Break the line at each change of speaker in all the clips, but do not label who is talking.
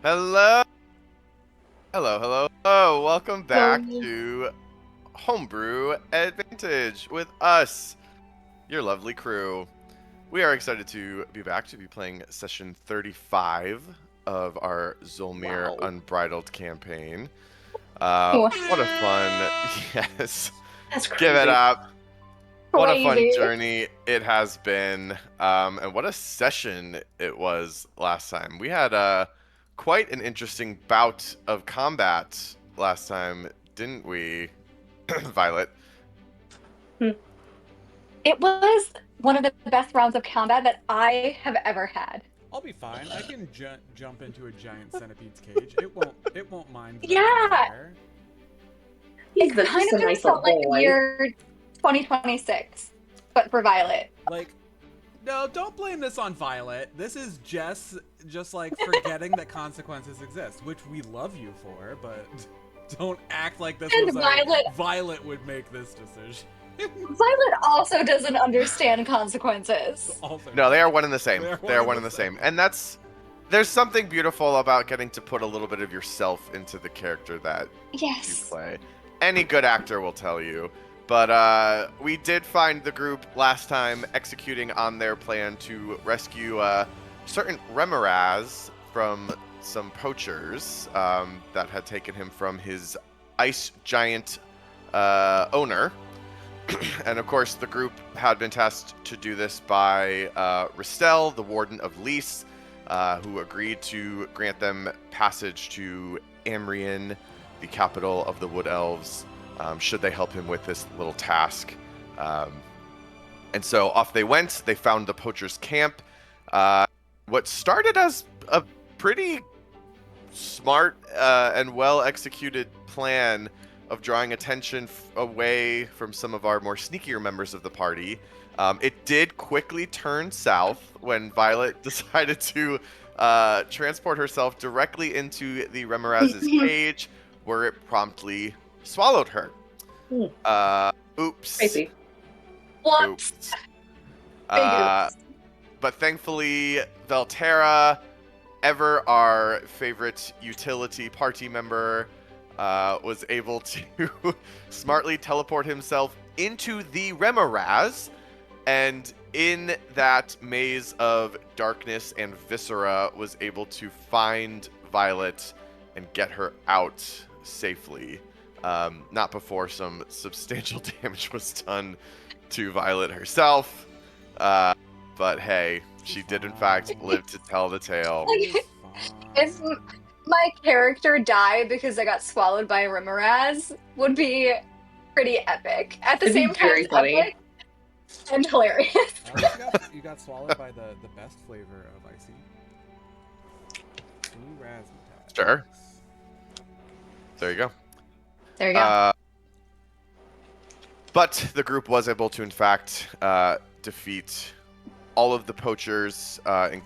Hello, hello. Welcome back
Hello.
to Homebrew Advantage with us, your lovely crew. We are excited to be back to be playing session 35 of our Zholmyr
Wow.
Unbridled campaign.
Oh,
What a fun, yes,
that's
give it
crazy.
up. What a fun
Crazy.
journey it has been, and what a session it was last time. We had quite an interesting bout of combat last time, didn't we, Violet?
Hmm. It was one of the best rounds of combat that I have ever had.
I'll be fine. I can jump into a giant centipede's cage. It won't mind that I'm in
Yeah,
there.
it
He's
kind
just
of
a nice
just
little
felt like the
boy.
year 2026, but for Violet.
Like, no, don't blame this on Violet. This is just like forgetting that consequences exist, which we love you for, but don't act like this
And
was a Violet would make this decision.
Violet also doesn't understand consequences.
Also,
No, they are one and the same.
They are
They are
one
one
and
and
the
the same,
same.
and there's something beautiful about getting to put a little bit of yourself into the character that you
Yes.
play. Any good actor will tell you. But we did find the group last time executing on their plan to rescue certain Remoraz from some poachers that had taken him from his ice giant owner. And of course, the group had been tasked to do this by Ristel, the Warden of Lys, who agreed to grant them passage to Ammrion, the capital of the Wood Elves, should they help him with this little task. And so off they went. They found the poacher's camp. What started as a pretty smart and well executed plan of drawing attention away from some of our more sneakier members of the party. It did quickly turn south when Violet decided to transport herself directly into the Remoraz's cage, where it promptly swallowed her. Oops.
Crazy.
Whoops.
Oops.
Big
Uh,
oops.
but thankfully, Velterra, ever our favorite utility party member, was able to smartly teleport himself into the Remoraz, and in that maze of darkness and viscera was able to find Violet and get her out safely. Not before some substantial damage was done to Violet herself. But hey, she did in fact live to tell the tale.
Like, if
Fine.
my character died because I got swallowed by a Remoraz, would be pretty epic. At the
It'd
same
be
time,
very funny.
epic and hilarious.
At least you got swallowed by the best flavor of icy. Blue razzmatazz.
Sure. There you go.
There you go.
But the group was able to, in fact, defeat all of the poachers, I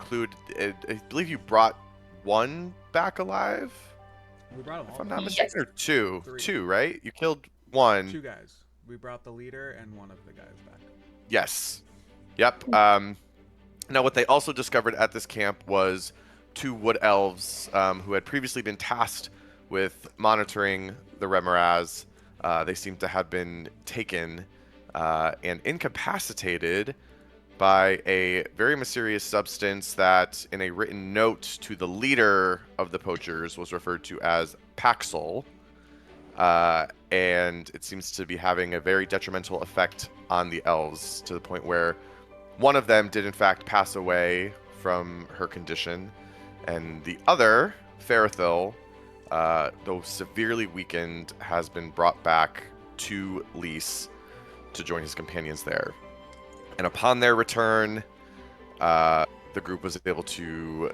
believe you brought one back alive,
We brought them
if
all
I'm
back.
not mistaken, or two.
Three.
Two, right? You killed one.
Two guys. We brought the leader and one of the guys back.
Yes. Yep. Now, what they also discovered at this camp was two wood elves who had previously been tasked with monitoring the Remoraz. They seem to have been taken and incapacitated by a very mysterious substance that, in a written note to the leader of the poachers, was referred to as Paxil. And it seems to be having a very detrimental effect on the elves, to the point where one of them did in fact pass away from her condition, and the other, Ferrithil, though severely weakened, has been brought back to Lys to join his companions there. And upon their return, the group was able to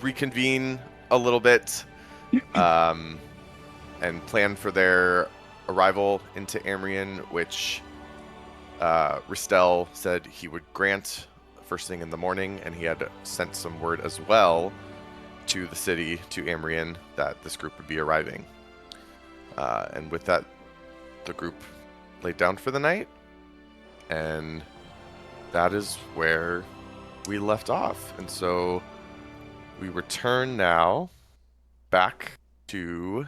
reconvene a little bit and plan for their arrival into Ammrion, which Ristel said he would grant first thing in the morning, and he had sent some word as well to the city, to Ammrion, that this group would be arriving. And with that, the group laid down for the night, and that is where we left off. And so we return now back to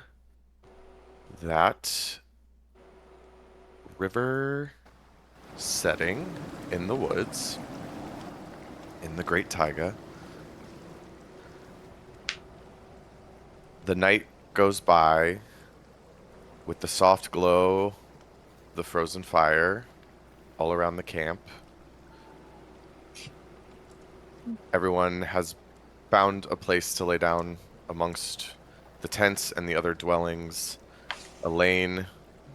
that river setting in the woods, in the Great Taiga. The night goes by with the soft glow, the frozen fire all around the camp. Everyone has found a place to lay down amongst the tents and the other dwellings. Elaine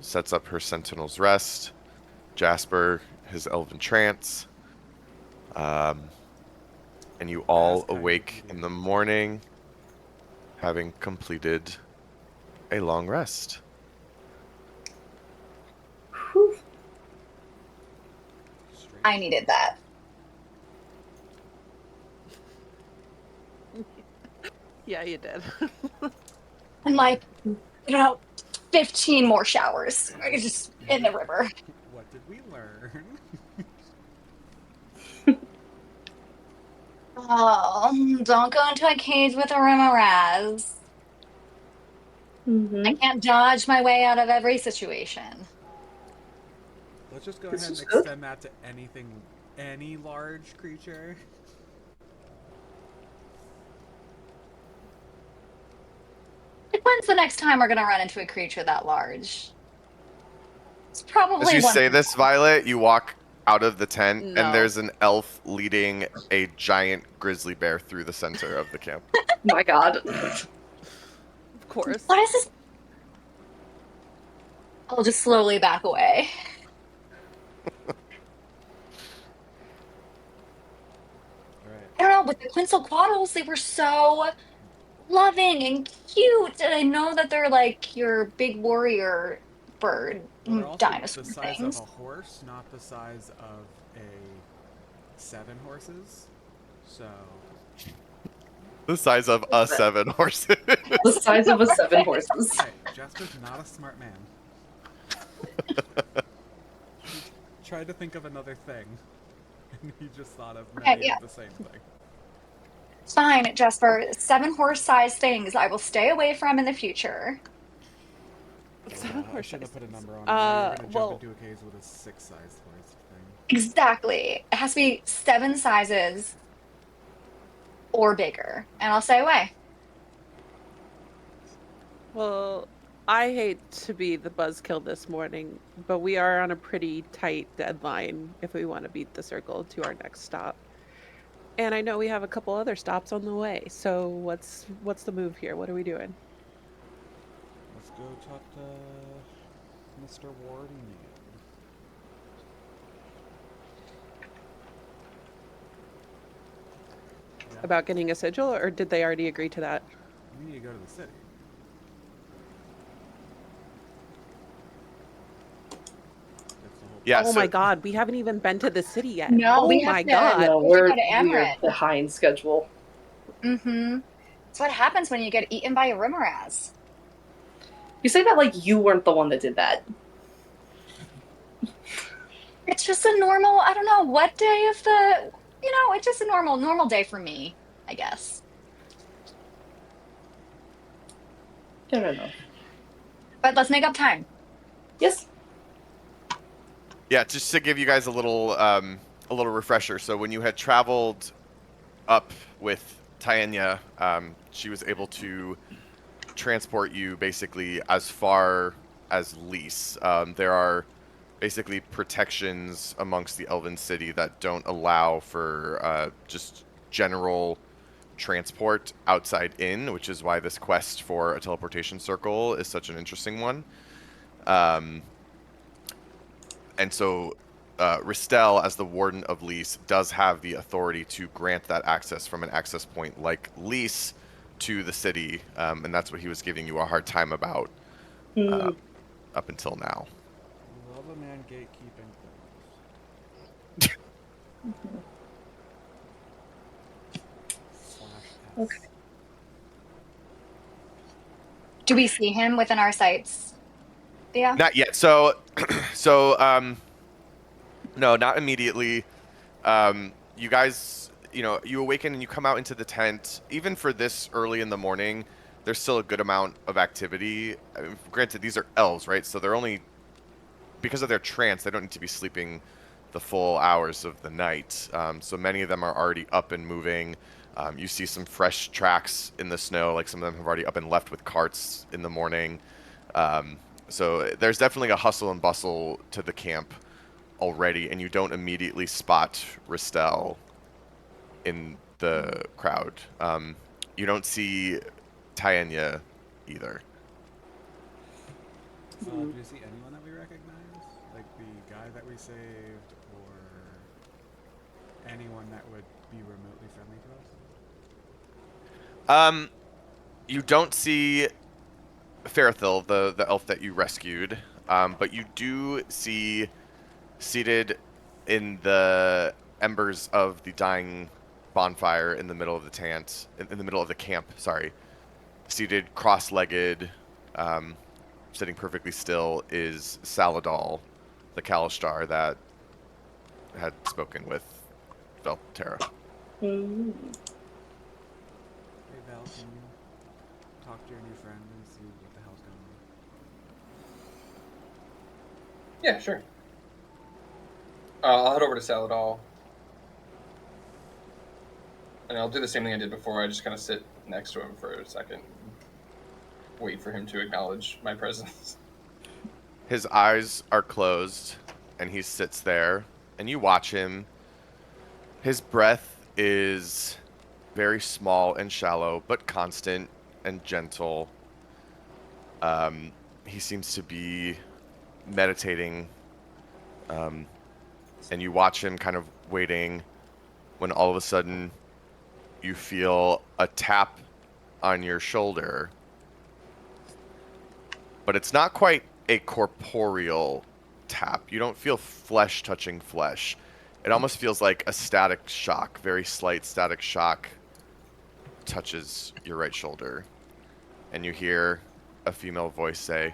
sets up her sentinel's rest. Jasper his elven trance. And you all awake in the morning, having completed a long rest.
Whew.
I needed that.
Yeah, you did.
And like, 15 more showers. Just in the river.
What did we learn?
Oh, don't go into a cage with a Remoraz. I can't dodge my way out of every situation.
Let's just go
This
ahead and
is good.
extend that to anything, any large creature.
Like, when's the next time we're gonna run into a creature that large? It's probably
As you
one.
say this, Violet, you walk out of the tent,
No.
and there's an elf leading a giant grizzly bear through the center of the camp.
My god.
Of course.
What is this? I'll just slowly back away.
Alright.
I don't know, with the Quetzalcoatlus, they were so loving and cute, and I know that they're like your big warrior bird
But they're also
dinosaur
the size
things.
of a horse, not the size of a 7 horses. So
The size of a 7 horses.
The size of a 7 horses.
hey, Jasper's not a smart man. He tried to think of another thing, and he just thought of
Okay,
many
yeah.
of the same thing.
Fine, Jasper. 7 horse-sized things I will stay away from in the future.
I shouldn't have put a number on it.
Uh,
We're gonna
well-
jump into a case with a 6-sized horse thing.
Exactly. It has to be 7 sizes or bigger, and I'll stay away.
Well, I hate to be the buzzkill this morning, but we are on a pretty tight deadline if we want to beat the circle to our next stop. And I know we have a couple other stops on the way. So what's the move here? What are we doing?
Let's go talk to Mr. Warden. Yeah,
About getting a sigil, or did they already agree to that?
we need to go to the city. That's the whole
Yeah,
Oh
so
my god, we haven't even been to the city yet.
No,
oh
we have
my
to-
god.
No,
we have to
we're
go to Ammrion.
behind schedule.
Mm-hmm. That's what happens when you get eaten by a Remoraz.
You say that like you weren't the one that did that.
It's just a normal, I don't know, what day of the, it's just a normal day for me, I guess.
Fair enough.
But let's make up time.
Yes.
Yeah, just to give you guys a little refresher. So when you had traveled up with Tayenya, she was able to transport you basically as far as Lys. There are basically protections amongst the Elven City that don't allow for just general transport outside in, which is why this quest for a teleportation circle is such an interesting one. And so Ristel, as the Warden of Lys, does have the authority to grant that access from an access point like Lys to the city, and that's what he was giving you a hard time about up until now.
Love a man gatekeeping things. /S.
Okay.
Do we see him within our sights? Yeah.
Not yet. So, no, not immediately. You guys, you awaken and you come out into the tent. Even for this early in the morning, there's still a good amount of activity. I mean, granted, these are elves, right? So they're only, because of their trance, they don't need to be sleeping the full hours of the night. So many of them are already up and moving. You see some fresh tracks in the snow, like some of them have already up and left with carts in the morning. So there's definitely a hustle and bustle to the camp already, and you don't immediately spot Ristel in the crowd. You don't see Thilina either.
So, do you see anyone that we recognize? Like the guy that we saved, or anyone that would be remotely friendly to us?
You don't see Ferthil, the elf that you rescued, but you do see seated in the embers of the dying bonfire in the middle of the in the middle of the camp, sorry, seated cross-legged, sitting perfectly still, is Saladal, the Kalishtar that had spoken with Velterra.
Mm.
Hey Val, can you talk to your new friend and see what the hell's going on?
Yeah, sure. I'll head over to Saladal. And I'll do the same thing I did before. I just kind of sit next to him for a second. Wait for him to acknowledge my presence.
His eyes are closed, and he sits there, and you watch him. His breath is very small and shallow, but constant and gentle. He seems to be meditating, and you watch him kind of waiting when all of a sudden you feel a tap on your shoulder. But it's not quite a corporeal tap. You don't feel flesh touching flesh. It almost feels like a static shock, very slight static shock touches your right shoulder. And you hear a female voice say,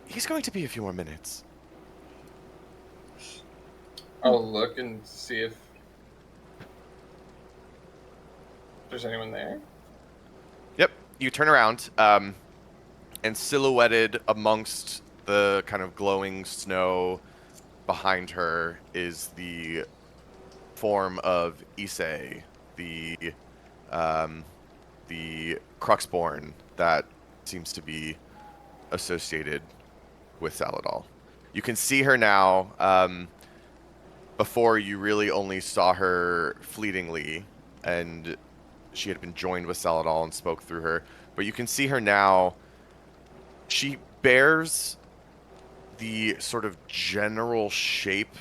"He's going to be a few more minutes."
I'll look and see if there's anyone there.
Yep, you turn around, and silhouetted amongst the kind of glowing snow behind her is the form of Issei, the Cruxborn that seems to be associated with Saladal. You can see her now. Before, you really only saw her fleetingly, and she had been joined with Saladal and spoke through her. But you can see her now. She bears the sort of general shape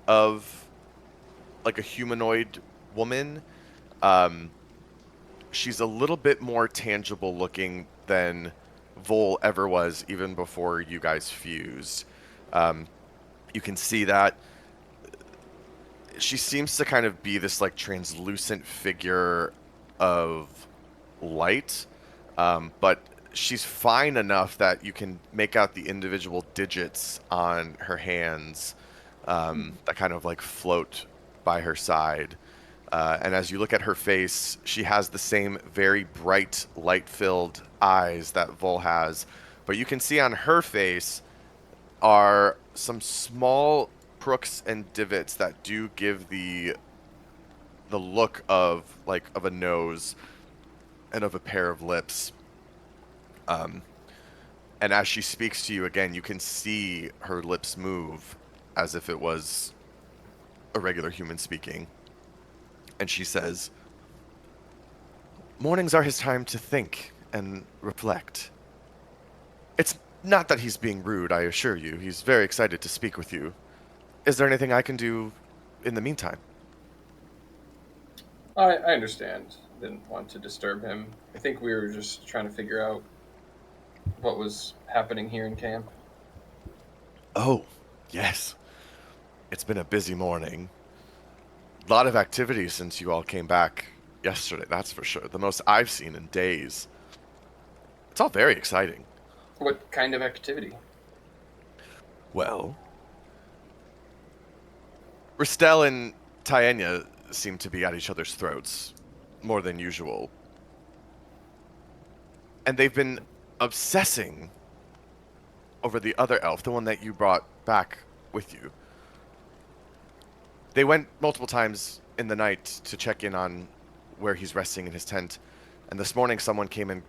of like a humanoid woman. She's a little bit more tangible looking than Vol ever was, even before you guys fused. You can see that she seems to kind of be this like translucent figure of light, but she's fine enough that you can make out the individual digits on her hands that kind of like float by her side. And as you look at her face, she has the same very bright, light-filled eyes that Vol has. But you can see on her face are some small crooks and divots that do give the look of like of a nose and of a pair of lips. And as she speaks to you again, you can see her lips move as if it was a regular human speaking. And she says, "Mornings are his time to think and reflect. It's not that he's being rude, I assure you. He's very excited to speak with you. Is there anything I can do in the meantime?"
I understand. Didn't want to disturb him. I think we were just trying to figure out what was happening here in camp.
"Oh, yes. It's been a busy morning. A lot of activity since you all came back yesterday, that's for sure. The most I've seen in days. It's all very exciting."
What kind of activity?
Well, Ristel and Thilina seem to be at each other's throats more than usual. And they've been obsessing over the other elf, the one that you brought back with you. They went multiple times in the night to check in on where he's resting in his tent, and this morning someone came and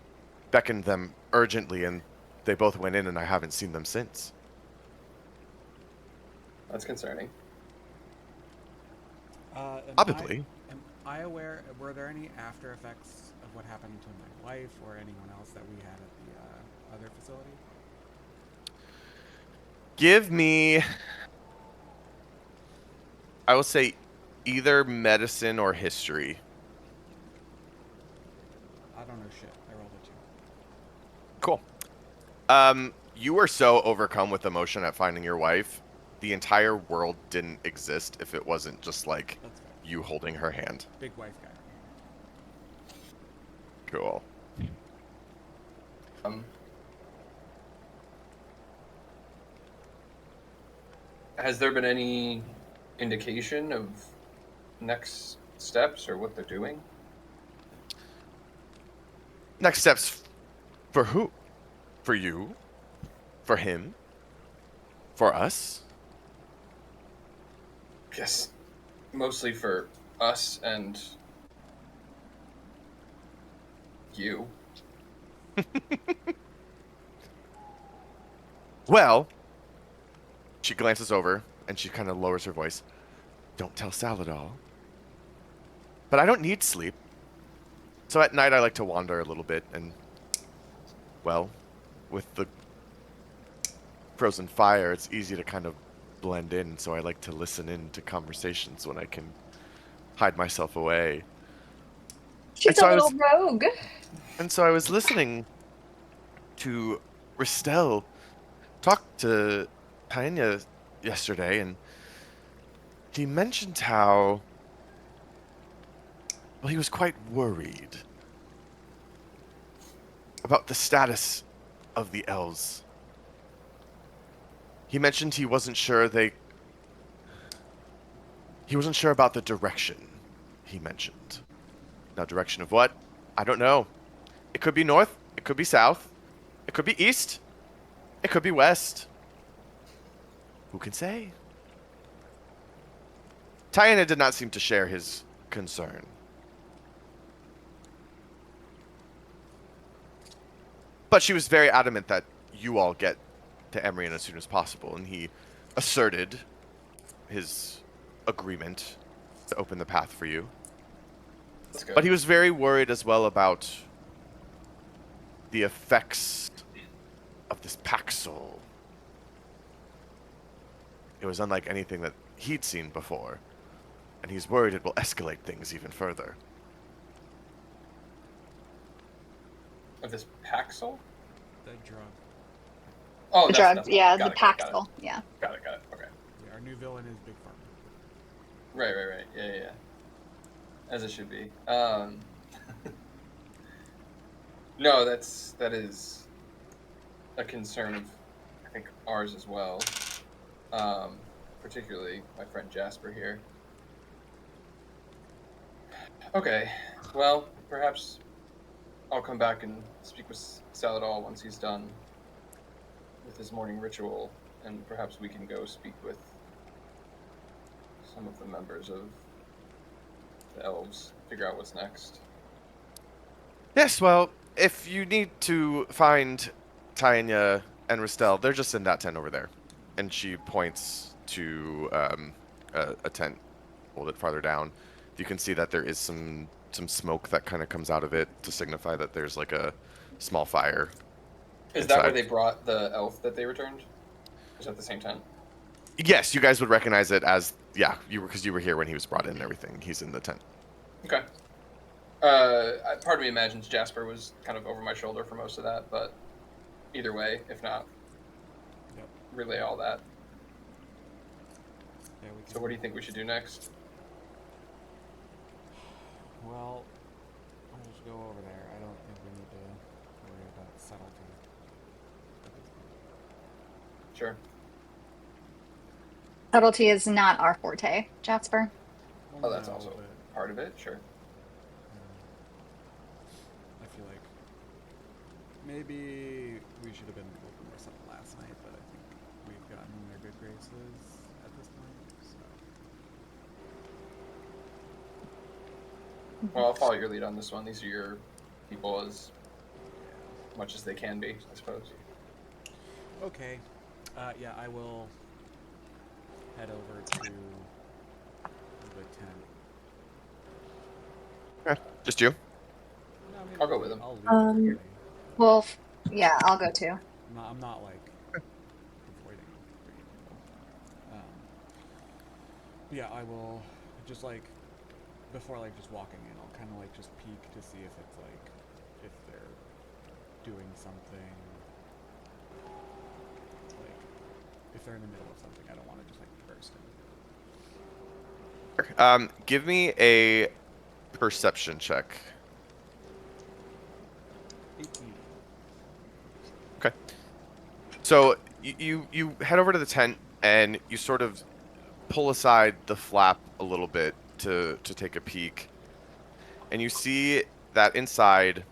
beckoned them urgently, and they both went in, and I haven't seen them since.
That's concerning.
Probably.
Am I aware, were there any after effects of what happened to my wife or anyone else that we had at the other facility?
Give me, I will say, either medicine or history.
I don't know shit. I rolled a 2.
Cool. You were so overcome with emotion at finding your wife, the entire world didn't exist if it wasn't just like
That's fair.
you holding her hand.
Big wife guy.
Cool.
Has there been any indication of next steps or what they're doing?
Next steps for who? For you? For him? For us?
Yes, mostly for us and you.
Well, she glances over and she kind of lowers her voice. Don't tell Saladol. But I don't need sleep. So at night I like to wander a little bit and, well, with the frozen fire, it's easy to kind of blend in, so I like to listen in to conversations when I can hide myself away.
She's
so
a
I
little
was-
rogue.
And so I was listening to Ristel talk to Thilina yesterday, and he mentioned how, well, he was quite worried about the status of the elves. He mentioned he wasn't sure about the direction, he mentioned. Now, direction of what? I don't know. It could be north, it could be south, it could be east, it could be west. Who can say? Thilina did not seem to share his concern. But she was very adamant that you all get to Ammrion as soon as possible, and he asserted his agreement to open the path for you.
That's good.
But he was very worried as well about the effects of this Paxil. It was unlike anything that he'd seen before, and he's worried it will escalate things even further.
Of this Paxil?
The drug.
Oh,
The
that's
drug,
nothing.
yeah,
Got
the
it.
Paxil, yeah.
Got it. Okay.
Yeah, our new villain is Big Pharma.
Right. Yeah. As it should be. No, that is a concern of, I think, ours as well. Particularly my friend Jasper here. Okay, well, perhaps I'll come back and speak with Saladol once he's done with his morning ritual, and perhaps we can go speak with some of the members of the elves, figure out what's next.
Yes, well, if you need to find Thilina and Ristel, they're just in that tent over there. And she points to a tent a little bit farther down. You can see that there is some smoke that kind of comes out of it to signify that there's like a small fire.
Is that where
inside.
they brought the elf that they returned? Is that the same tent?
Yes, you guys would recognize it as, yeah, because you were here when he was brought in and everything. He's in the tent.
Okay. Part of me imagines Jasper was kind of over my shoulder for most of that, but either way, if not,
Yep.
relay all that.
Yeah, we can.
So what do you think we should do next?
Well, I'll just go over there. I don't think we need to worry about subtlety.
Sure.
Subtlety is not our forte, Jasper.
Well,
Oh, that's
no,
also
but
part of it, sure.
I feel like maybe we should have been a little bit more subtle last night, but I think we've gotten in their good graces at this point. So.
Well, I'll follow your lead on this one. These are your people as much as they can be, I suppose.
Okay. Yeah, I will head over to the tent.
Okay, just you.
No, I mean,
I'll go with him.
I'll lead
Um,
everybody.
Well, yeah, I'll go too.
I'm not like avoiding bringing people. Yeah, I will just like before like just walking in, I'll kind of like just peek to see if it's like if they're doing something. Like if they're in the middle of something, I don't want to just like burst in.
Give me a perception check.
18.
Okay. So you head over to the tent and you sort of pull aside the flap a little bit to take a peek, and you see that inside,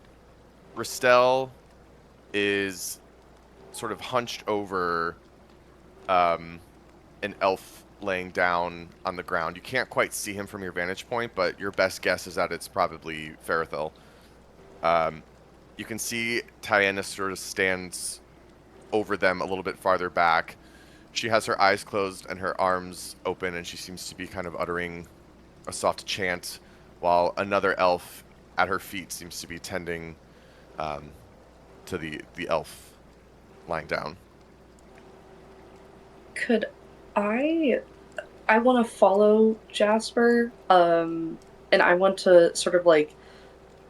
Ristel is sort of hunched over an elf laying down on the ground. You can't quite see him from your vantage point, but your best guess is that it's probably Ferrithil. You can see Thilina sort of stands over them a little bit farther back. She has her eyes closed and her arms open, and she seems to be kind of uttering a soft chant, while another elf at her feet seems to be tending to the elf lying down.
Could I want to follow Jasper, and I want to sort of like,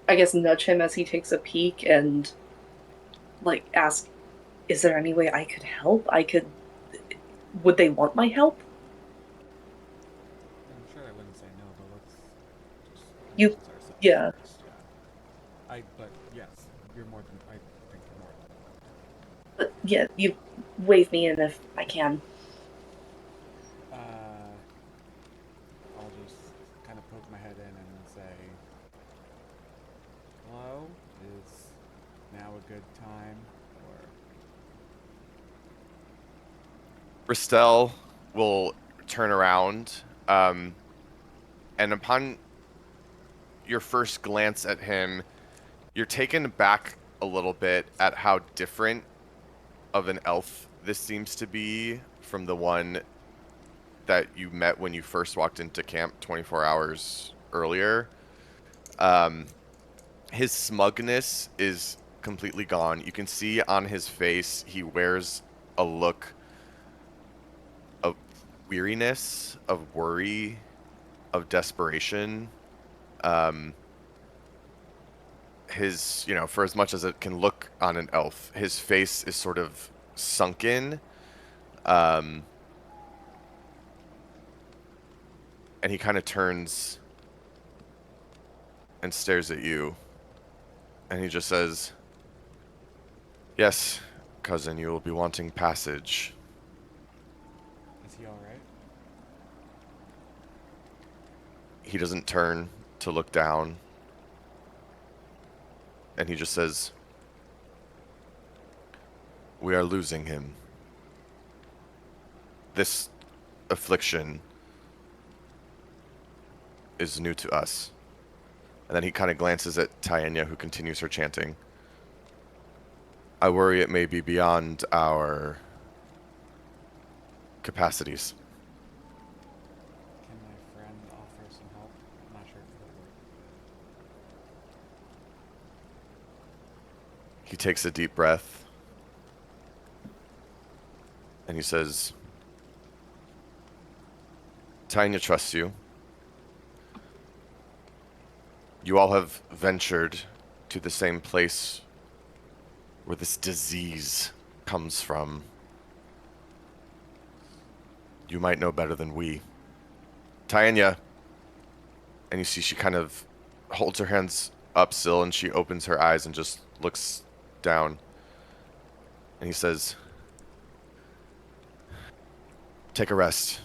I guess, nudge him as he takes a peek and like ask, is there any way I could help? Would they want my help?
I'm sure I wouldn't say no, but let's just
You-
distance ourselves
yeah.
first, yeah. But yes, you're more than I think you're more than
But yeah, you wave me in if I can.
I'll just kind of poke my head in and say, hello, is now a good time? Or
Ristel will turn around, and upon your first glance at him, you're taken back a little bit at how different of an elf this seems to be from the one that you met when you first walked into camp 24 hours earlier. His smugness is completely gone. You can see on his face he wears a look of weariness, of worry, of desperation. His, for as much as it can look on an elf, his face is sort of sunken. And he kind of turns and stares at you. And he just says, "Yes, cousin, you will be wanting passage."
is he alright?
He doesn't turn to look down. And he just says, "We are losing him. This affliction is new to us." And then he kind of glances at Thilina, who continues her chanting. "I worry it may be beyond our capacities."
Can my friend offer some help? I'm not sure if it'll work.
He takes a deep breath. And he says, "Thilina trusts you. You all have ventured to the same place where this disease comes from. You might know better than we. Thilina," and you see she kind of holds her hands up still, and she opens her eyes and just looks down. And he says, "Take a rest.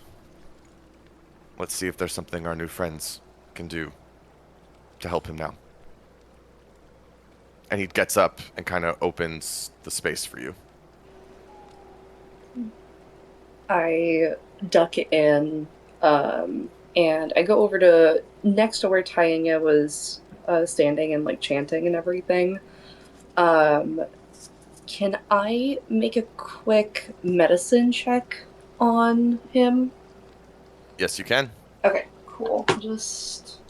Let's see if there's something our new friends can do." to help him now. And he gets up and kind of opens the space for you.
I duck in, and I go over to next to where Thilina was standing and like chanting and everything. Can I make a quick medicine check on him?
Yes, you can.
Okay, cool. Just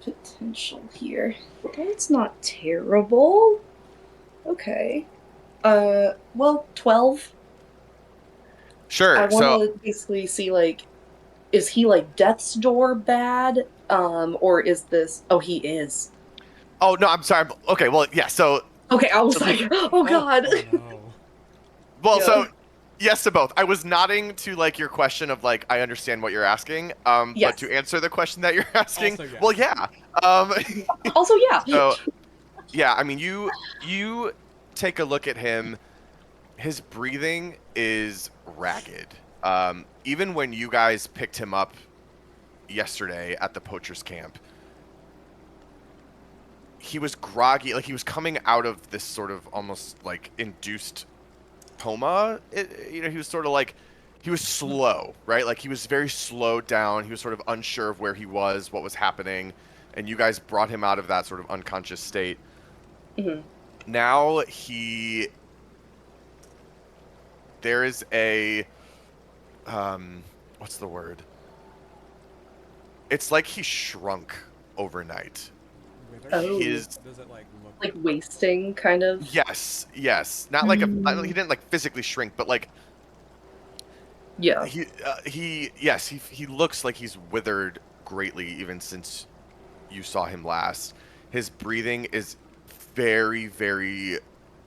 potential here. It's not terrible. Okay. Well, 12.
Sure.
I want
So,
to basically see, like, is he, like, death's door bad? Or is this... Oh, he is.
oh no, I'm sorry. Okay, well, yeah. So,
Okay, I was
so
like, oh god.
Oh no.
well,
Yeah.
so yes to both. I was nodding to like your question of like I understand what you're asking. But
Yes.
to answer the question that you're asking,
Also, yes.
well, yeah. Um,
Also, yeah.
so yeah, I mean, you take a look at him. His breathing is ragged. Even when you guys picked him up yesterday at the poacher's camp, he was groggy. Like he was coming out of this sort of almost like induced coma. He was sort of like he was slow, right? Like he was very slowed down. He was sort of unsure of where he was, what was happening, and you guys brought him out of that sort of unconscious state.
Mhm.
Now there is a what's the word? It's like he shrunk overnight.
Wither?
Oh.
His
Does it like look
Like, wasting, kind of.
yes, not like he didn't like physically shrink, but like
Yeah.
he looks like he's withered greatly even since you saw him last. His breathing is very, very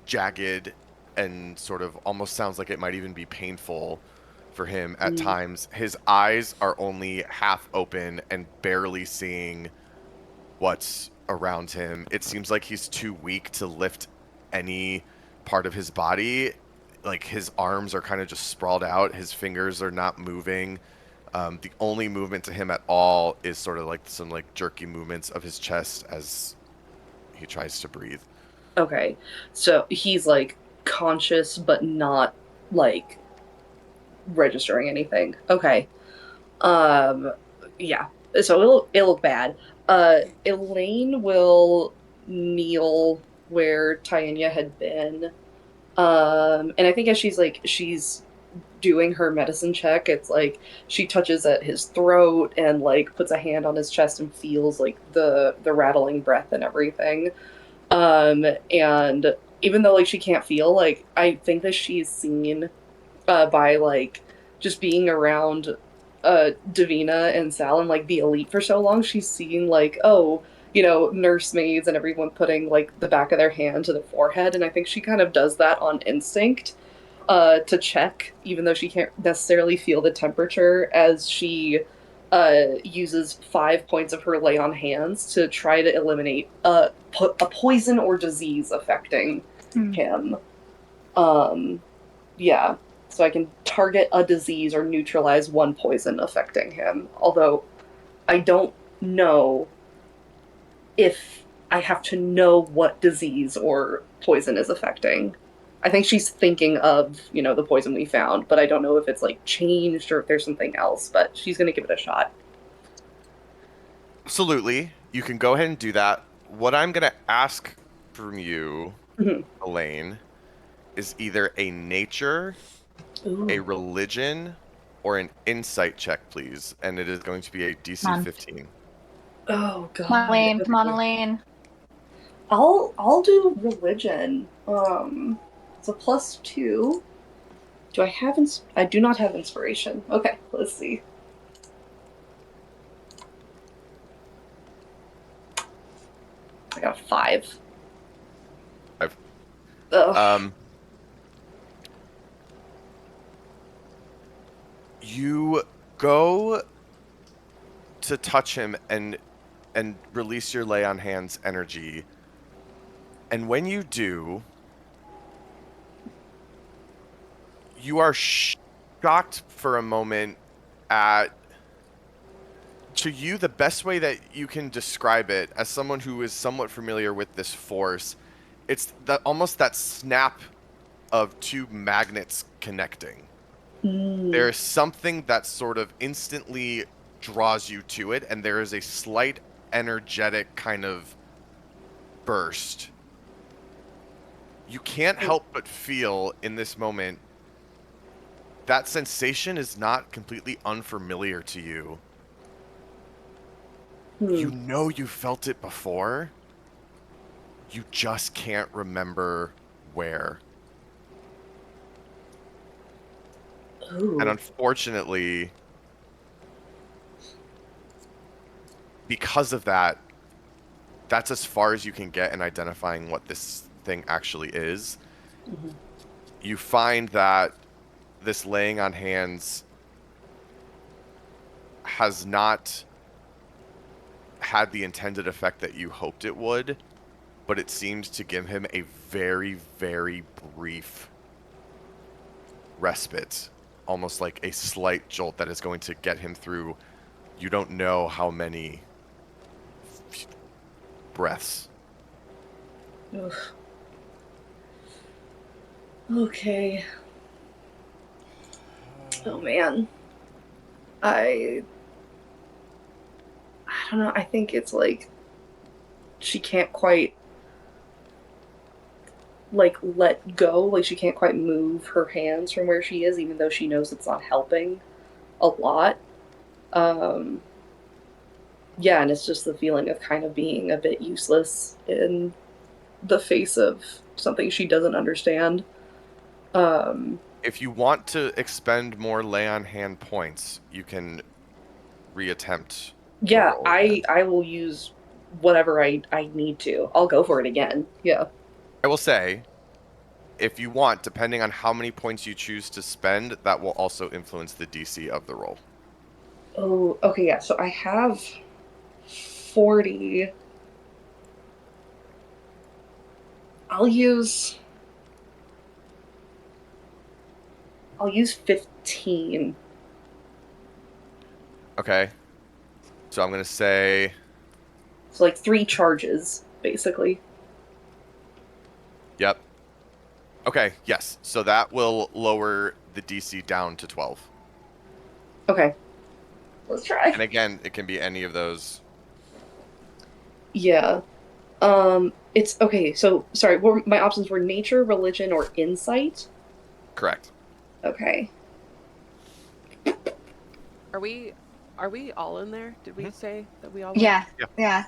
jagged and sort of almost sounds like it might even be painful for him at times. His eyes are only half open and barely seeing what's around him. It seems like he's too weak to lift any part of his body. Like his arms are kind of just sprawled out. His fingers are not moving. The only movement to him at all is sort of like some like jerky movements of his chest as he tries to breathe.
Okay. So he's, like, conscious, but not, like, registering anything. Okay. Yeah. So it'll look bad. Elaine will kneel where Tanya had been. And I think as she's doing her medicine check, it's like she touches at his throat and like puts a hand on his chest and feels like the rattling breath and everything. And even though like she can't feel, like I think that she's seen by like just being around Davina and Sal and like the elite for so long, she's seen like, oh, nursemaids and everyone putting like the back of their hand to the forehead, and I think she kind of does that on instinct to check, even though she can't necessarily feel the temperature, as she uses 5 points of her lay on hands to try to eliminate a poison or disease affecting him. Yeah. So I can target a disease or neutralize one poison affecting him. Although I don't know if I have to know what disease or poison is affecting. I think she's thinking of, the poison we found, but I don't know if it's like changed or if there's something else, but she's going to give it a shot.
Absolutely. You can go ahead and do that. What I'm going to ask from you,
Mhm.
Elaine, is either a nature, a
Ooh.
religion, or an insight check, please. And it is going to be a DC
Come on.
15.
Oh god.
Come on, Elaine.
Okay.
Come on, Elaine.
I'll do religion. It's a +2. Do I have I do not have inspiration. Okay, let's see. I got a 5.
5.
Ugh.
You go to touch him and release your lay on hands energy. And when you do, you are shocked for a moment at To you, the best way that you can describe it, as someone who is somewhat familiar with this force, it's almost that snap of two magnets connecting.
Mm.
There's something that sort of instantly draws you to it, and there is a slight energetic kind of burst. You can't help but feel in this moment that sensation is not completely unfamiliar to you. You know you felt it before. You just can't remember where.
Ooh.
And unfortunately, because of that, that's as far as you can get in identifying what this thing actually is.
Mm-hmm.
You find that this laying on hands has not had the intended effect that you hoped it would, but it seemed to give him a very, very brief respite, almost like a slight jolt that is going to get him through you don't know how many breaths.
Ugh. Okay. Oh man. I don't know. I think it's like she can't quite like let go. Like she can't quite move her hands from where she is, even though she knows it's not helping a lot. Yeah, and it's just the feeling of kind of being a bit useless in the face of something she doesn't understand.
If you want to expend more lay on hand points, you can reattempt the
Yeah,
roll again.
I will use whatever I need to. I'll go for it again. Yeah.
I will say, if you want, depending on how many points you choose to spend, that will also influence the DC of the roll.
Oh, okay, yeah. So I have 40. I'll use 15.
Okay. So I'm going to say,
So like 3 charges basically.
yep. Okay, yes. So that will lower the DC down to 12.
Okay. Let's try.
And again, it can be any of those.
Yeah. It's okay. So sorry, my options were nature, religion, or insight.
Correct.
Okay.
Are we all in there? Did we say that we all were?
Yeah.
Yeah.
Yeah.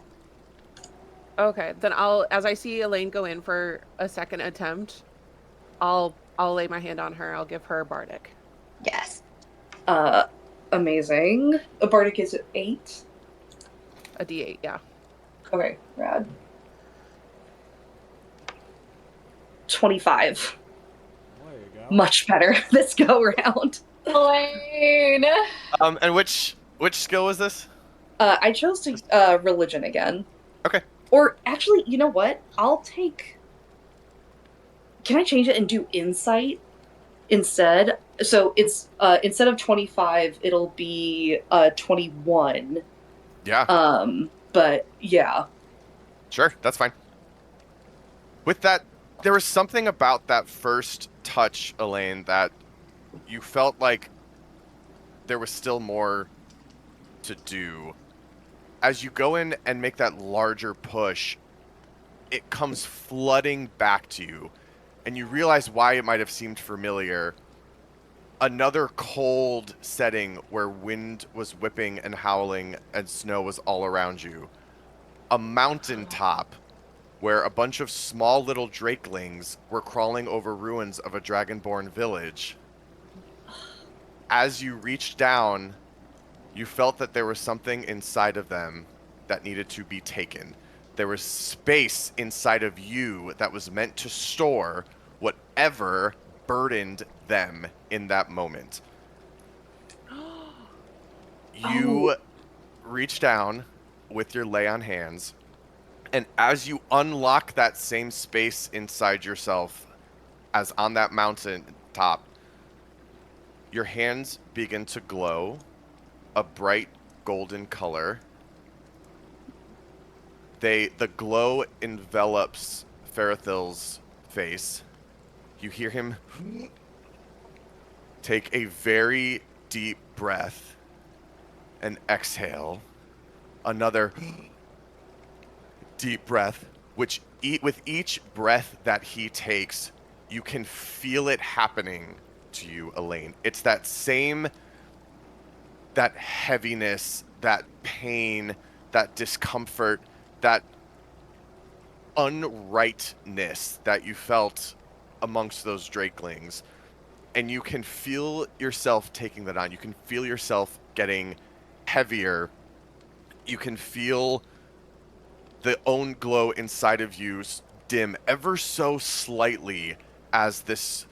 Okay, then as I see Elaine go in for a second attempt, I'll lay my hand on her. I'll give her a bardic.
Yes.
Amazing. A bardic is 8.
A D8, yeah.
Okay, rad. 25.
There you go.
Much better this go round.
Elaine.
And which skill was this?
I chose to religion again.
Okay.
Or actually, you know what? I'll take. Can I change it and do insight instead? So it's instead of 25, it'll be 21.
Yeah.
But yeah.
Sure, that's fine. With that, there was something about that first touch, Elaine, that you felt like there was still more to do. As you go in and make that larger push, it comes flooding back to you, and you realize why it might have seemed familiar. Another cold setting where wind was whipping and howling and snow was all around you. A mountaintop where a bunch of small little drakelings were crawling over ruins of a dragonborn village. As you reached down, you felt that there was something inside of them that needed to be taken. There was space inside of you that was meant to store whatever burdened them in that moment. You reach down with your lay on hands, and as you unlock that same space inside yourself as on that mountain top, your hands begin to glow a bright golden color. The glow envelops Ferrothil's face. You hear him take a very deep breath and exhale. Another deep breath, which with each breath that he takes, you can feel it happening to you, Elaine. It's that heaviness, that pain, that discomfort, that unrightness that you felt amongst those drakelings. And you can feel yourself taking that on. You can feel yourself getting heavier. You can feel the own glow inside of you dim ever so slightly as this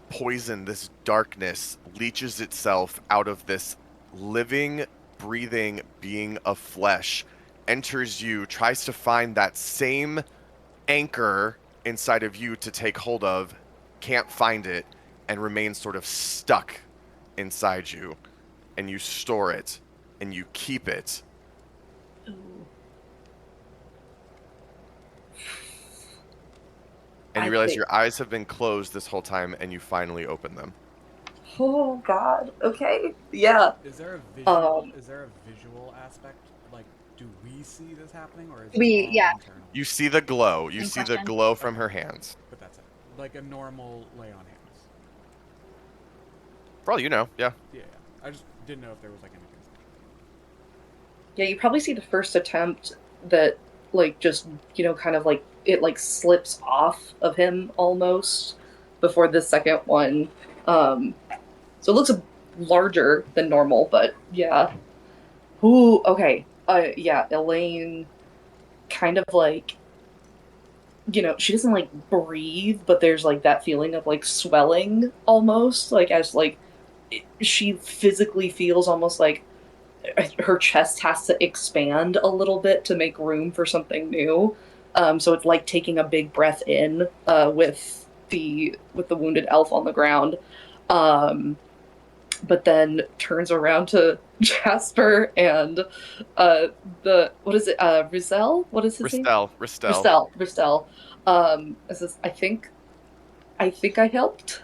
poison, this darkness leaches itself out of this living, breathing being of flesh, enters you, tries to find that same anchor inside of you to take hold of, can't find it, and remains sort of stuck inside you. And you store it, and you keep it. And you realize your eyes have been closed this whole time, and you finally open them.
Oh God. Okay. Yeah.
Is there a visual aspect? Like, do we see this happening, or is it all internal?
You see the glow. You
Same
see the
question.
glow from her hands.
But that's it. Like a normal lay on hands.
For all you know, yeah.
Yeah. I just didn't know if there was like anything.
Yeah, you probably see the first attempt that, like, just, kind of like, it, like, slips off of him almost before the second one. So it looks larger than normal, but yeah. Ooh, okay. Yeah, Elaine kind of like, she doesn't like breathe, but there's like that feeling of like swelling almost, like as like she physically feels almost like her chest has to expand a little bit to make room for something new. So it's like taking a big breath in with the wounded elf on the ground. But then turns around to Jasper and what is it? Rizel? What is his name? Ristel. Says, I think I helped.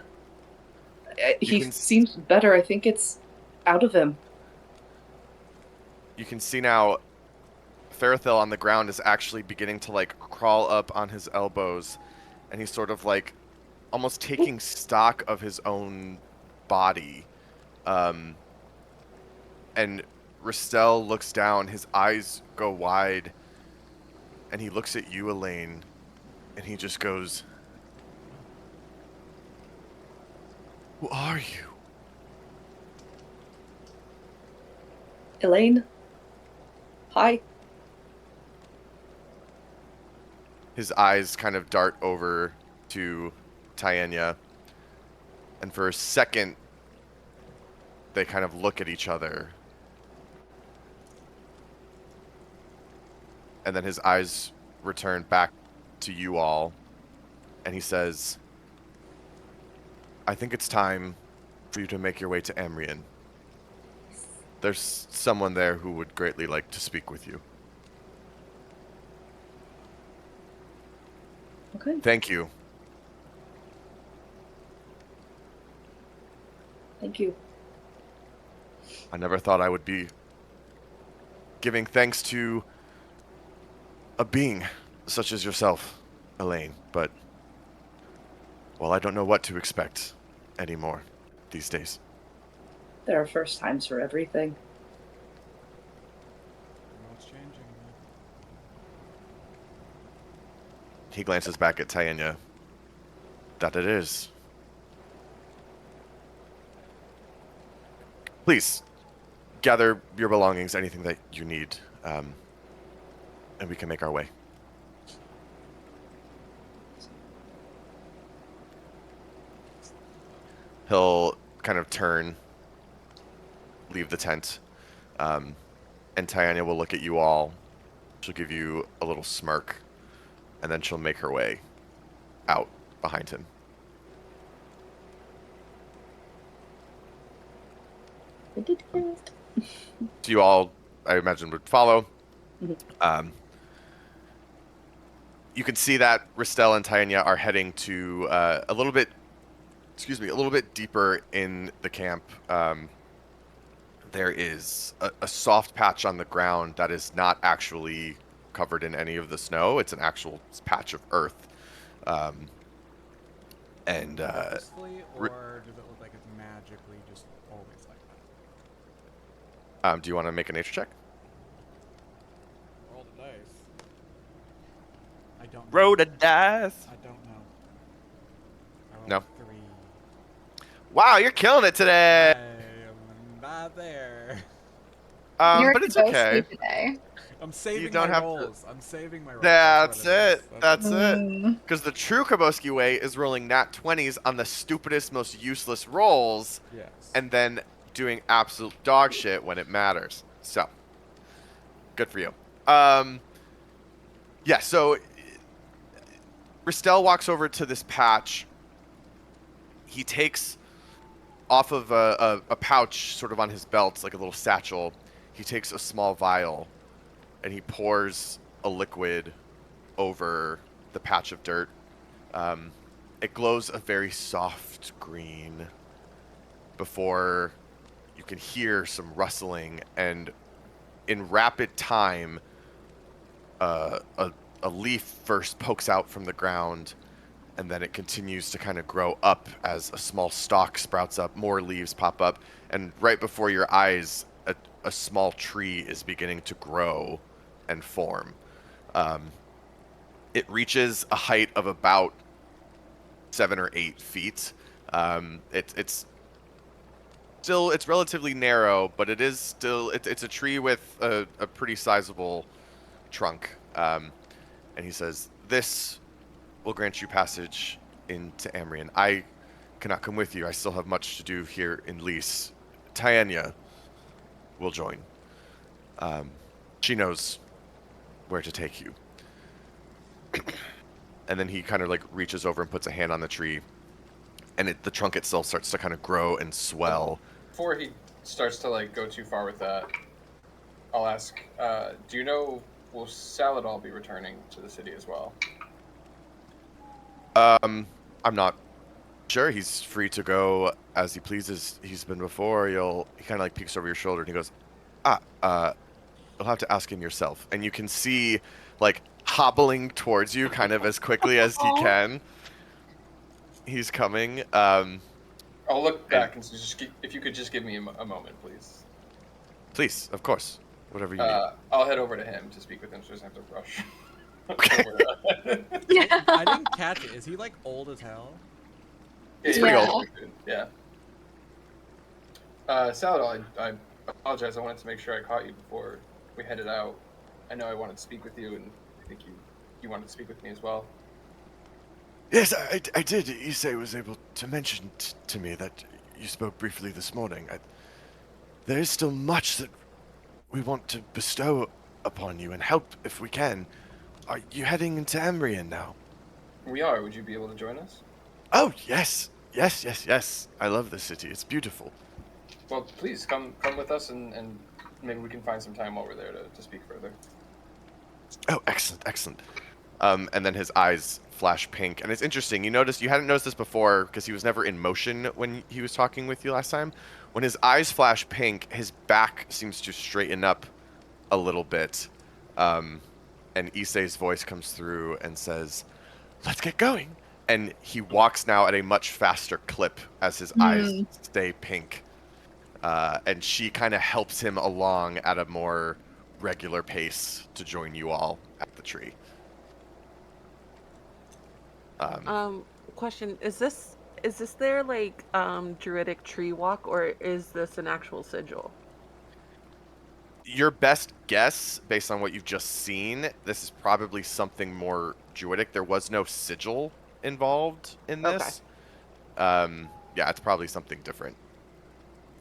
He seems better. I think it's out of him.
You can see now Ferrothil on the ground is actually beginning to like crawl up on his elbows, and he's sort of like almost taking stock of his own body. And Ristel looks down, his eyes go wide, and he looks at you, Elaine, and he just goes, "Who are you?"
Elaine? Hi.
His eyes kind of dart over to Thilina, and for a second, they kind of look at each other. And then his eyes return back to you all, and he says, "I think it's time for you to make your way to Ammrion. There's someone there who would greatly like to speak with you."
Okay.
Thank you.
Thank you.
I never thought I would be giving thanks to a being such as yourself, Elaine, but, well, I don't know what to expect anymore these days.
There are first times for everything.
What's changing?
He glances back at Thilina. That it is. Please, gather your belongings, anything that you need, and we can make our way. He'll kind of turn, leave the tent, and Thilina will look at you all. She'll give you a little smirk, and then she'll make her way out behind him.
I did it.
So you all, I imagine, would follow.
Mhm.
You can see that Ristel and Tanya are heading to a little bit deeper in the camp. There is a soft patch on the ground that is not actually covered in any of the snow. It's an actual patch of earth. Um, and
Purposefully,
Ri-
or does it look like it's magically just always like that?
do you want to make a nature check?
Roll the dice. I don't know.
Roll the dice.
I don't know. I rolled
No.
a 3.
Wow, you're killing it today.
I am not there.
You're
But it's
ghostly
okay.
today.
I'm saving
don't
my
have to-
rolls. I'm saving my rolls.
That's
what
it.
is.
That's it.
Mm.
Because the true Kaboski way is rolling nat 20s on the stupidest, most useless rolls,
Yes.
and then doing absolute dog shit when it matters. So, good for you. Yeah, so Ristel walks over to this patch. He takes off of a pouch sort of on his belt, like a little satchel. He takes a small vial, and he pours a liquid over the patch of dirt. It glows a very soft green before you can hear some rustling, and in rapid time, a leaf first pokes out from the ground, and then it continues to kind of grow up as a small stalk sprouts up, more leaves pop up, and right before your eyes, a small tree is beginning to grow and form. It reaches a height of about 7 or 8 feet. It's relatively narrow, but it is still it's a tree with a pretty sizable trunk. And he says, "This will grant you passage into Ammrion. I cannot come with you. I still have much to do here in Lys. Tanya will join. She knows where to take you." And then he kind of like reaches over and puts a hand on the tree, and the trunk itself starts to kind of grow and swell.
Before he starts to like go too far with that, I'll ask, do you know, will Saladol be returning to the city as well?
I'm not sure. He's free to go as he pleases. He's been before. He kind of like peeks over your shoulder and he goes, you'll have to ask him yourself. And you can see like hobbling towards you kind of as quickly as he can. He's coming.
I'll look back and just if you could just give me a moment, please.
Please, of course. Whatever you need.
I'll head over to him to speak with him, so he doesn't have to rush.
Okay.
I didn't catch it. Is he like old as hell?
He's pretty
Yeah.
old.
Yeah. Saladol, I apologize. I wanted to make sure I caught you before we headed out. I know I wanted to speak with you, and I think you wanted to speak with me as well.
Yes, I did. Issei was able to mention to me that you spoke briefly this morning. There is still much that we want to bestow upon you and help if we can. Are you heading into Ammrion now?
We are. Would you be able to join us?
Oh, yes. Yes. I love this city. It's beautiful.
Well, please come with us, and maybe we can find some time while we're there to speak further.
Oh, excellent. And then his eyes flash pink. And it's interesting. You hadn't noticed this before because he was never in motion when he was talking with you last time. When his eyes flash pink, his back seems to straighten up a little bit. And Issei's voice comes through and says, "Let's get going." And he walks now at a much faster clip as his eyes stay pink. And she kind of helps him along at a more regular pace to join you all at the tree.
Question, is this their like druidic tree walk, or is this an actual sigil?
Your best guess, based on what you've just seen, this is probably something more druidic. There was no sigil involved in this. Okay. Yeah, it's probably something different.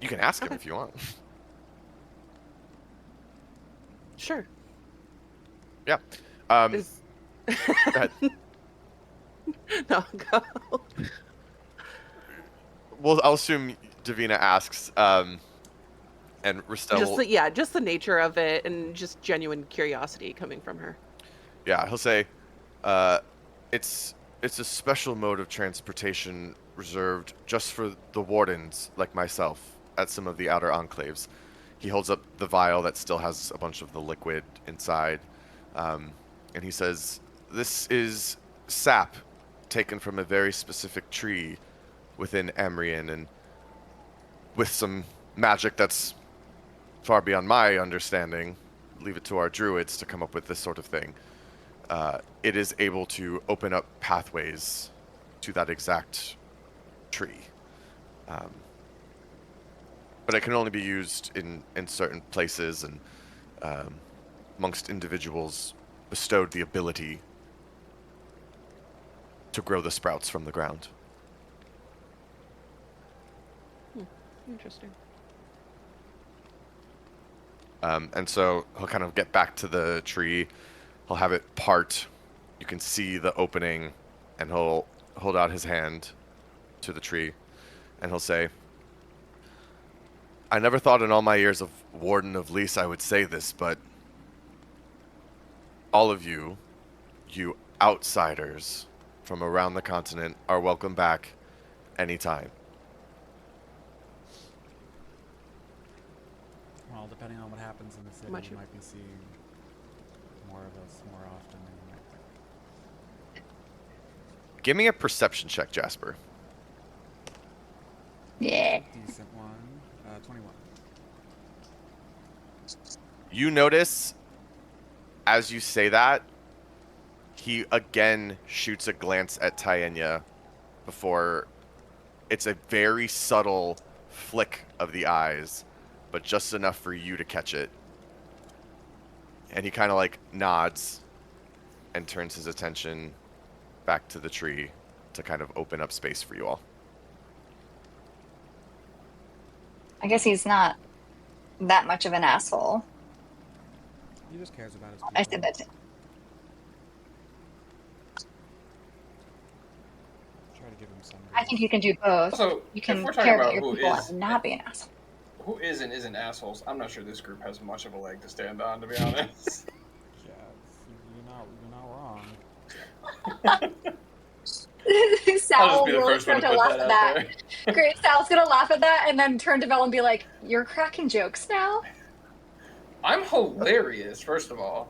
You can ask him if you want.
Sure.
Yeah. Go ahead.
No, go.
Well, I'll assume Davina asks, And Ristel
Just the nature of it and just genuine curiosity coming from her.
Yeah, he'll say, it's a special mode of transportation reserved just for the wardens like myself at some of the outer enclaves. He holds up the vial that still has a bunch of the liquid inside, and he says, this is sap taken from a very specific tree within Ammrion, and with some magic that's far beyond my understanding, leave it to our druids to come up with this sort of thing. It is able to open up pathways to that exact tree. But it can only be used in certain places and amongst individuals bestowed the ability to grow the sprouts from the ground.
Interesting.
And so he'll kind of get back to the tree. He'll have it part. You can see the opening, and he'll hold out his hand to the tree, and he'll say, I never thought in all my years of Warden of Lease I would say this, but all of you outsiders from around the continent, are welcome back anytime.
Well, depending on what happens in the city,
Much
you might be seeing more of us more often than you might think.
Give me a perception check, Jasper.
Yeah.
Decent one. 21.
You notice, as you say that, he again shoots a glance at Tyenia before it's a very subtle flick of the eyes, but just enough for you to catch it. And he kind of like nods and turns his attention back to the tree to kind of open up space for you all.
I guess he's not that much of an asshole.
He just cares about his people.
I said that too.
Try to give him some.
I think you can do both.
Also,
You
if
can
we're talking
care about
about
your
who
people
is-
and not be an asshole.
Who is and isn't assholes? I'm not sure this group has much of a leg to stand on, to be honest.
Yeah, you're not wrong.
I'll
Sal
just be the
will
first one
start
to
to
put
laugh
that
at
out
that.
there.
Great, Sal's gonna laugh at that and then turn to Vel and be like, "You're cracking jokes now."
I'm hilarious, first of all.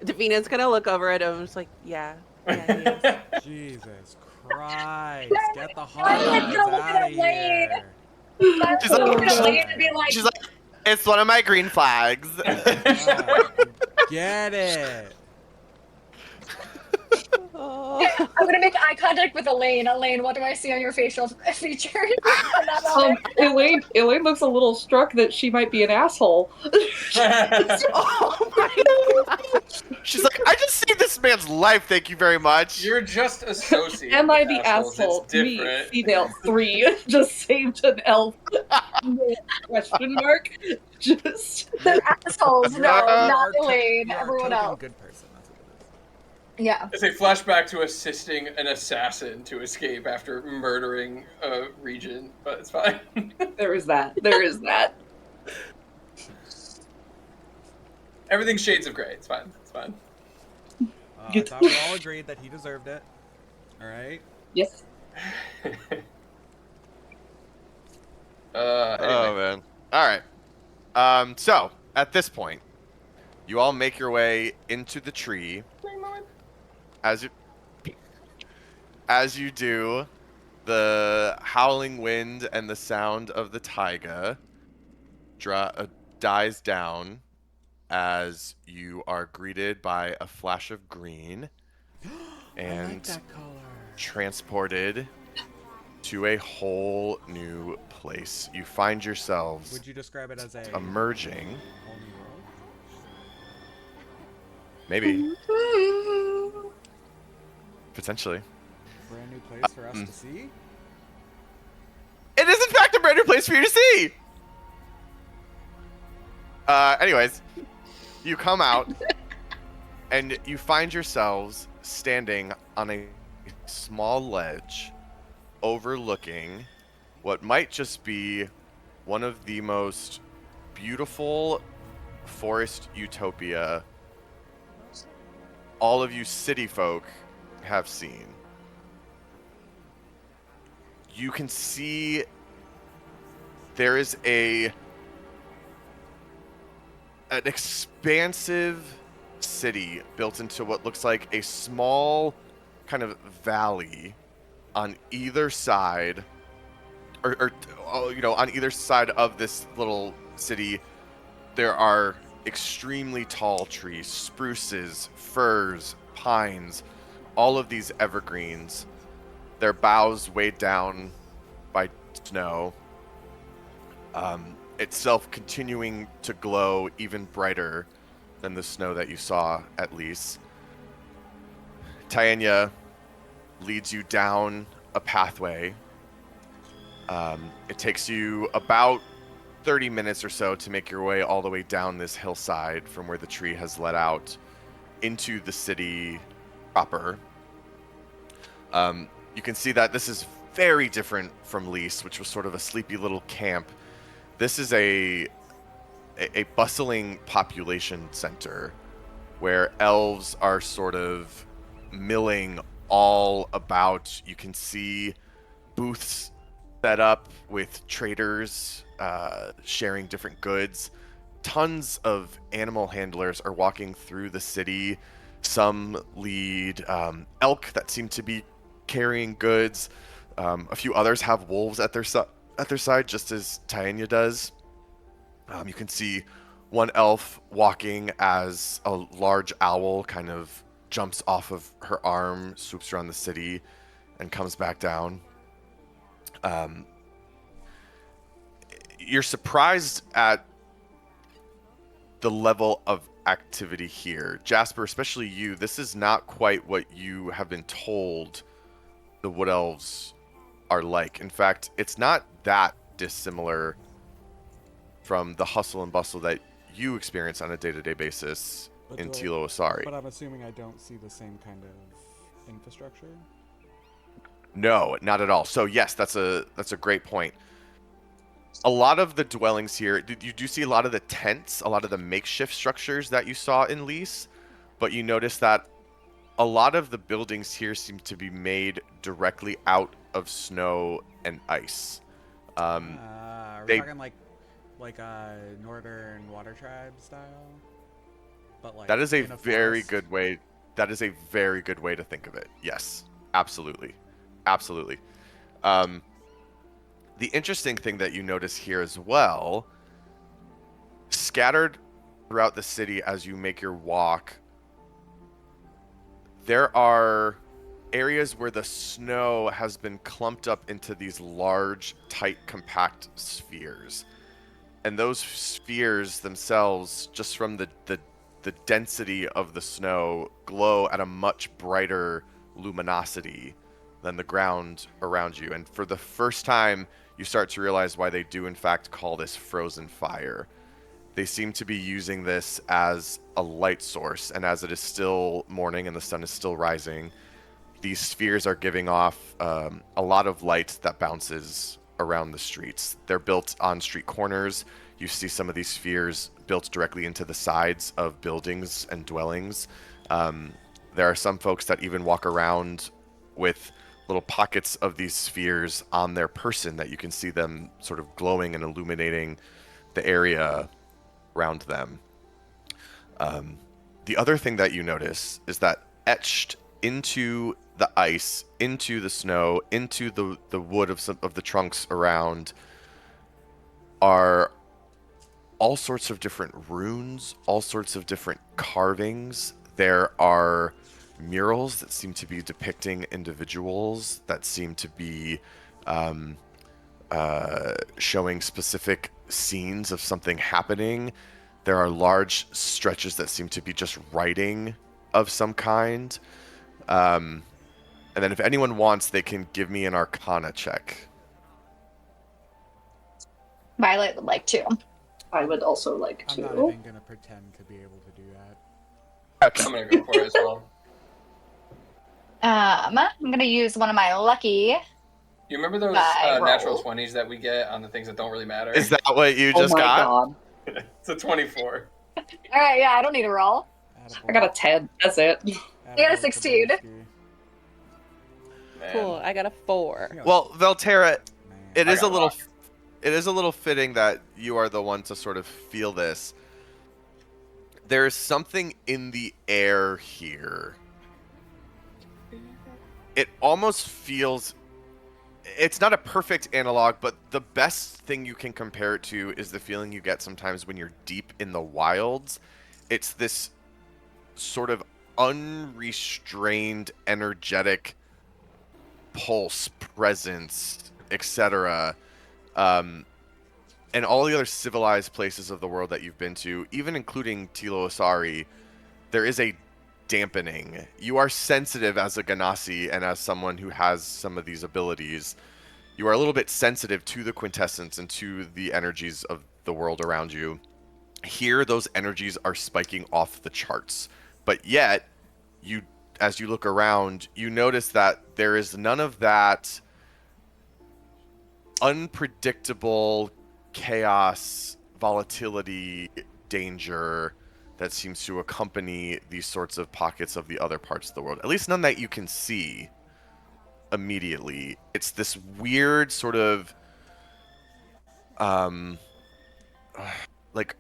Davina's gonna look over at him and just like, yeah, he is.
Jesus Christ! Get the hard
I'm
eyes
gonna look
out
at
of
him late.
here!
She's like-
I'm gonna
she's
wait and be like,
She's like, it's one of my green flags.
Get it!
Oh.
I'm gonna make eye contact with Elaine. Elaine, what do I see on your facial features? at that moment?
Elaine looks a little struck that she might be an asshole.
Oh my god!
She's like, I just saved this man's life, thank you very much.
You're just associated
Am I
with
the
assholes.
asshole?
It's
Me,
different.
female 3, just saved an elf. Question mark? Just
They're assholes. No, not
You're
Elaine.
you're a
Everyone
token
else.
good person. That's what it is.
Yeah.
It's a flashback to assisting an assassin to escape after murdering a regent, but it's fine.
there is that. There is that.
Everything's shades of gray. It's fine. It's fine.
I thought we all agreed that he deserved it. All right.
Yes.
Oh
Anyway.
man. All right. So at this point, you all make your way into the tree. As you do, the howling wind and the sound of the taiga dies down as you are greeted by a flash of green
I
and
like that color.
transported to a whole new place. You find yourselves
Would you describe it as a
emerging,
whole new world?
maybe, potentially.
Brand new place for us to see?
It is in fact a brand new place for you to see. Anyways, you come out and you find yourselves standing on a small ledge overlooking what might just be one of the most beautiful forest utopia all of you city folk have seen. You can see there is an expansive city built into what looks like a small kind of valley on either side, or on either side of this little city. There are extremely tall trees, spruces, firs, pines, all of these evergreens, their boughs weighed down by snow, itself continuing to glow even brighter than the snow that you saw at least. Thilina leads you down a pathway. It takes you about 30 minutes or so to make your way all the way down this hillside from where the tree has led out into the city proper. You can see that this is very different from Lys, which was sort of a sleepy little camp. This is a bustling population center where elves are sort of milling all about. You can see booths set up with traders sharing different goods. Tons of animal handlers are walking through the city. Some lead elk that seem to be carrying goods. A few others have wolves at their side, just as Thilina does. You can see one elf walking as a large owl kind of jumps off of her arm, swoops around the city, and comes back down. You're surprised at the level of activity here. Jasper, especially you, this is not quite what you have been told the Wood Elves are like. In fact, it's not that dissimilar from the hustle and bustle that you experience on a day-to-day basis in Tilo Asari.
But I'm assuming I don't see the same kind of infrastructure?
No, not at all. So yes, that's a great point. A lot of the dwellings here, you do see a lot of the tents, a lot of the makeshift structures that you saw in Lys, but you notice that a lot of the buildings here seem to be made directly out of snow and ice.
Are we talking like a northern water tribe style? But like
that is a
in
very
forest?
good way. That is a very good way to think of it. Yes, absolutely, absolutely. The interesting thing that you notice here as well, scattered throughout the city as you make your walk, there are areas where the snow has been clumped up into these large, tight, compact spheres. And those spheres themselves, just from the density of the snow, glow at a much brighter luminosity than the ground around you. And for the first time, you start to realize why they do in fact call this frozen fire. They seem to be using this as a light source, and as it is still morning and the sun is still rising, these spheres are giving off a lot of light that bounces around the streets. They're built on street corners. You see some of these spheres built directly into the sides of buildings and dwellings. There are some folks that even walk around with little pockets of these spheres on their person that you can see them sort of glowing and illuminating the area around them. The other thing that you notice is that etched into the ice, into the snow, into the wood of the trunks around are all sorts of different runes, all sorts of different carvings. There are murals that seem to be depicting individuals, that seem to be showing specific scenes of something happening. There are large stretches that seem to be just writing of some kind. And then if anyone wants, they can give me an Arcana check.
Violet would like to.
I would also like
I'm
to.
not even gonna pretend to be able to do that.
Okay.
I'm gonna go for it as well.
I'm gonna use one of my lucky
You remember those
Die
natural
roll.
20s that we get on the things that don't really matter?
Is that what you
Oh
just
my
got?
god.
It's a 24.
All right, yeah, I don't need a roll.
I got a 10. That's it.
I got a 16.
Man.
Cool. I got a 4.
Well, Velterra, it
I
is a
got
little,
rocked.
it is a little fitting that you are the one to sort of feel this. There is something in the air here. It almost feels. It's not a perfect analog, but the best thing you can compare it to is the feeling you get sometimes when you're deep in the wilds. It's this sort of unrestrained, energetic pulse, presence, etc. And all the other civilized places of the world that you've been to, even including Tilo Asari, there is a dampening. You are sensitive as a Ganassi and as someone who has some of these abilities. You are a little bit sensitive to the quintessence and to the energies of the world around you. Here, those energies are spiking off the charts. But yet, you, as you look around, you notice that there is none of that unpredictable chaos, volatility, danger that seems to accompany these sorts of pockets of the other parts of the world. At least none that you can see immediately. It's this weird sort of like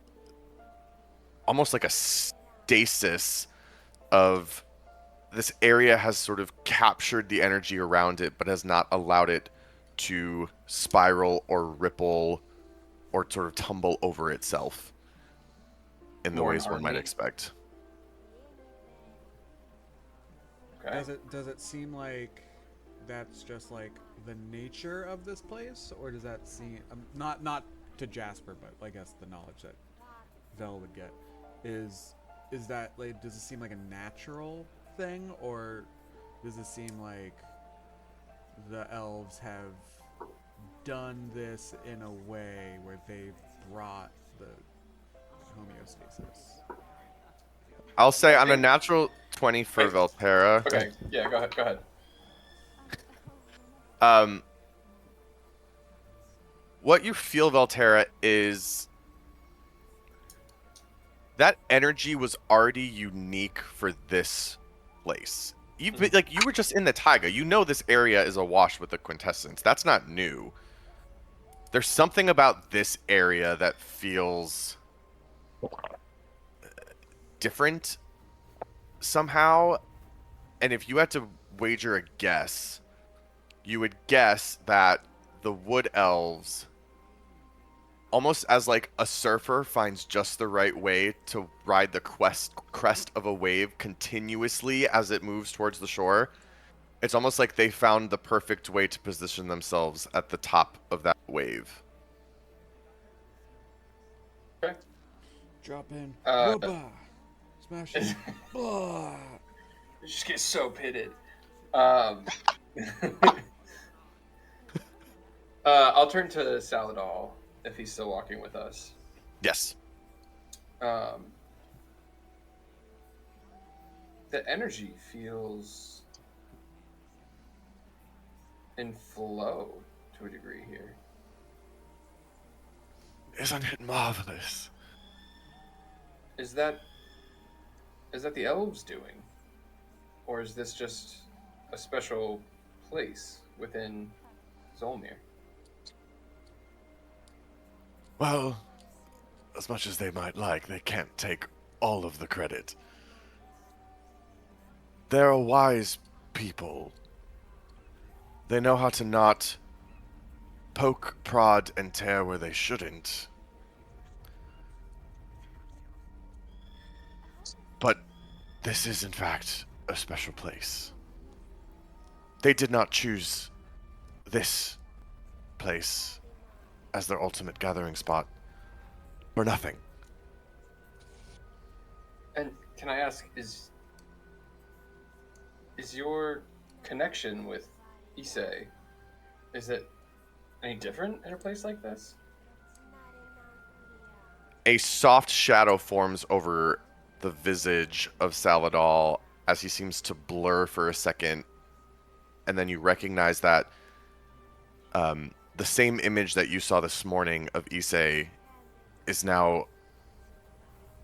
almost like a stasis of this area has sort of captured the energy around it but has not allowed it to spiral or ripple or sort of tumble over itself in the
More in
ways one might
harmony.
expect.
Okay.
Does it seem like that's just like the nature of this place, or does that seem not to Jasper, but I guess the knowledge that Vel would get is that like, does it seem like a natural thing, or does it seem like the elves have done this in a way where they've brought the homeostasis?
I'll say on a natural 20 for
Wait.
Velterra.
Okay. Yeah. Go ahead.
What you feel, Velterra, is that energy was already unique for this place. You were just in the taiga. You know this area is awash with the quintessence. That's not new. There's something about this area that feels different somehow. And if you had to wager a guess, you would guess that the wood elves, almost as like a surfer finds just the right way to ride the crest of a wave continuously as it moves towards the shore, it's almost like they found the perfect way to position themselves at the top of that wave.
Okay.
Drop in,
Uh,
smash it, blah.
You just get so pitted. I'll turn to Saladol if he's still walking with us.
Yes.
The energy feels in flow to a degree here.
Isn't it marvelous?
Is that the elves doing? Or is this just a special place within Zholmyr?
Well, as much as they might like, they can't take all of the credit. They're a wise people. They know how to not poke, prod, and tear where they shouldn't. But this is, in fact, a special place. They did not choose this place as their ultimate gathering spot for nothing.
And can I ask, is your connection with Issei, is it any different in a place like this?
A soft shadow forms over the visage of Saladol as he seems to blur for a second, and then you recognize that the same image that you saw this morning of Issei is now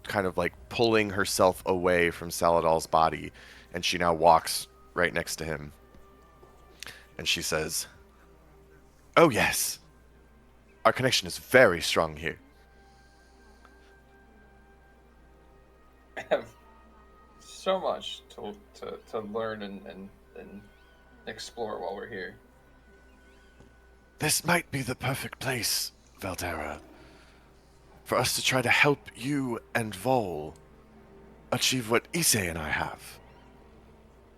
kind of like pulling herself away from Saladal's body, and she now walks right next to him. And she says, "Oh yes, our connection is very strong here."
I have so much to learn and explore while we're here.
This might be the perfect place, Valdera, for us to try to help you and Vol achieve what Issei and I have.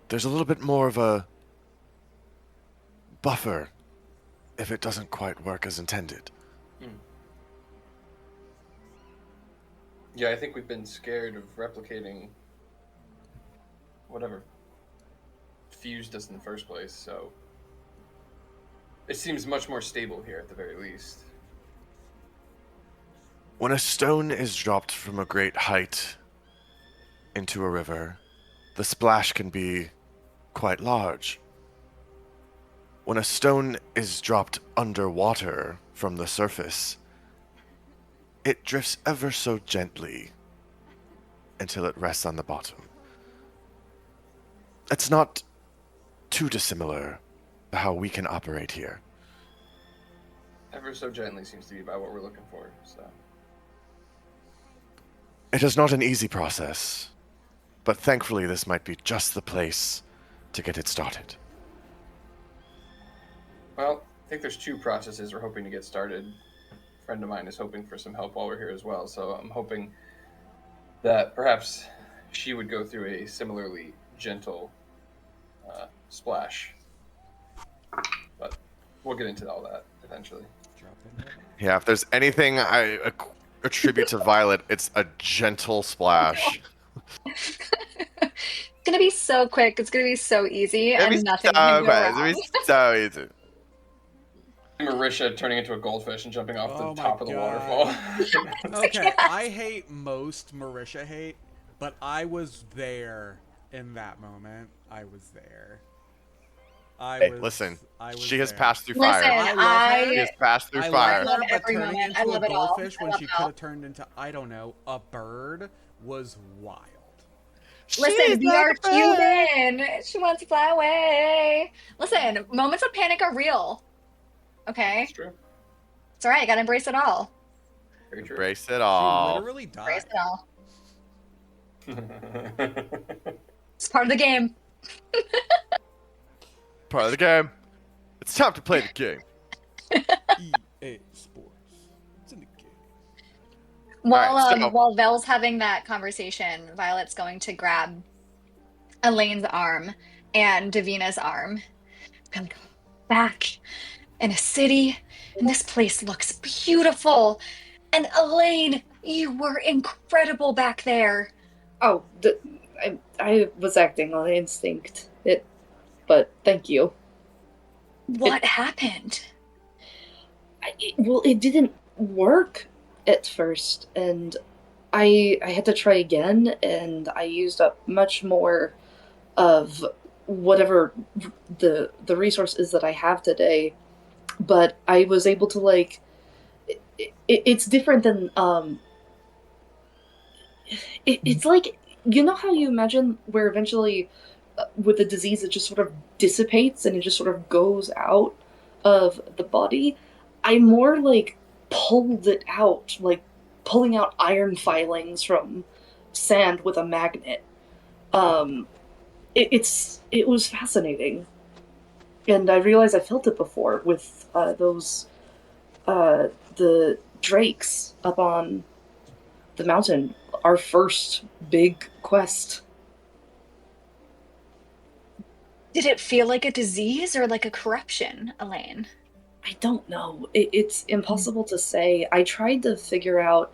There's a little bit more of a buffer if it doesn't quite work as intended.
Yeah, I think we've been scared of replicating whatever fused us in the first place, so it seems much more stable here at the very least.
When a stone is dropped from a great height into a river, the splash can be quite large. When a stone is dropped underwater from the surface, it drifts ever so gently until it rests on the bottom. It's not too dissimilar to how we can operate here.
Ever so gently seems to be about what we're looking for, so.
It is not an easy process, but thankfully this might be just the place to get it started.
Well, I think there's 2 processes we're hoping to get started. A friend of mine is hoping for some help while we're here as well, so I'm hoping that perhaps she would go through a similarly gentle splash. But we'll get into all that eventually.
Yeah, if there's anything I attribute to Violet, it's a gentle splash.
It's gonna be so quick. It's gonna be so easy,
It'd be
and nothing
so
can go
quick.
wrong.
It'd be so easy.
Marisha turning into a goldfish and jumping off
Oh
the
my
top of the
God.
waterfall.
Okay, I hate most Marisha hate, but I was there in that moment. I was there.
Hey, listen,
I was
she has
there.
passed through
Listen,
fire.
I love her.
She has passed through
I
fire.
love
love
her, but
every
turning
moment. I
into a
love it all.
goldfish
I
when
love
she
it
could
all.
have turned into, I don't know, a bird was wild.
Listen, we are
like a bird.
Cuban. She wants to fly away. Listen, moments of panic are real. Okay?
It's true.
It's all right. I gotta embrace it all.
Very true.
Embrace it
She
all.
literally
Embrace
died.
it all. It's part of the game.
Part of the game. It's time to play the game.
EA Sports. It's in the game.
While
Alright, so-
while Vel's having that conversation, Violet's going to grab Elaine's arm and Davina's arm. We're gonna go back in a city, and this place looks beautiful. And Elaine, you were incredible back there.
Oh, I was acting on instinct. But thank you.
What happened?
Well, it didn't work at first, and I had to try again, and I used up much more of whatever the resource is that I have today. But I was able to it's different than it's like, you know how you imagine where eventually with the disease it just sort of dissipates and it just sort of goes out of the body. I more like pulled it out, like pulling out iron filings from sand with a magnet. It was fascinating, and I realized I felt it before with the drakes up on the mountain. Our first big quest.
Did it feel like a disease or like a corruption, Elaine?
I don't know. It's impossible to say. I tried to figure out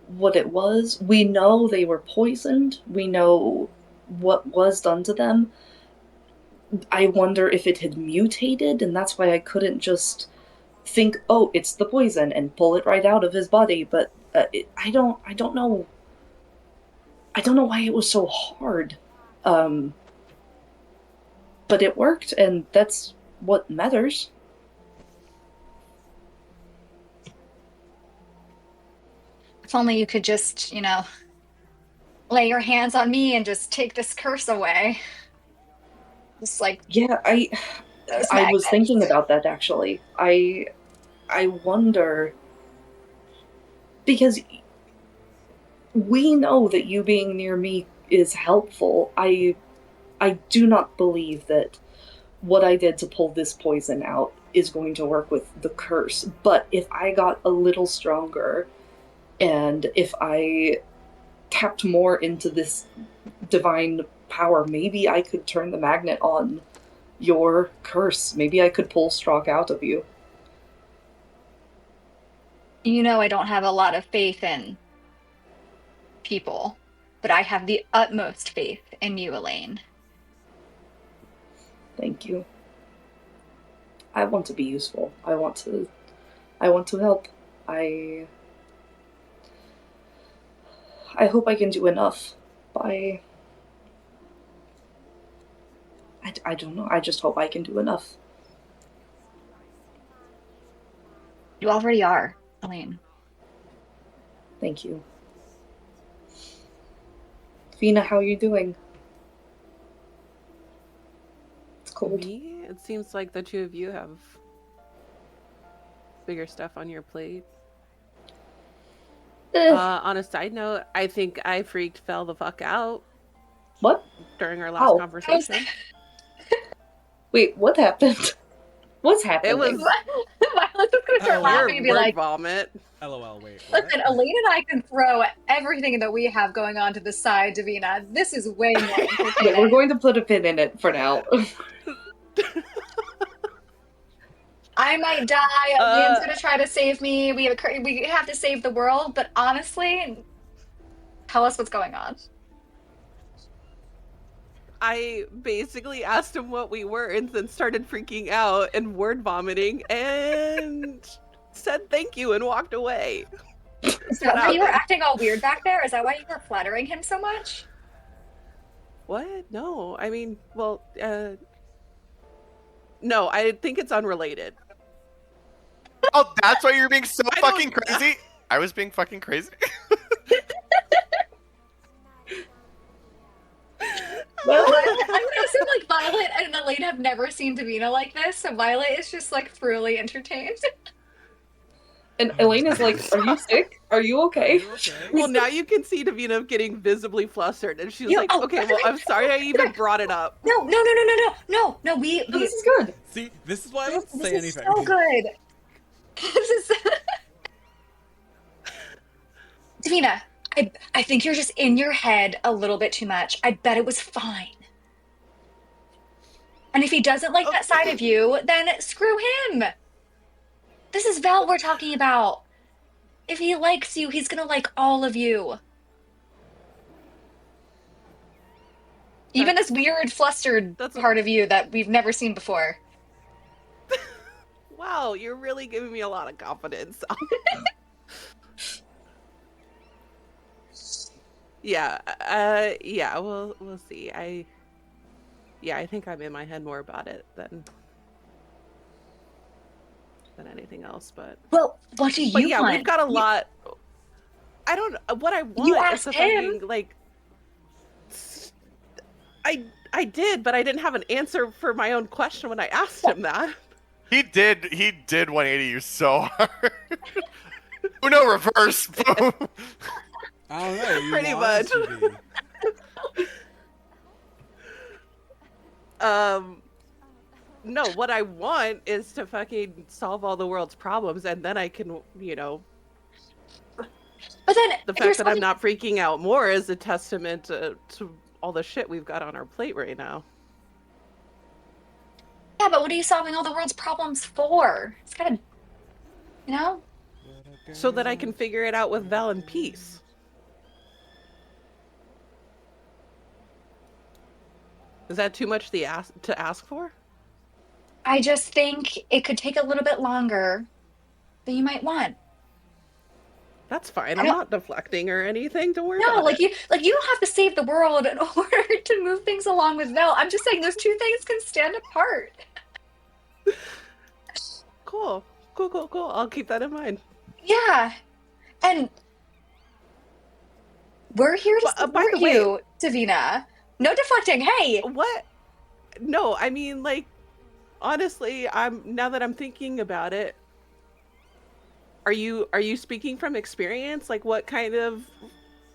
what it was. We know they were poisoned. We know what was done to them. I wonder if it had mutated, and that's why I couldn't just think, "Oh, it's the poison," and pull it right out of his body. But I don't know. I don't know why it was so hard. But it worked, and that's what matters.
If only you could just, lay your hands on me and just take this curse away. Just like
Yeah,
those
I was thinking
magnets.
about that actually. I wonder because we know that you being near me is helpful. I do not believe that what I did to pull this poison out is going to work with the curse. But if I got a little stronger and if I tapped more into this divine power, maybe I could turn the magnet on your curse. Maybe I could pull Strock out of you.
I don't have a lot of faith in people, but I have the utmost faith in you, Elaine.
Thank you. I want to be useful. I want to help. I I hope I can do enough by I don't know. I just hope I can do enough.
You already are, Elaine.
Thank you. Vina, how are you doing? It's cold.
Me? It seems like the two of you have bigger stuff on your plate. On a side note, I think I freaked Fel the fuck out
What?
during our last
How?
conversation.
Wait, what happened? What's happening?
It was
Violet's just gonna start
Oh,
laughing and be
word
like,
vomit.
LOL, wait. What?
listen, Elaine and I can throw everything that we have going on to the side, Davina. This is way more
Yeah, we're
entertaining.
going to put a pin in it for now.
I might die. Elaine's gonna try to save me. We have to save the world, but honestly, tell us what's going on.
I basically asked him what we were and then started freaking out and word vomiting and said thank you and walked away.
Is that why you were acting all weird back there? Is that why you were flattering him so much?
What? No. I mean, well, no, I think it's unrelated.
Oh, that's why you're being so
I
fucking
don't-
crazy? I was being fucking crazy?
Well,
I'm gonna assume like Violet and Elaine have never seen Davina like this, so Violet is just like thoroughly entertained.
and Elaine is like, "Are you sick? Are you
Are
okay?"
you okay?
Well, now you can see Davina getting visibly flustered, and she's
Yeah,
like,
oh,
okay, well, I'm sorry I even brought it up.
No. We
No, this is good.
See, this is why I
this,
don't
this
say
is
anything.
so good. This is Davina. I think you're just in your head a little bit too much. I bet it was fine. And if he doesn't like that side of you, then screw him. This is Val we're talking about. If he likes you, he's gonna like all of you. Even this weird, flustered
That's a-
part of you that we've never seen before.
Wow, you're really giving me a lot of confidence. Yeah, we'll see. I think I'm in my head more about it than anything else, but
Well, what do you
yeah,
want?
we've got a lot. I don't. What I want
You
is
asked
to
him.
fucking like. I did, but I didn't have an answer for my own question when I asked him that.
He did 180 you so hard. Uno reverse, boom.
I don't know. You
Pretty
want us
much.
to be.
No, what I want is to fucking solve all the world's problems, and then I can,
But then
the
if you're
fact that I'm
solving-
not freaking out more is a testament to all the shit we've got on our plate right now.
Yeah, but what are you solving all the world's problems for? It's gotta,
So that I can figure it out with Val in peace. Is that too much to ask for?
I just think it could take a little bit longer than you might want.
That's fine.
I
I'm
don't-
not deflecting or anything. Don't worry
No,
about
like
it.
you don't have to save the world in order to move things along with Vel. I'm just saying those two things can stand apart.
Cool. I'll keep that in mind.
Yeah. And We're here to
By
support
the way,
you, Davina. No deflecting. Hey,
what? No, I mean, like, honestly, now that I'm thinking about it, are you speaking from experience? Like, what kind of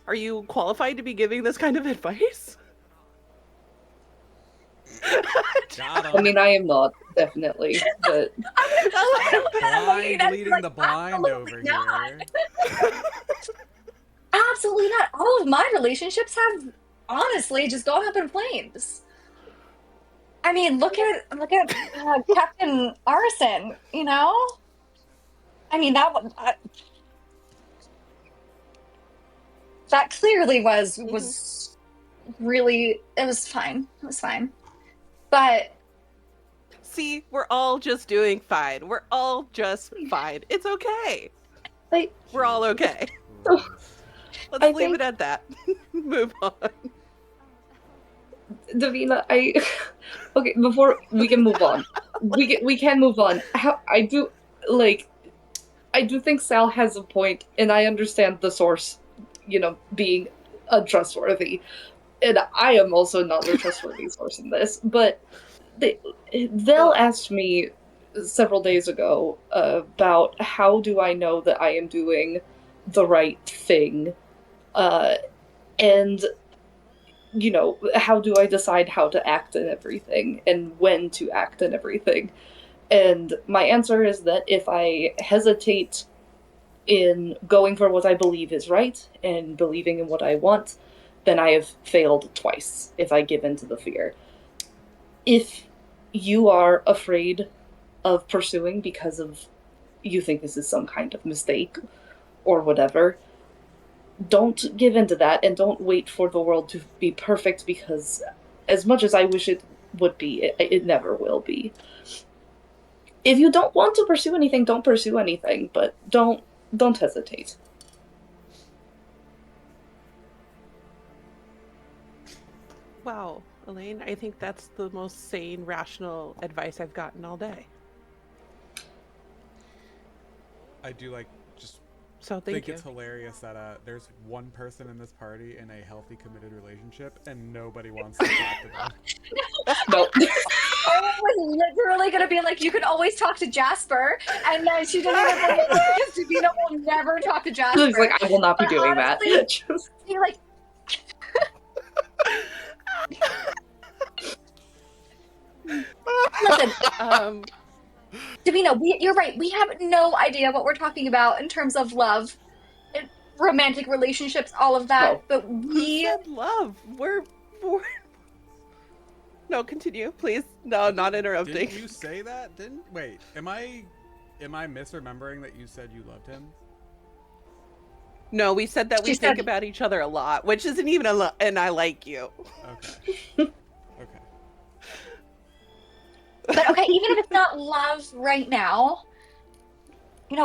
are you qualified to be giving this kind of advice?
Got
I
him.
mean, I am not, definitely, but
I'm gonna look at
Blind
and be
leading
like,
the blind over
absolutely not.
here.
Absolutely not. All of my relationships have honestly just gone up in flames. I mean, look at Captain Arson. You know, I mean that clearly was really it was fine. It was fine, but
See, we're all just doing fine. We're all just fine. It's okay.
I
We're all okay.
Christ.
Let's leave
think-
it at that. Move on.
Davina, okay, before we can move on, we can move on. I do think Sal has a point, and I understand the source, being untrustworthy, and I am also not a trustworthy source in this. But Vel asked me several days ago about how do I know that I am doing the right thing, and how do I decide how to act and everything, and when to act and everything? And my answer is that if I hesitate in going for what I believe is right and believing in what I want, then I have failed twice if I give in to the fear. If you are afraid of pursuing because of you think this is some kind of mistake or whatever, don't give in to that, and don't wait for the world to be perfect, because as much as I wish it would be, it never will be. If you don't want to pursue anything, don't pursue anything, but don't hesitate.
Wow, Elaine, I think that's the most sane, rational advice I've gotten all day.
I do just
So
think
thank you.
it's hilarious that there's one person in this party in a healthy, committed relationship, and nobody wants to talk to them.
Nope.
I was literally gonna be like, you can always talk to Jasper, and then she didn't even bring it up because Davina will never talk to Jasper.
He's like, I will not be
But
doing
honestly,
that.
Be like, listen, Davina, you're right. We have no idea what we're talking about in terms of love, romantic relationships, all of that.
No.
But
Who
we
said love? We're... No, continue, please. No, not interrupting.
Didn't you say that? Wait, am I misremembering that you said you loved him?
No, we said that we
She
think
said-
about each other a lot, which isn't even and I like you.
Okay. Okay.
But okay, even if it's not love right now,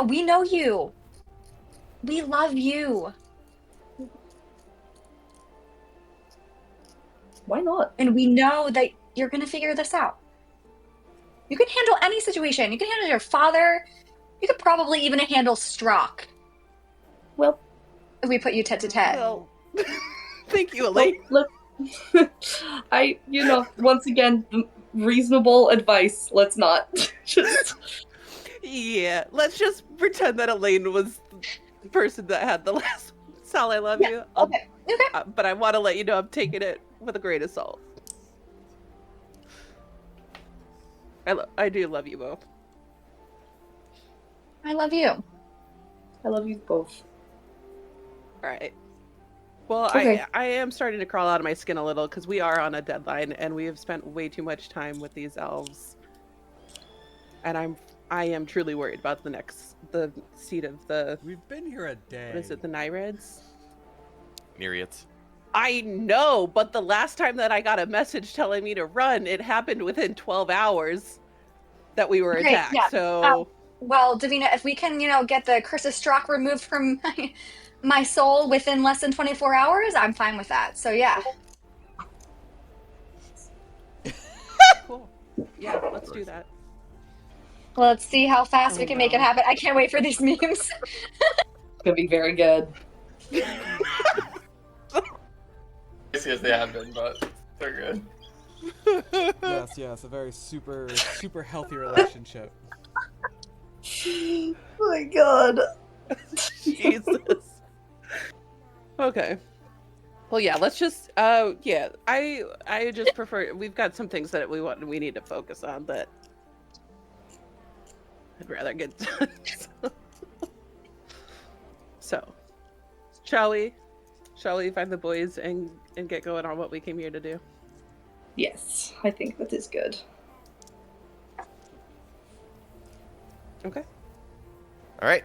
we know you. We love you.
Why not?
And we know that you're going to figure this out. You can handle any situation. You can handle your father. You could probably even handle Strock
Well,
if we put you tete to tete.
Well, thank you, Elaine.
once again, reasonable advice. Let's not. Just
Yeah, let's just pretend that Elaine was the person that had the last. Sal, I love you.
Okay.
But I want to let you know I'm taking it with a grain of salt. I do love you both.
I love you.
I love you both.
All right. Well,
Okay.
I am starting to crawl out of my skin a little because we are on a deadline and we have spent way too much time with these elves. And I am truly worried about the seat of the,
We've been here a day.
what is it, the Nyreds?
Nereids.
I know, but the last time that I got a message telling me to run, it happened within 12 hours that we were
Okay,
attacked.
yeah.
So
Well, Davina, if we can, get the curse of Strock removed from my soul within less than 24 hours, I'm fine with that. So yeah.
cool. Yeah, let's do that.
Let's see how fast we
Oh,
can make it
wow.
happen. I can't wait for these memes.
It's gonna be very good.
spicy as they have been, but they're good.
Yes, a very super healthy relationship.
Oh my god.
Jesus. Okay. Well, yeah. Let's just. Yeah. I just prefer. We've got some things that we need to focus on that I'd rather get done. So, shall we? Shall we find the boys and get going on what we came here to do?
Yes, I think that is good.
Okay.
All right.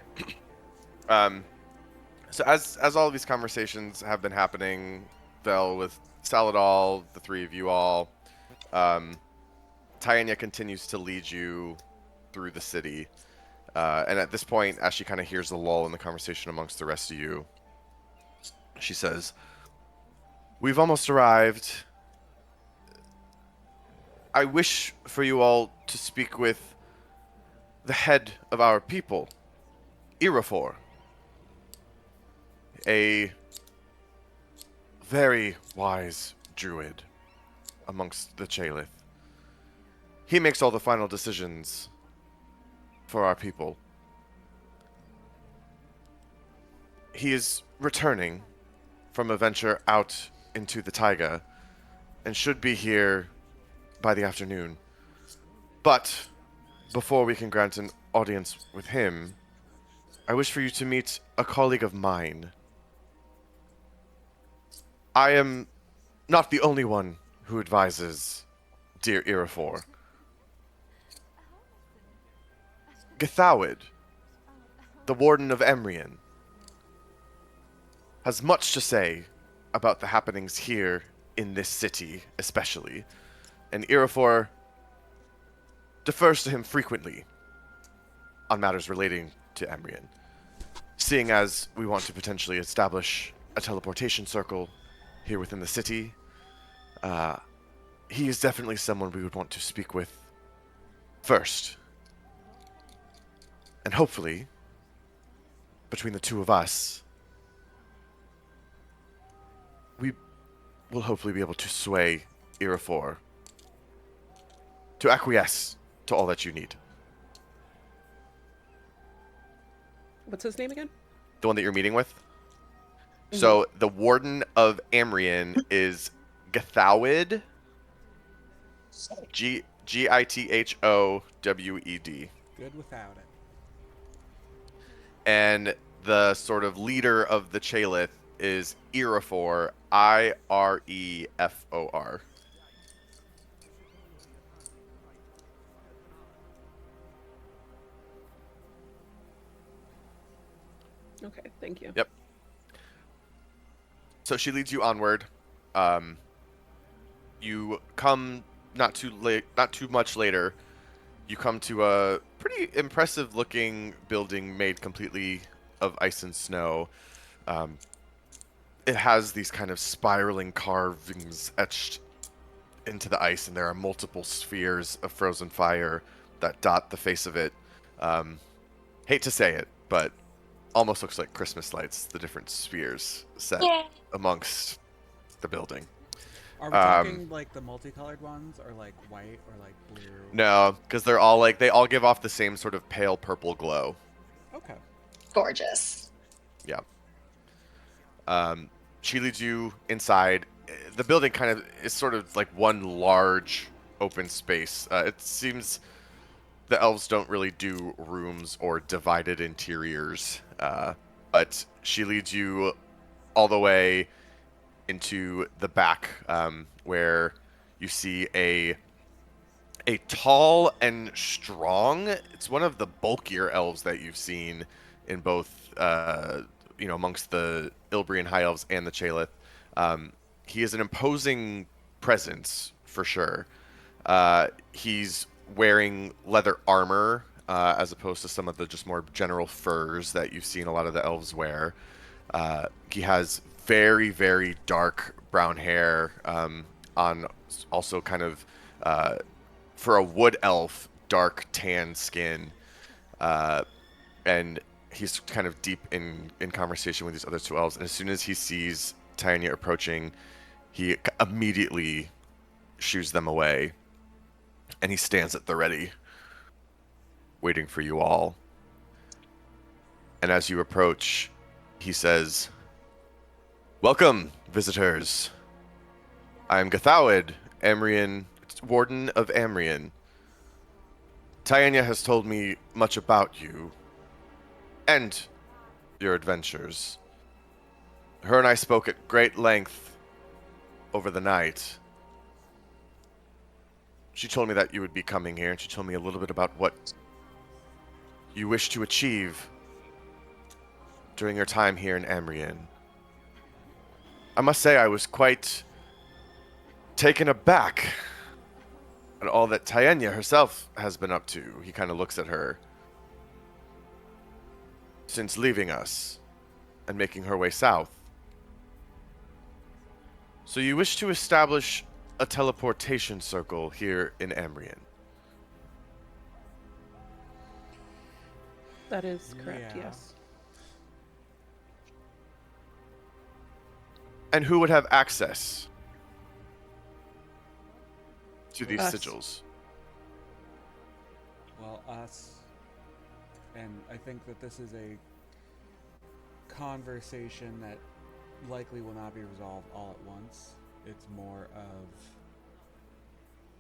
So as all of these conversations have been happening, Vel, with Saladol, the three of you all, Thilina continues to lead you through the city. And at this point, as she kind of hears the lull in the conversation amongst the rest of you, she says, "We've almost arrived. I wish for you all to speak with the head of our people, Irafor. A very wise druid amongst the Chalith. He makes all the final decisions for our people. He is returning from a venture out into the taiga and should be here by the afternoon. But before we can grant an audience with him, I wish for you to meet a colleague of mine. I am not the only one who advises dear Irafor. Githawid, the warden of Ammrion, has much to say about the happenings here in this city, especially, and Irafor defers to him frequently on matters relating to Ammrion, seeing as we want to potentially establish a teleportation circle here within the city. He is definitely someone we would want to speak with first. And hopefully, between the two of us, we will hopefully be able to sway Irafor to acquiesce to all that you need.
What's his name again?
The one that you're meeting with? So the warden of Ammrion is Githawid. Githowed.
Good without it.
And the sort of leader of the Chalith is Irafor. Irefor.
Okay, thank you.
Yep. So she leads you onward. You come not too much later. You come to a pretty impressive looking building made completely of ice and snow. It has these kind of spiraling carvings etched into the ice, and there are multiple spheres of frozen fire that dot the face of it. Hate to say it, but almost looks like Christmas lights, the different spheres set amongst the building.
Are we talking like the multicolored ones, or like white, or like blue?
No, because they're all like, they all give off the same sort of pale purple glow.
Okay.
Gorgeous.
Yeah. She leads you inside. The building kind of is sort of like one large open space. It seems the elves don't really do rooms or divided interiors, but she leads you all the way into the back, where you see a tall and strong. It's one of the bulkier elves that you've seen in both, amongst the Ilbrian High Elves and the Chalith. He is an imposing presence for sure. He's wearing leather armor, as opposed to some of the just more general furs that you've seen a lot of the elves wear. He has very, very dark brown hair, on also kind of, for a wood elf, dark tan skin. And he's kind of deep in conversation with these other two elves. And as soon as he sees Thilina approaching, He immediately shoos them away, and he stands at the ready, waiting for you all. And as you approach, he says, "Welcome, visitors. I am Gathawid, Ammrion, Warden of Ammrion. Thilina has told me much about you and your adventures. Her and I spoke at great length over the night. She told me that you would be coming here, and she told me a little bit about what you wish to achieve during your time here in Ammrion. I must say I was quite taken aback at all that Thilina herself has been up to." He kind of looks at her. "Since leaving us and making her way south. So you wish to establish a teleportation circle here in Ammrion?"
That is correct,
Yeah.
yes.
"And who would have access to these
Us.
sigils?"
Well, us. And I think that this is a conversation that likely will not be resolved all at once. It's more of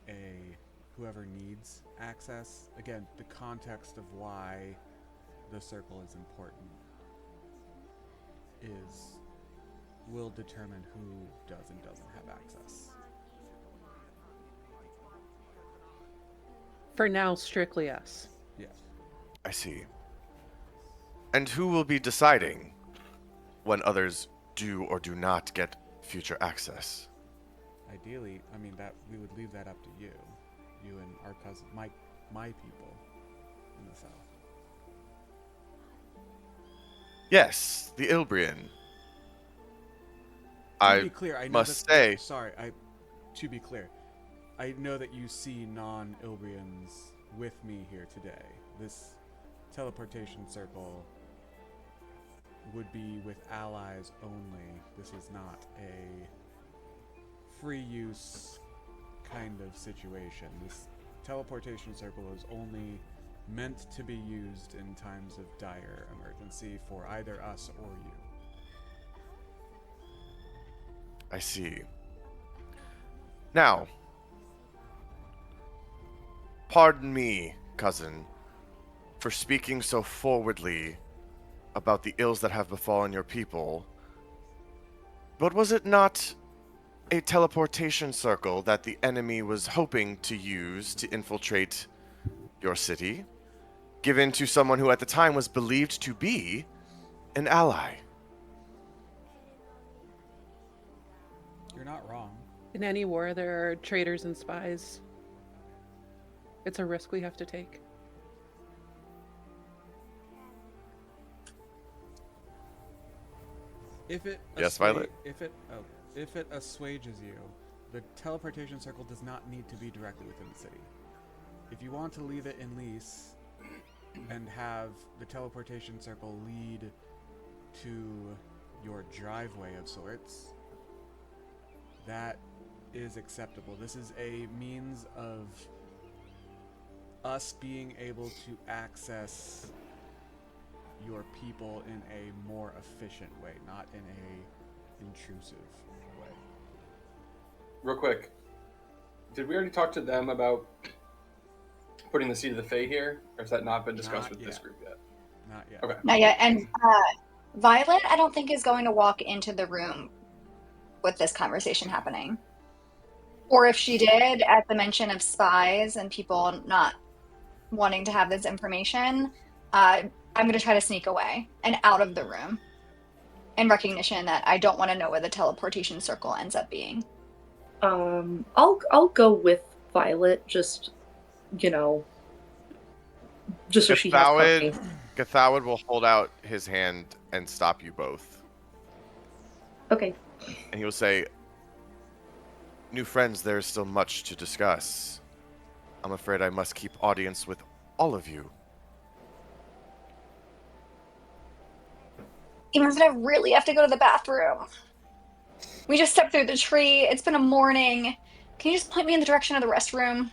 a whoever needs access. Again, the context of why the circle is important will determine who does and doesn't have access.
For now, strictly us.
Yes.
I see. "And who will be deciding when others do or do not get future access?"
Ideally, I mean that we would leave that up to you. You and our cousin, my people in the south.
"Yes, the Ilbrian.
To be clear, I know
must
that,
say,
to be clear, I know that you see non-Ilbrians with me here today. This teleportation circle would be with allies only. This is not a free use kind of situation. This teleportation circle is only meant to be used in times of dire emergency for either us or you.
I see. Now, pardon me, cousin, for speaking so forwardly about the ills that have befallen your people, but was it not a teleportation circle that the enemy was hoping to use to infiltrate your city, given to someone who at the time was believed to be an ally?
You're not wrong.
In any war, there are traitors and spies. It's a risk we have to take.
If it
Yes, Violet?
if it assuages you, the teleportation circle does not need to be directly within the city. If you want to leave it in lease and have the teleportation circle lead to your driveway of sorts, that is acceptable. This is a means of us being able to access your people in a more efficient way, not in a intrusive way.
Real quick, did we already talk to them about putting the Seed of the Fae here, or has that not been discussed
Not
with this
yet.
group yet?
Not yet.
Okay.
Not yet. And Violet, I don't think is going to walk into the room with this conversation happening. Or if she did, at the mention of spies and people not wanting to have this information, I'm going to try to sneak away and out of the room in recognition that I don't want to know where the teleportation circle ends up being.
I'll go with Violet, just so she has company.
Gathawid will hold out his hand and stop you both.
Okay.
And he will say, "New friends, there is still much to discuss. I'm afraid I must keep audience with all of you."
Even if I really have to go to the bathroom. We just stepped through the tree. It's been a morning. Can you just point me in the direction of the restroom?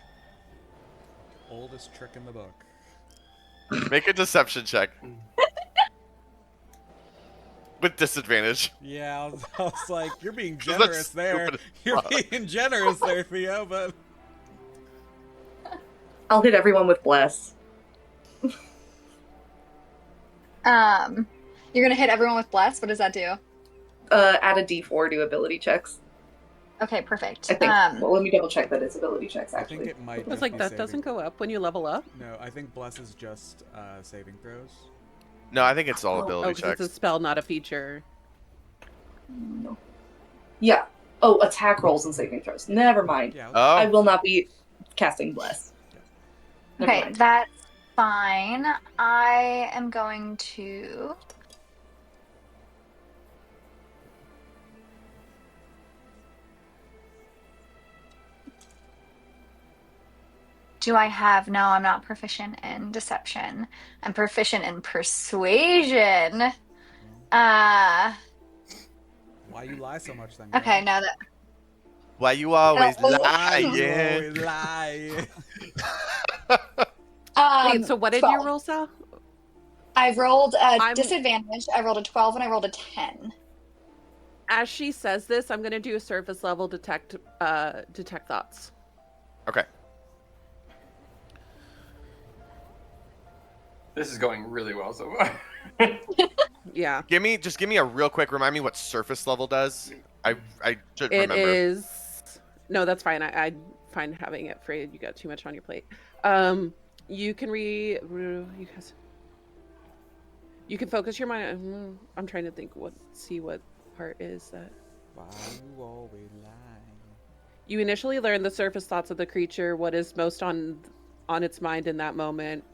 Oldest trick in the book.
Make a deception check with disadvantage.
Yeah, I was like, you're being
'Cause that's
generous there.
stupid as
You're
fuck.
being generous there, Theo, but
I'll hit everyone with bless.
You're gonna hit everyone with bless. What does that do?
Add a D4 to ability checks.
Okay, perfect.
I think. Well, let me double check that it's ability checks,
I
actually.
think it might
I was
just
like,
be
that
saving.
doesn't go up when you level up.
No, I think bless is just saving throws.
No, I think it's all
Oh,
Oh,
ability
because it's
checks.
a spell, not a feature.
No. Yeah. Oh, attack rolls and saving throws. Never mind.
Yeah.
I
Oh,
will not be casting bless. Never
Okay,
mind.
that's fine. I am going to. Do I have? No, I'm not proficient in deception. I'm proficient in persuasion. Uh,
Why you lie so much then, girl?
okay, now that.
why you always
Why you
lying?
always lie?
Wait, so what did
12.
you roll, Sal?
I rolled a
I'm-
disadvantage. I rolled a 12 and I rolled a 10.
As she says this, I'm gonna do a surface level detect thoughts.
Okay.
This is going really well so far.
Yeah.
Give me a real quick. Remind me what surface level does. I should
It
remember.
is. No, that's fine. I find having it free. You got too much on your plate. You can you can focus your mind. I'm trying to think. See what part is that.
Why you always lie?
You initially learn the surface thoughts of the creature, what is most on its mind in that moment.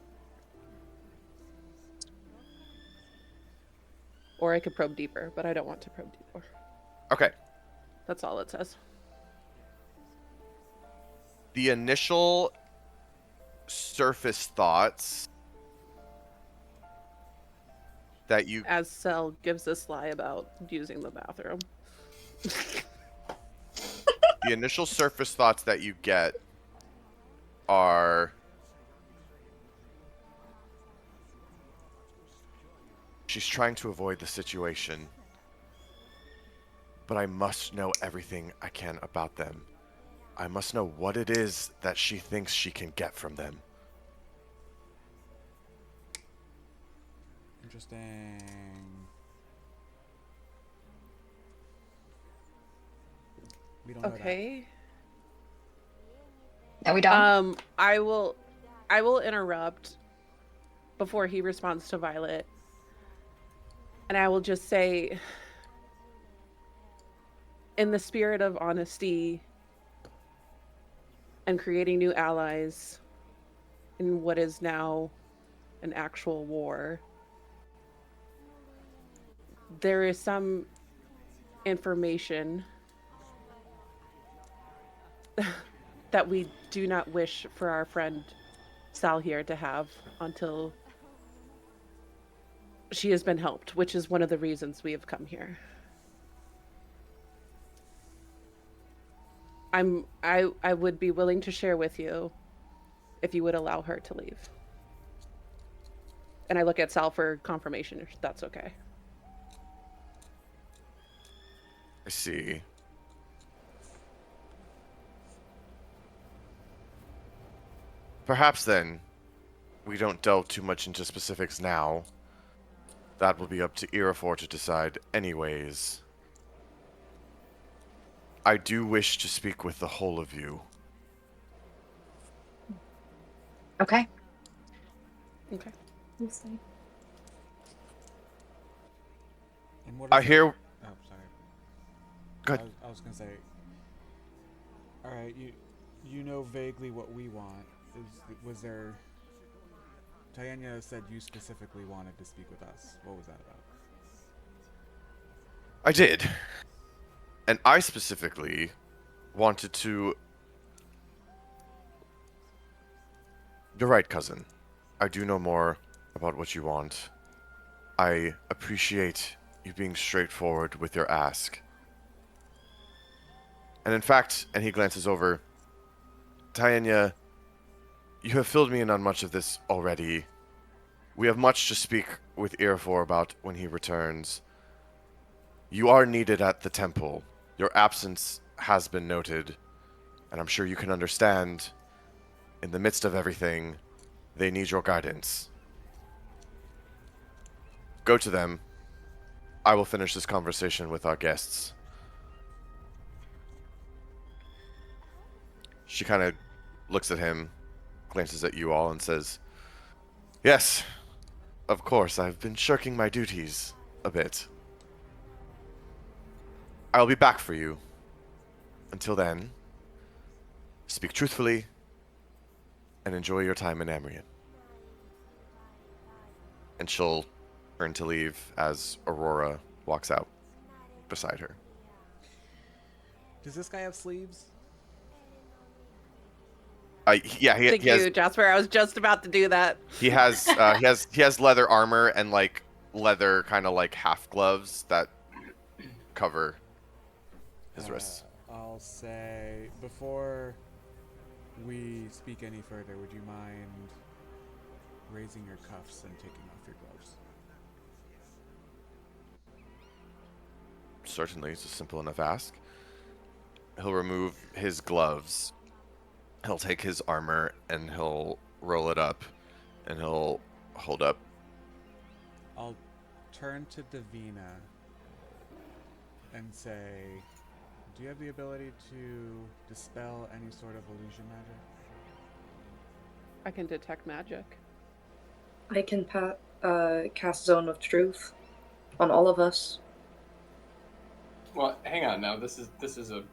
Or I could probe deeper, but I don't want to probe deeper.
Okay.
That's all it says.
The initial surface thoughts that you
As Cell gives this lie about using the bathroom.
the initial surface thoughts that you get are she's trying to avoid the situation, but I must know everything I can about them. I must know what it is that she thinks she can get from them.
Interesting. We don't know
Okay.
No, we don't.
I will interrupt before he responds to Violet. And I will just say, in the spirit of honesty and creating new allies in what is now an actual war, there is some information that we do not wish for our friend Sal here to have until she has been helped, which is one of the reasons we have come here. I would be willing to share with you if you would allow her to leave. And I look at Sal for confirmation if that's okay.
I see. Perhaps then, we don't delve too much into specifics now. That will be up to Irafor to decide anyways. I do wish to speak with the whole of you.
Okay.
Okay.
We'll see.
And what
I
is
hear...
Oh, sorry.
Go ahead.
I was gonna say. All right, you know vaguely what we want. Was there? Tayanya said you specifically wanted to speak with us. What was that about?
I did. And I specifically wanted to... You're right, cousin. I do know more about what you want. I appreciate you being straightforward with your ask. And in fact, and he glances over, Tayenya, you have filled me in on much of this already. We have much to speak with Irfor about when he returns. You are needed at the temple. Your absence has been noted, and I'm sure you can understand, in the midst of everything, they need your guidance. Go to them. I will finish this conversation with our guests. She kind of looks at him, glances at you all, and says, yes, of course, I've been shirking my duties a bit. I'll be back for you. Until then, speak truthfully and enjoy your time in Ammrion. And she'll turn to leave as Aurora walks out beside her.
Does this guy have sleeves?
Yeah,
Thank
he has.
you, Jasper. I was just about to do that.
He has he has leather armor and like leather kind of like half gloves that cover his wrists.
I'll say, before we speak any further, would you mind raising your cuffs and taking off your gloves?
Certainly, it's a simple enough ask. He'll remove his gloves. He'll take his armor and he'll roll it up and he'll hold up.
I'll turn to Davina and say, do you have the ability to dispel any sort of illusion magic?
I can detect magic.
I can cast Zone of Truth on all of us.
Well, hang on now. This is a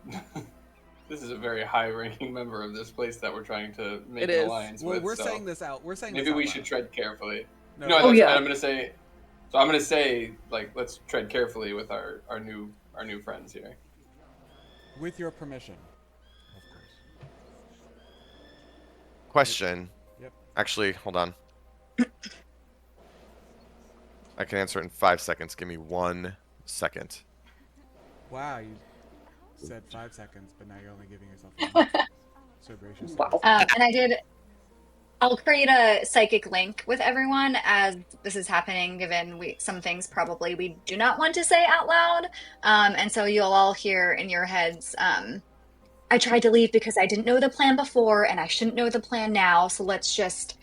this is a very high-ranking member of this place that we're trying to make
It
an
is.
alliance
Well,
with.
we're
so
saying this out. We're saying
maybe
this out
we
loud.
should tread carefully.
No,
No,
Oh,
that's
yeah.
what I'm gonna say. So I'm gonna say, like, let's tread carefully with our new friends here.
with your permission, of course.
Question.
Yep.
Actually, hold on. I can answer it in 5 seconds. Give me 1 second.
Wow, you said 5 seconds, but now you're only giving yourself a minute. So gracious. of
Wow.
you.
And I'll create a psychic link with everyone as this is happening, given some things probably we do not want to say out loud. And so you'll all hear in your heads, I tried to leave because I didn't know the plan before and I shouldn't know the plan now. So let's just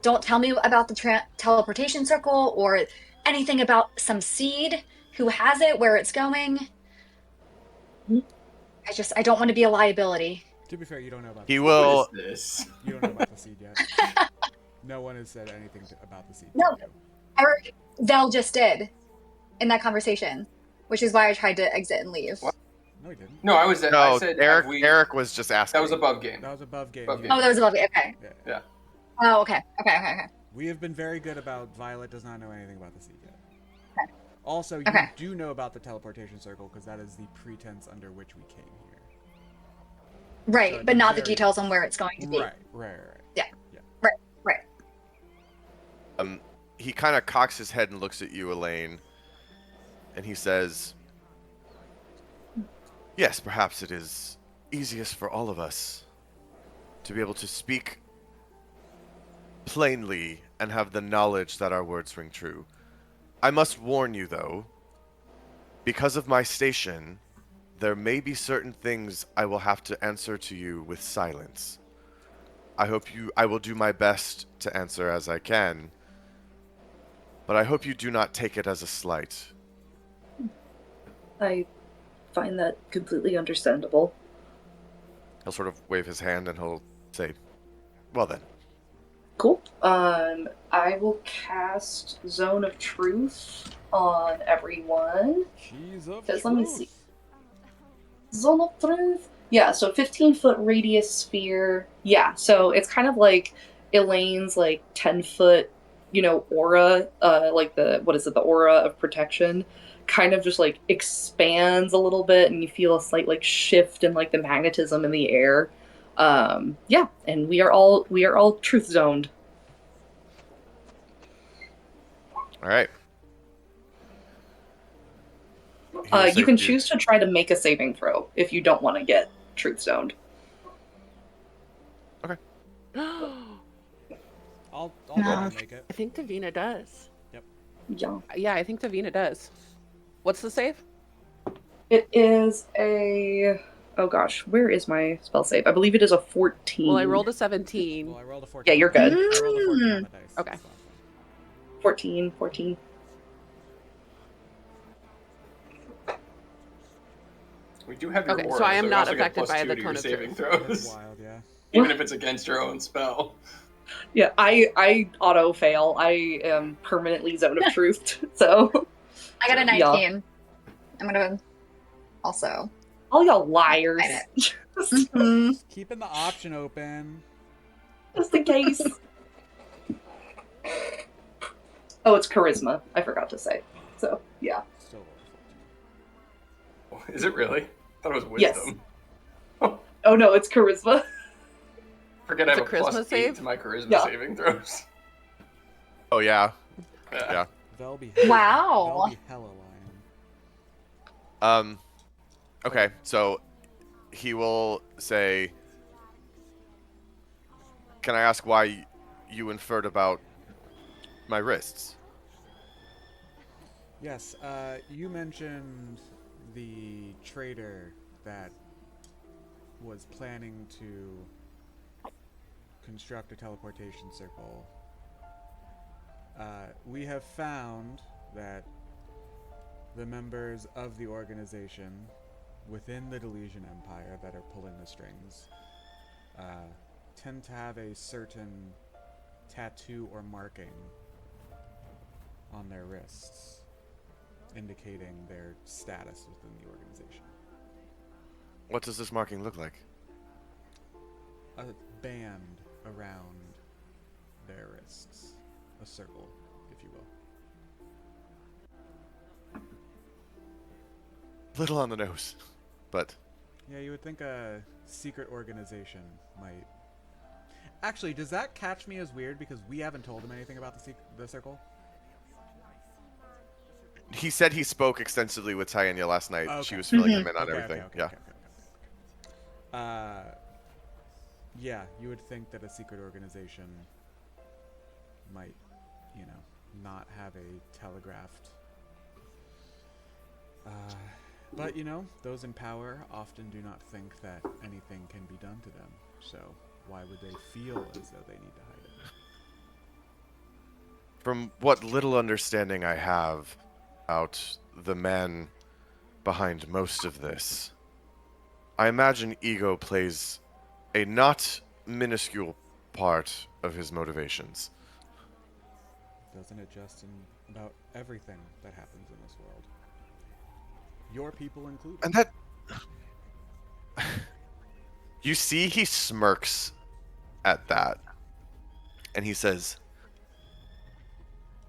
don't tell me about the teleportation circle or anything about some seed, who has it, where it's going. I don't want to be a liability.
To be fair, you don't know about
He
the
will.
What is this?
You don't know about the seed yet. No one has said anything about the seed.
No.
to you.
Eric, Vel just did in that conversation, which is why I tried to exit and leave.
What?
No, he didn't.
No, I
No,
said
Eric.
have we...
Eric was just asking.
That was above game.
That was above game.
Above
He
game.
Oh, that was
didn't-
above it. Okay.
Yeah.
Yeah.
Oh, okay. Okay.
We have been very good about Violet does not know anything about the seed yet.
Okay.
Also, you
Okay.
do know about the teleportation circle because that is the pretense under which we came here.
Right,
So
but not the
very-
details on where it's going to be.
Right.
Right.
He kind of cocks his head and looks at you, Elaine, and he says, yes, perhaps it is easiest for all of us to be able to speak plainly and have the knowledge that our words ring true. I must warn you, though, because of my station, there may be certain things I will have to answer to you with silence. I will do my best to answer as I can, but I hope you do not take it as a slight.
I find that completely understandable.
He'll sort of wave his hand and he'll say, well then.
Cool. I will cast Zone of Truth on everyone.
Cheese of
Just
truth.
let me see. Zone of Truth? Yeah, so 15-foot radius sphere. Yeah, so it's kind of like Elaine's like 10-foot, aura, like the aura of protection kind of just like expands a little bit and you feel a slight like shift in like the magnetism in the air. Yeah, and we are all truth zoned.
All right. he will
You
say
can
to
choose to try to make a saving throw if you don't want to get truth stoned.
I'll
No.
try to make it.
I think Thilina does.
Yeah.
Yeah, I think Thilina does. What's the save?
It is a... Oh gosh, where is my spell save? I believe it is a 14.
Well, I rolled a 17.
Well, I rolled a 14.
Yeah, you're good.
I rolled a 14 on the dice.
Okay.
This last one.
14.
We do have your
Okay,
aura,
so I am
you
not
also get
affected by
+2
the
to
cone
your
of
saving
truth.
That's
throws,
wild, yeah.
even if it's against your own spell.
Yeah, I auto fail. I am permanently zone of truth. So
I got a
Yeah.
19. I'm gonna also.
all y'all liars.
Hide
just,
Mhm.
Just keeping the option open.
just in case. Oh, it's charisma. I forgot to say. So yeah.
Still rolled a 14.
Is it really? I thought it was
Yes.
wisdom.
Oh no, it's charisma.
Forget I
It's
have
a
a
charisma
+8
save?
to my charisma
Yeah.
saving throws.
Oh yeah. Yeah.
They'll be
Wow.
They'll be hella lying.
Okay, so he will say, "Can I ask why you inferred about my wrists?"
Yes, you mentioned the trader that was planning to construct a teleportation circle. We have found that the members of the organization within the Delesian Empire that are pulling the strings tend to have a certain tattoo or marking on their wrists, indicating their status within the organization.
What does this marking look like?
A band around their wrists. A circle, if you will.
Little on the nose, but
Yeah, you would think a secret organization might... Actually, does that catch me as weird because we haven't told him anything about the circle?
he said he spoke extensively with Tyannia last night.
Okay.
She was filling him in on
Okay,
everything.
okay,
Yeah.
okay. Yeah, you would think that a secret organization might, you know, not have a telegraphed. But, you know, those in power often do not think that anything can be done to them. So why would they feel as though they need to hide it?
From what little understanding I have about the man behind most of this, I imagine ego plays a not minuscule part of his motivations.
Doesn't it just in about everything that happens in this world? Your people included.
And that... You see he smirks at that. And he says,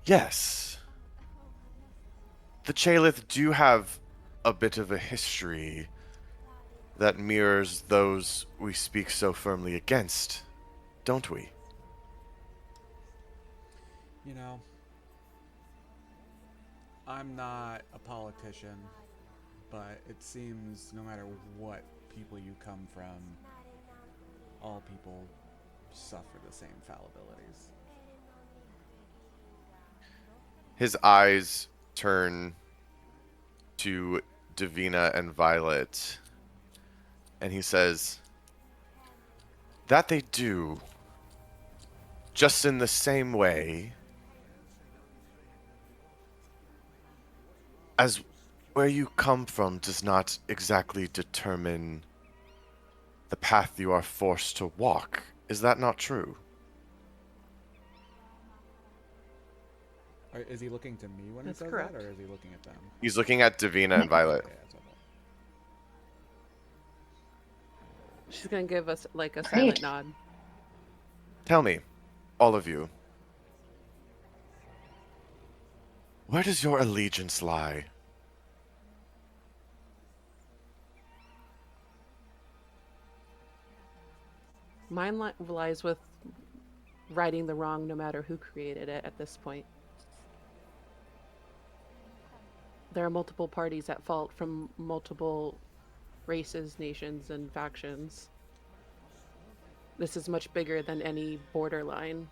"Yes. The Chalith do have a bit of a history that mirrors those we speak so firmly against, don't we?"
You know, I'm not a politician, but it seems no matter what people you come from, all people suffer the same fallibilities.
His eyes turn to Davina and Violet, and he says, "That they do, just in the same way as where you come from does not exactly determine the path you are forced to walk. Is that not true?"
Is he looking to me when
That's
he says
correct.
that, or is he looking at them?
He's looking at Davina and Violet.
Okay, that's what I thought.
She's gonna give us like a
Great.
silent nod.
Tell me, all of you, where does your allegiance lie?
Mine lies with righting the wrong no matter who created it at this point. there are multiple parties at fault from multiple races, nations, and factions. This is much bigger than any borderline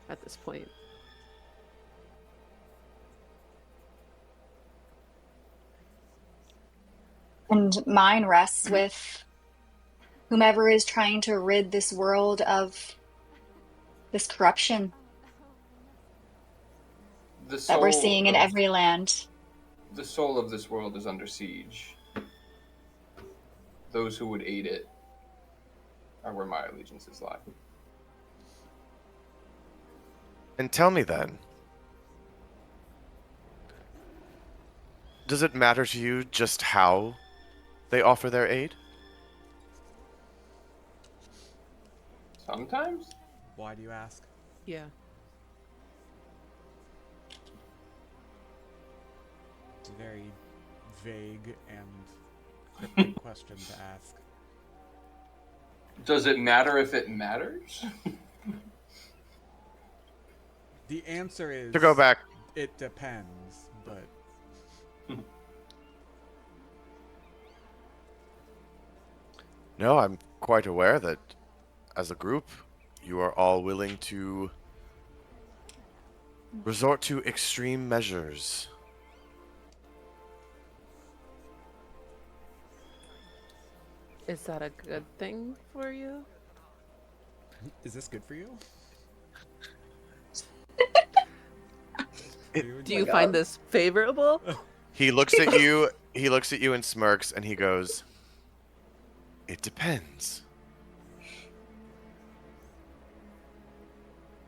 at this point.
And mine rests with whomever is trying to rid this world of this corruption
The
that we're
soul
seeing in
of
every land.
the soul of this world is under siege. Those who would aid it are where my allegiances lie.
And tell me then, does it matter to you just how they offer their aid?
Sometimes?
Why do you ask?
Yeah.
It's a very vague and cryptic question to ask.
Does it matter if it matters?
The answer is
To go back,
it depends, but
no, I'm quite aware that as a group, you are all willing to resort to extreme measures.
Is that a good thing for you?
is this good for you?
Do you find this favorable?
He looks at you, and smirks, and he goes, "It depends."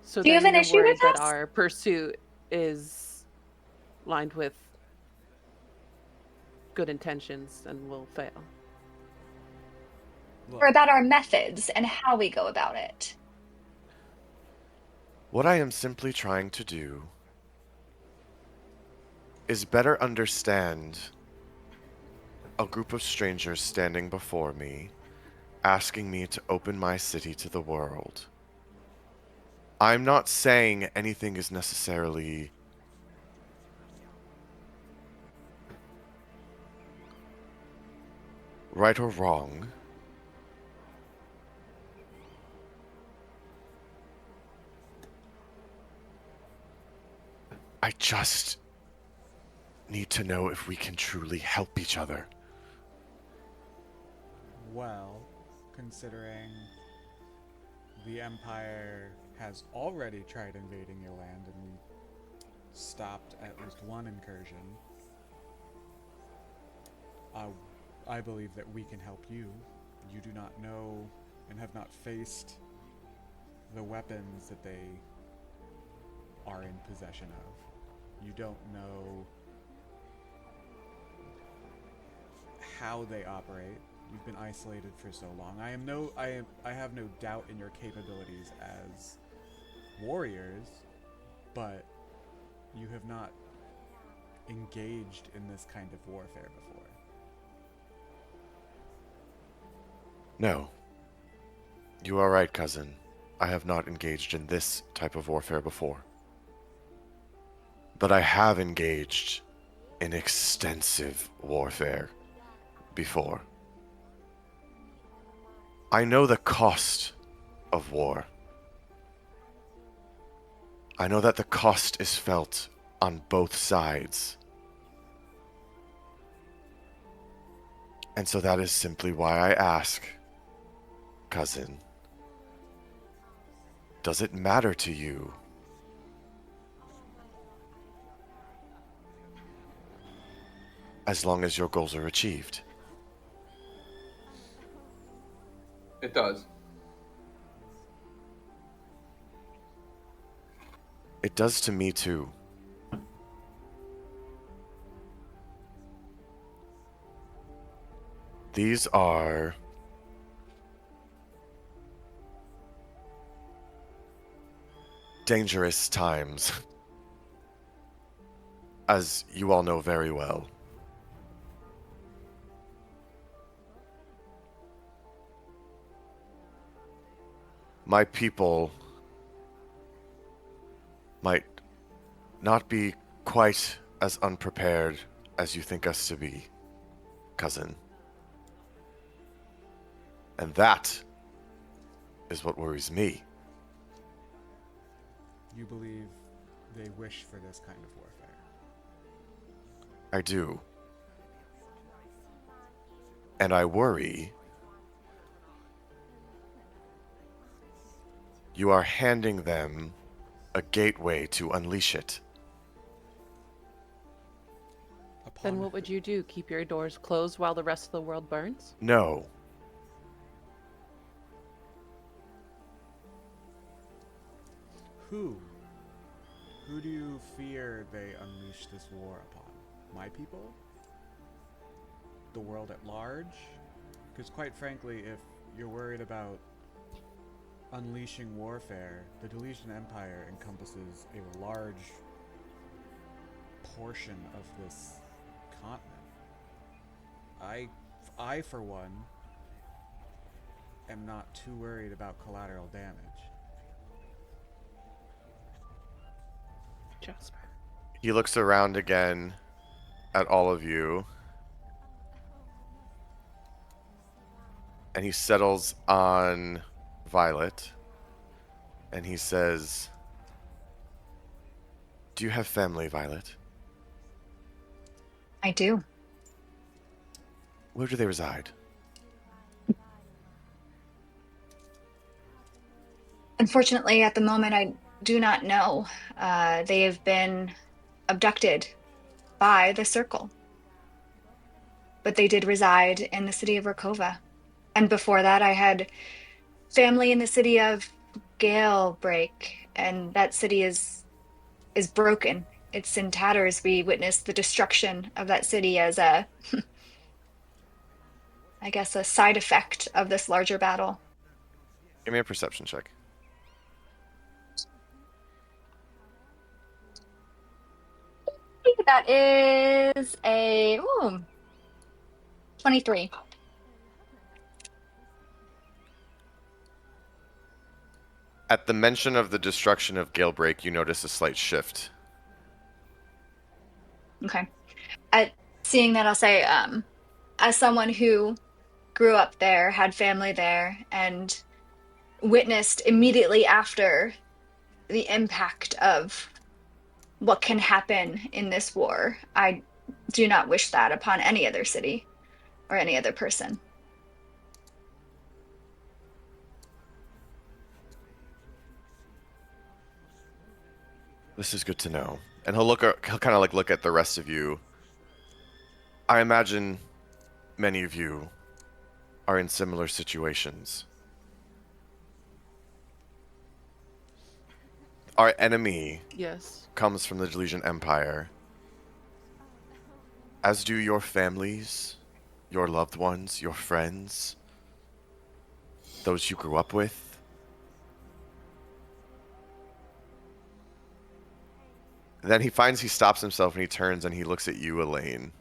So
Do you
then
have an
you're
issue
worried
with
that
us?
our pursuit is lined with good intentions and will fail.
Look,
Or about our methods and how we go about it.
What I am simply trying to do is better understand a group of strangers standing before me, asking me to open my city to the world. I'm not saying anything is necessarily right or wrong. I just need to know if we can truly help each other.
well, considering the Empire has already tried invading your land and we stopped at least one incursion, I believe that we can help you. You do not know and have not faced the weapons that they are in possession of. You don't know how they operate. You've been isolated for so long. I have no doubt in your capabilities as warriors, but you have not engaged in this kind of warfare before.
No. You are right, cousin. I have not engaged in this type of warfare before. But I have engaged in extensive warfare before. I know the cost of war. I know that the cost is felt on both sides. And so that is simply why I ask, cousin, does it matter to you? As long as your goals are achieved.
It does.
It does to me too. These are dangerous times, as you all know very well. My people might not be quite as unprepared as you think us to be, cousin. And that is what worries me.
You believe they wish for this kind of warfare?
I do. And I worry you are handing them a gateway to unleash it.
Then what would you do? Keep your doors closed while the rest of the world burns?
No.
Who? Who do you fear they unleash this war upon? My people? The world at large? Because quite frankly, if you're worried about unleashing warfare, the Deletion Empire encompasses a large portion of this continent. I for one, am not too worried about collateral damage.
Jasper.
He looks around again at all of you. And he settles on Violet. And he says, "Do you have family, Violet?
I do.
Where do they reside?"
Unfortunately, at the moment, I do not know. They have been abducted by the Circle. But they did reside in the city of Rakova. And before that, I had family in the city of Galebreak, and that city is broken. It's in tatters. We witnessed the destruction of that city as a, I guess, a side effect of this larger battle.
Give me a perception check.
That is a 23.
At the mention of the destruction of Galebreak, you notice a slight shift.
Okay. At seeing that, I'll say, as someone who grew up there, had family there, and witnessed immediately after the impact of what can happen in this war, I do not wish that upon any other city or any other person.
This is good to know. And he'll kind of like look at the rest of you. I imagine many of you are in similar situations. Our enemy
Yes.
comes from the Deletion Empire, as do your families, your loved ones, your friends, those you grew up with. Then he stops himself and he turns and he looks at you, Elaine.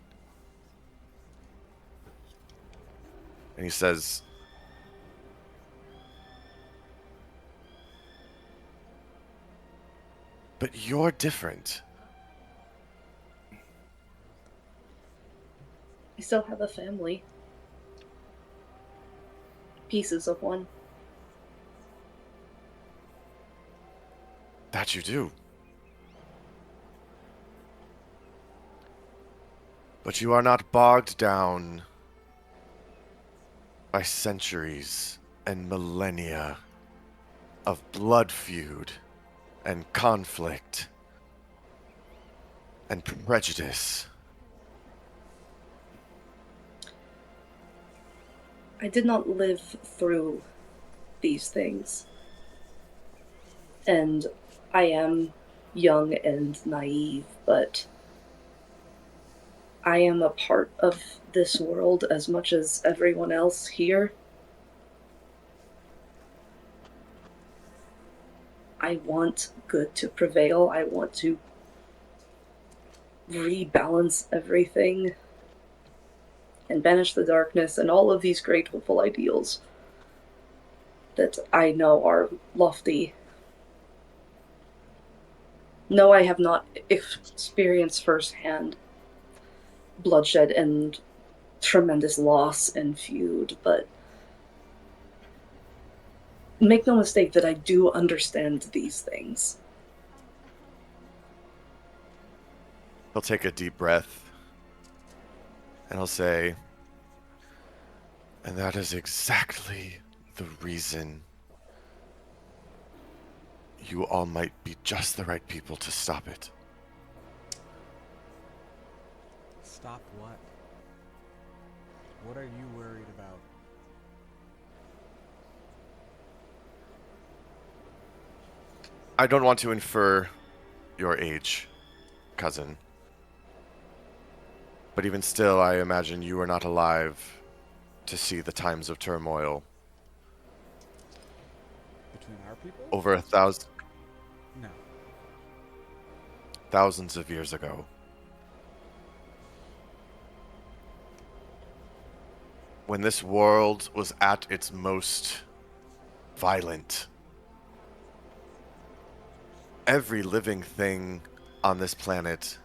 And he says, "But you're different."
I still have a family. Pieces of one.
That you do. But you are not bogged down by centuries and millennia of blood feud and conflict and prejudice.
I did not live through these things. And I am young and naive, but I am a part of this world as much as everyone else here. I want good to prevail. I want to rebalance everything and banish the darkness and all of these great hopeful ideals that I know are lofty. No, I have not experienced firsthand bloodshed and tremendous loss and feud, but make no mistake that I do understand these things.
He'll take a deep breath and he'll say, and that is exactly the reason you all might be just the right people to stop it.
Stop what? What are you worried about?
I don't want to infer your age, cousin. But even still, I imagine you were not alive to see the times of turmoil
Between our people?
over a thousand,
No.
thousands of years ago. When this world was at its most violent, every living thing on this planet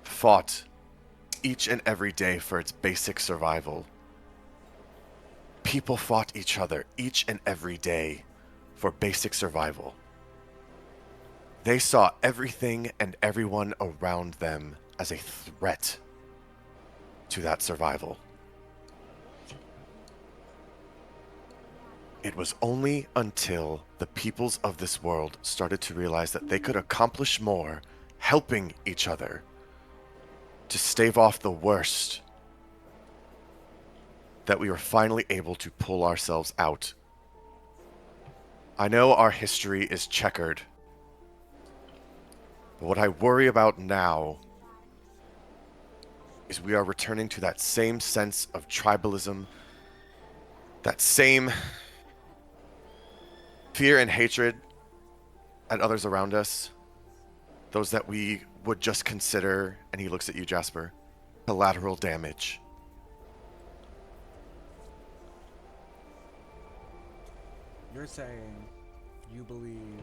fought each and every day for its basic survival. People fought each other each and every day for basic survival. They saw everything and everyone around them as a threat to that survival. It was only until the peoples of this world started to realize that they could accomplish more helping each other to stave off the worst that we were finally able to pull ourselves out. I know our history is checkered, but what I worry about now is we are returning to that same sense of tribalism, that same fear and hatred at others around us, those that we would just consider, and he looks at you, Jasper, collateral damage.
You're saying you believe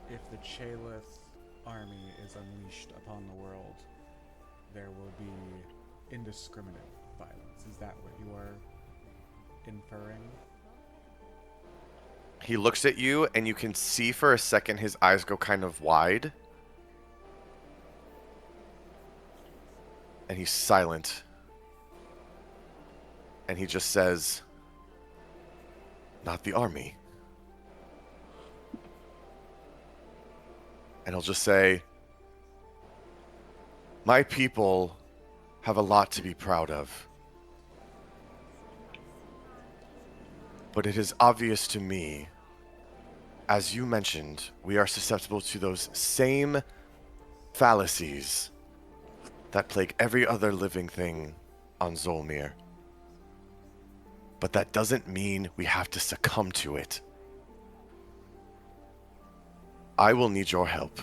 if the Chalith army is unleashed upon the world, there will be indiscriminate violence. Is that what you are inferring?
He looks at you, and you can see for a second his eyes go kind of wide. And he's silent. And he just says, not the army. And he'll just say, my people have a lot to be proud of. But it is obvious to me, as you mentioned, we are susceptible to those same fallacies that plague every other living thing on Zholmyr. But that doesn't mean we have to succumb to it. I will need your help.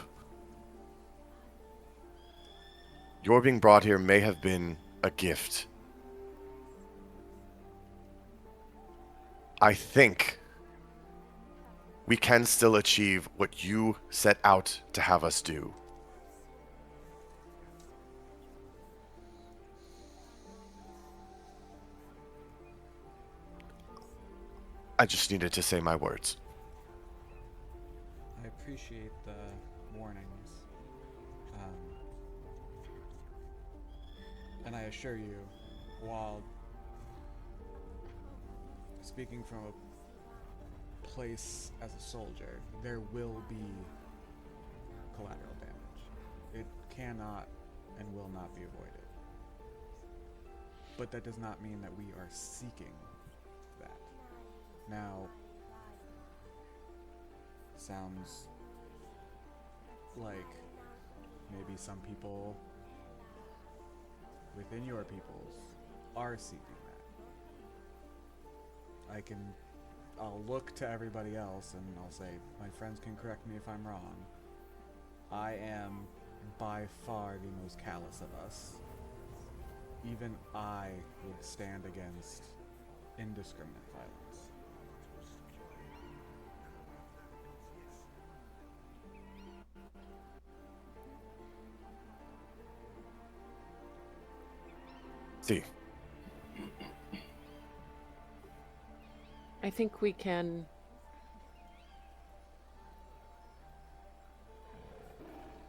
Your being brought here may have been a gift. I think we can still achieve what you set out to have us do. I just needed to say my words.
I appreciate the warnings. And I assure you, while speaking from a place as a soldier, there will be collateral damage. It cannot and will not be avoided. But that does not mean that we are seeking that. Now, sounds like maybe some people within your peoples are seeking that. I'll look to everybody else and I'll say, my friends can correct me if I'm wrong. I am by far the most callous of us. Even I would stand against indiscriminate violence.
See.
I think we can...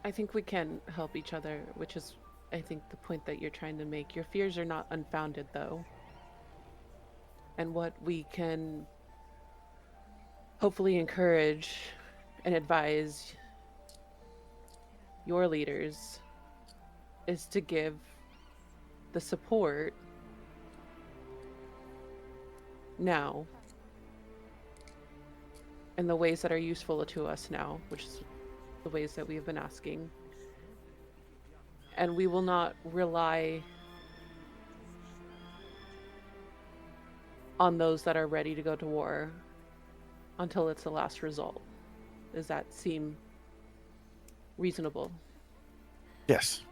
I think we can help each other, which is, I think, the point that you're trying to make. Your fears are not unfounded, though. And what we can hopefully encourage and advise your leaders is to give the support now in the ways that are useful to us now, which is the ways that we have been asking. And we will not rely on those that are ready to go to war until it's the last result. Does that seem reasonable?
Yes,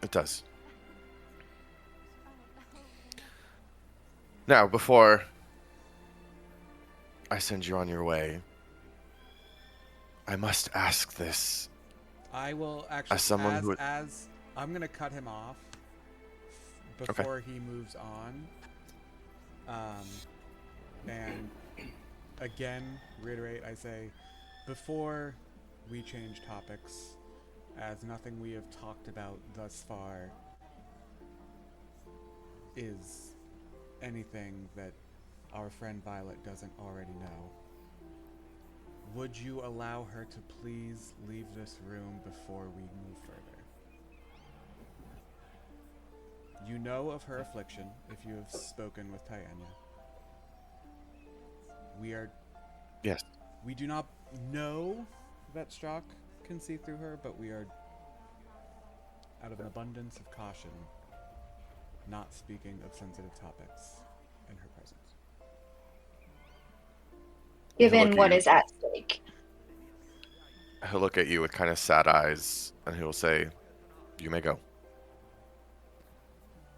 it does. Now, before I send you on your way, I must ask this.
I will actually,
As someone who-
as I'm gonna cut him off before he moves on, and again reiterate. I say, before we change topics, as nothing we have talked about thus far is anything that our friend Violet doesn't already know. Would you allow her to please leave this room before we move further? You know of her affliction if you have spoken with Tyanna.
Yes.
We do not know that Strock can see through her, but we are, out of an abundance of caution, not speaking of sensitive topics in her presence.
Given
at
what
you.
is at stake.
He'll look at you with kind of sad eyes, and he'll say, "You may go."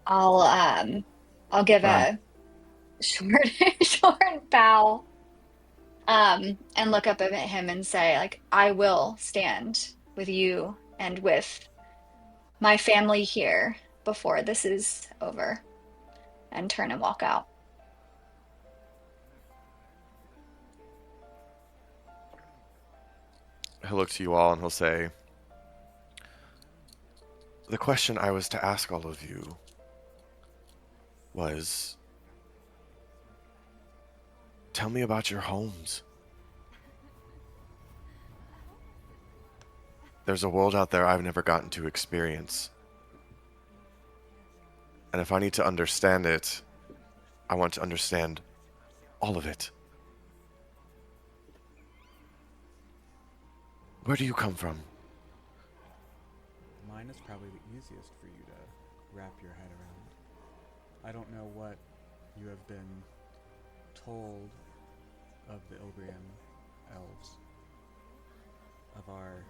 I'll give
Bye.
a short bow, and look up at him and say, like, I will stand with you and with my family here before this is over, and turn and walk out.
He'll look to you all and he'll say, "The question I was to ask all of you was, tell me about your homes. There's a world out there I've never gotten to experience. And if I need to understand it, I want to understand all of it. Where do you come from?"
Mine is probably the easiest for you to wrap your head around. I don't know what you have been told of the Obrian elves, of our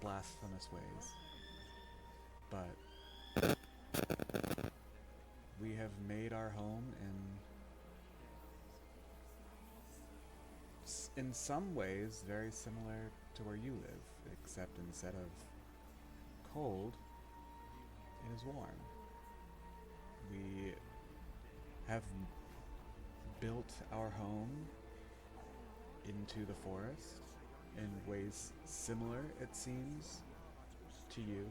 blasphemous ways, but we have made our home in some ways very similar to where you live, except instead of cold, it is warm. We have built our home into the forest in ways similar, it seems, to you.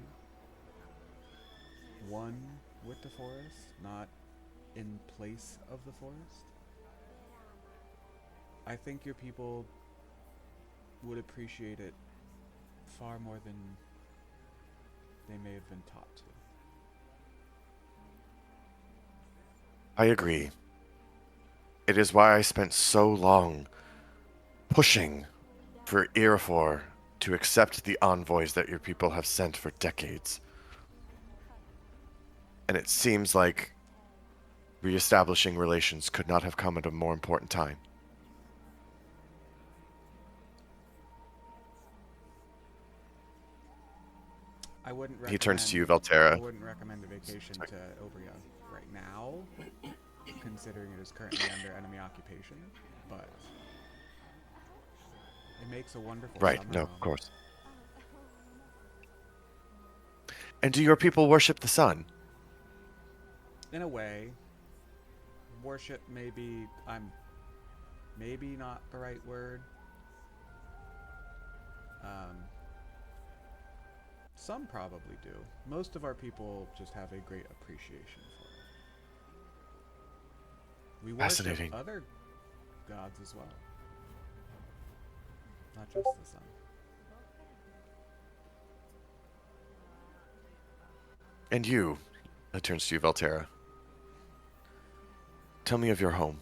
One with the forest, not in place of the forest. I think your people would appreciate it far more than they may have been taught to.
I agree. It is why I spent so long pushing for Irafor to accept the envoys that your people have sent for decades. And it seems like reestablishing relations could not have come at a more important time.
I wouldn't recommend,
He turns to you, Valterra.
I wouldn't recommend a vacation to Obria right now, considering it is currently under enemy occupation, but it makes a wonderful
Right,
summer
no,
home.
of course. And do your people worship the sun?
in a way, worship maybe not the right word. Some probably do. Most of our people just have a great appreciation for it. We worship
Fascinating.
other gods as well, not just the sun.
And you, it turns to you, Valterra. Tell me of your home.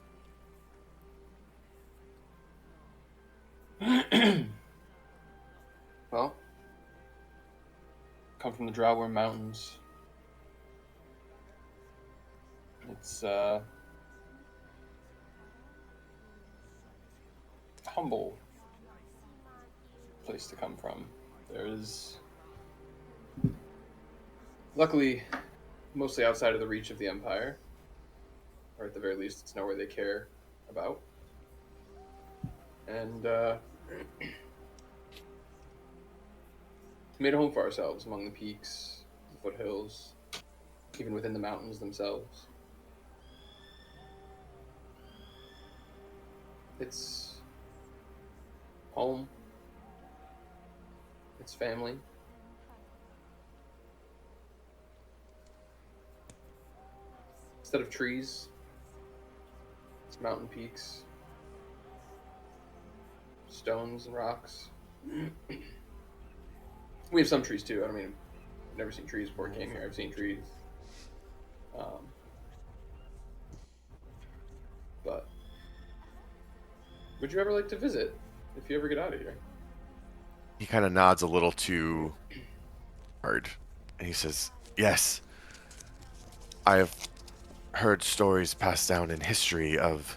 Well, come from the Zholymr Mountains. It's a humble place to come from. There's, luckily, mostly outside of the reach of the Empire, or at the very least, it's nowhere they care about. And made a home for ourselves among the peaks, the foothills, even within the mountains themselves. It's home. It's family. Instead of trees, it's mountain peaks, stones and rocks. We have some trees too. I mean, I've never seen trees before I came here. I've seen trees. But would you ever like to visit if you ever get out of here?
He kind of nods a little too hard, and he says, "Yes, I have heard stories passed down in history of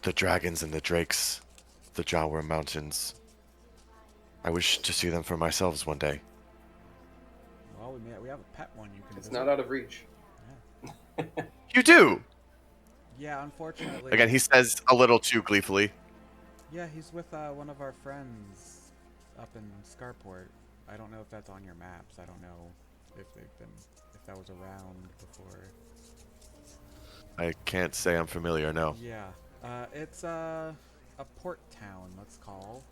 the dragons and the drakes, the Zholmyr Mountains. I wish to see them for myself one day."
Well, we have a pet one you can
It's
visit.
not out of reach.
Yeah.
You do!
Yeah, unfortunately.
Again, he says a little too gleefully.
Yeah, he's with one of our friends up in Scarport. I don't know if that's on your maps. I don't know if that was around before.
I can't say I'm familiar, no.
Yeah, it's a port town, let's call,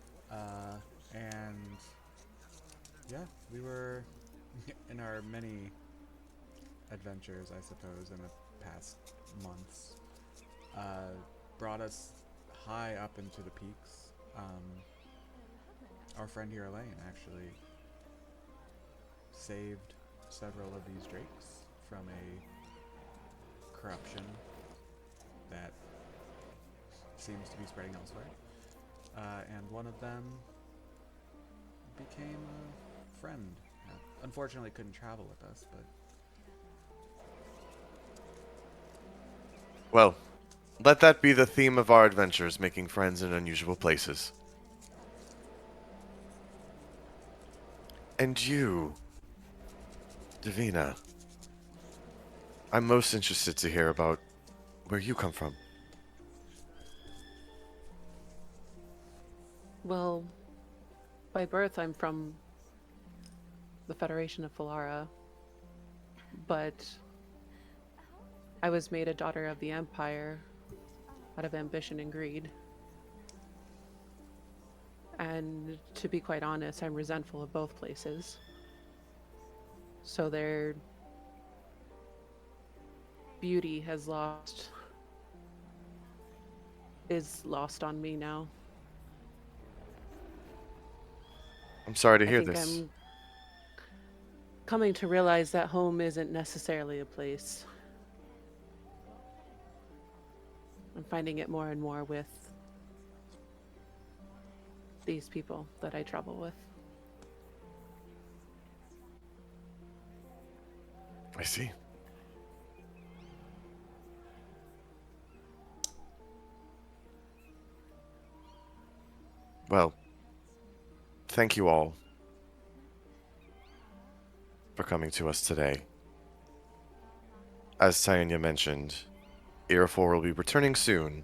and yeah, we were in our many adventures, I suppose, in the past months, brought us high up into the peaks. Our friend here, Elaine, actually saved several of these drakes from a corruption that seems to be spreading elsewhere. And one of them became a friend. Unfortunately, couldn't travel with us, but
Well, let that be the theme of our adventures, making friends in unusual places. And you, Davina, I'm most interested to hear about where you come from.
Well, by birth, I'm from the Federation of Falara, but I was made a daughter of the Empire out of ambition and greed. And to be quite honest, I'm resentful of both places. So their beauty is lost on me now.
I'm sorry to
I
hear
think
this.
I'm coming to realize that home isn't necessarily a place. I'm finding it more and more with these people that I travel with.
I see. Well, thank you all for coming to us today. As Thilina mentioned, Irafor will be returning soon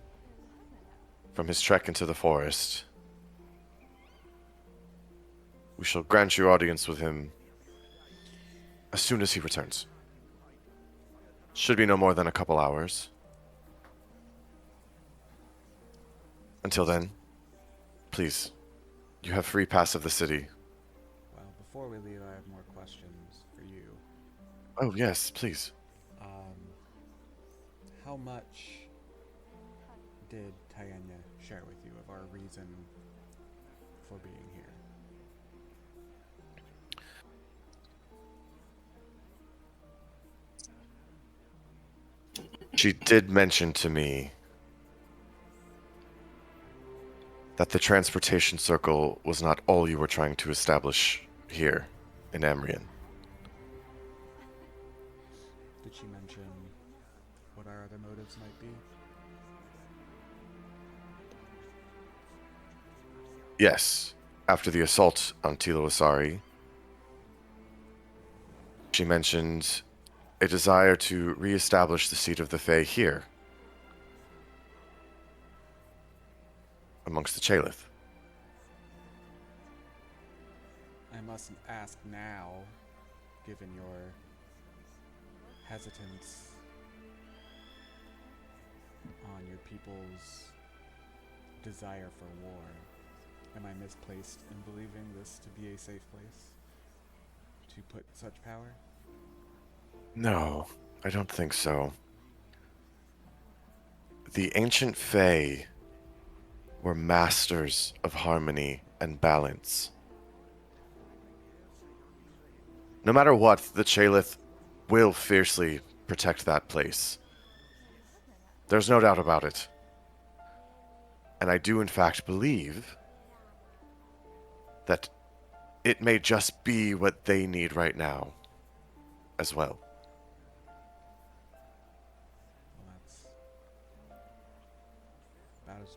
from his trek into the forest. We shall grant you audience with him as soon as he returns. Should be no more than a couple hours. Until then, please, you have free pass of the city.
Well, before we leave, I have more questions for you.
Oh, yes, please.
How much did Thilina share with you of our reason for being here?
She did mention to me that the transportation circle was not all you were trying to establish here in Ammrion.
Did she mention what our other motives might be?
Yes, after the assault on Tilawasari, she mentioned a desire to re-establish the seat of the Fae here, amongst the Chalith.
I mustn't ask now, given your hesitance on your people's desire for war. Am I misplaced in believing this to be a safe place to put such power?
No, I don't think so. The ancient Fae were masters of harmony and balance. No matter what, the Chalith will fiercely protect that place. There's no doubt about it. And I do in fact believe that it may just be what they need right now as well.
Well, that's about as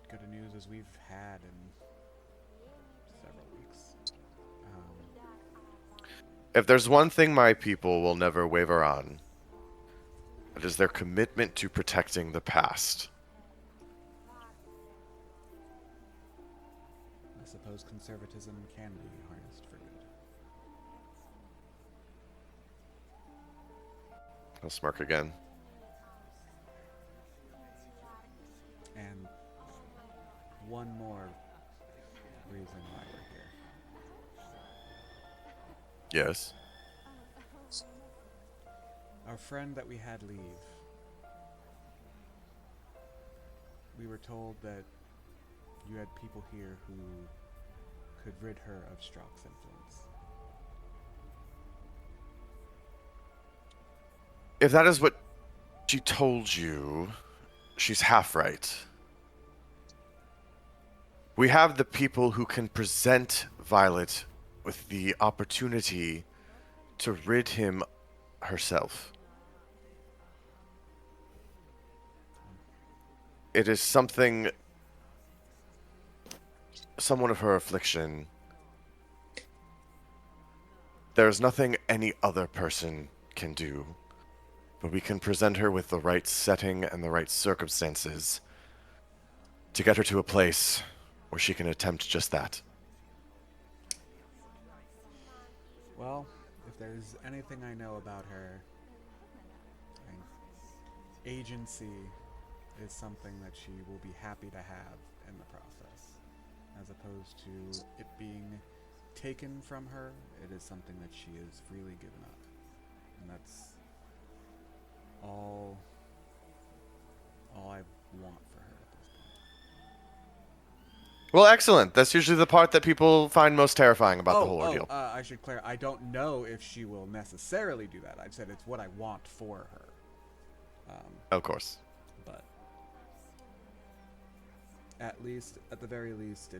good a news as we've had in several weeks.
If there's one thing my people will never waver on, it is their commitment to protecting the past.
I suppose conservatism can be harnessed for good.
I'll smirk again.
And one more reason why we're here.
Yes.
Our friend that we had leave, we were told that you had people here who could rid her of Strock's influence.
If that is what she told you, she's half right. We have the people who can present Violet with the opportunity to rid him herself. It is someone of her affliction. There is nothing any other person can do, but we can present her with the right setting and the right circumstances to get her to a place where she can attempt just that.
Well, if there's anything I know about her, agency is something that she will be happy to have in the process. As opposed to it being taken from her, it is something that she has freely given up. And that's all I want for her at this point.
Well, excellent. That's usually the part that people find most terrifying about the whole ordeal.
I should clarify. I don't know if she will necessarily do that. I said it's what I want for her.
Of course.
But at the very least,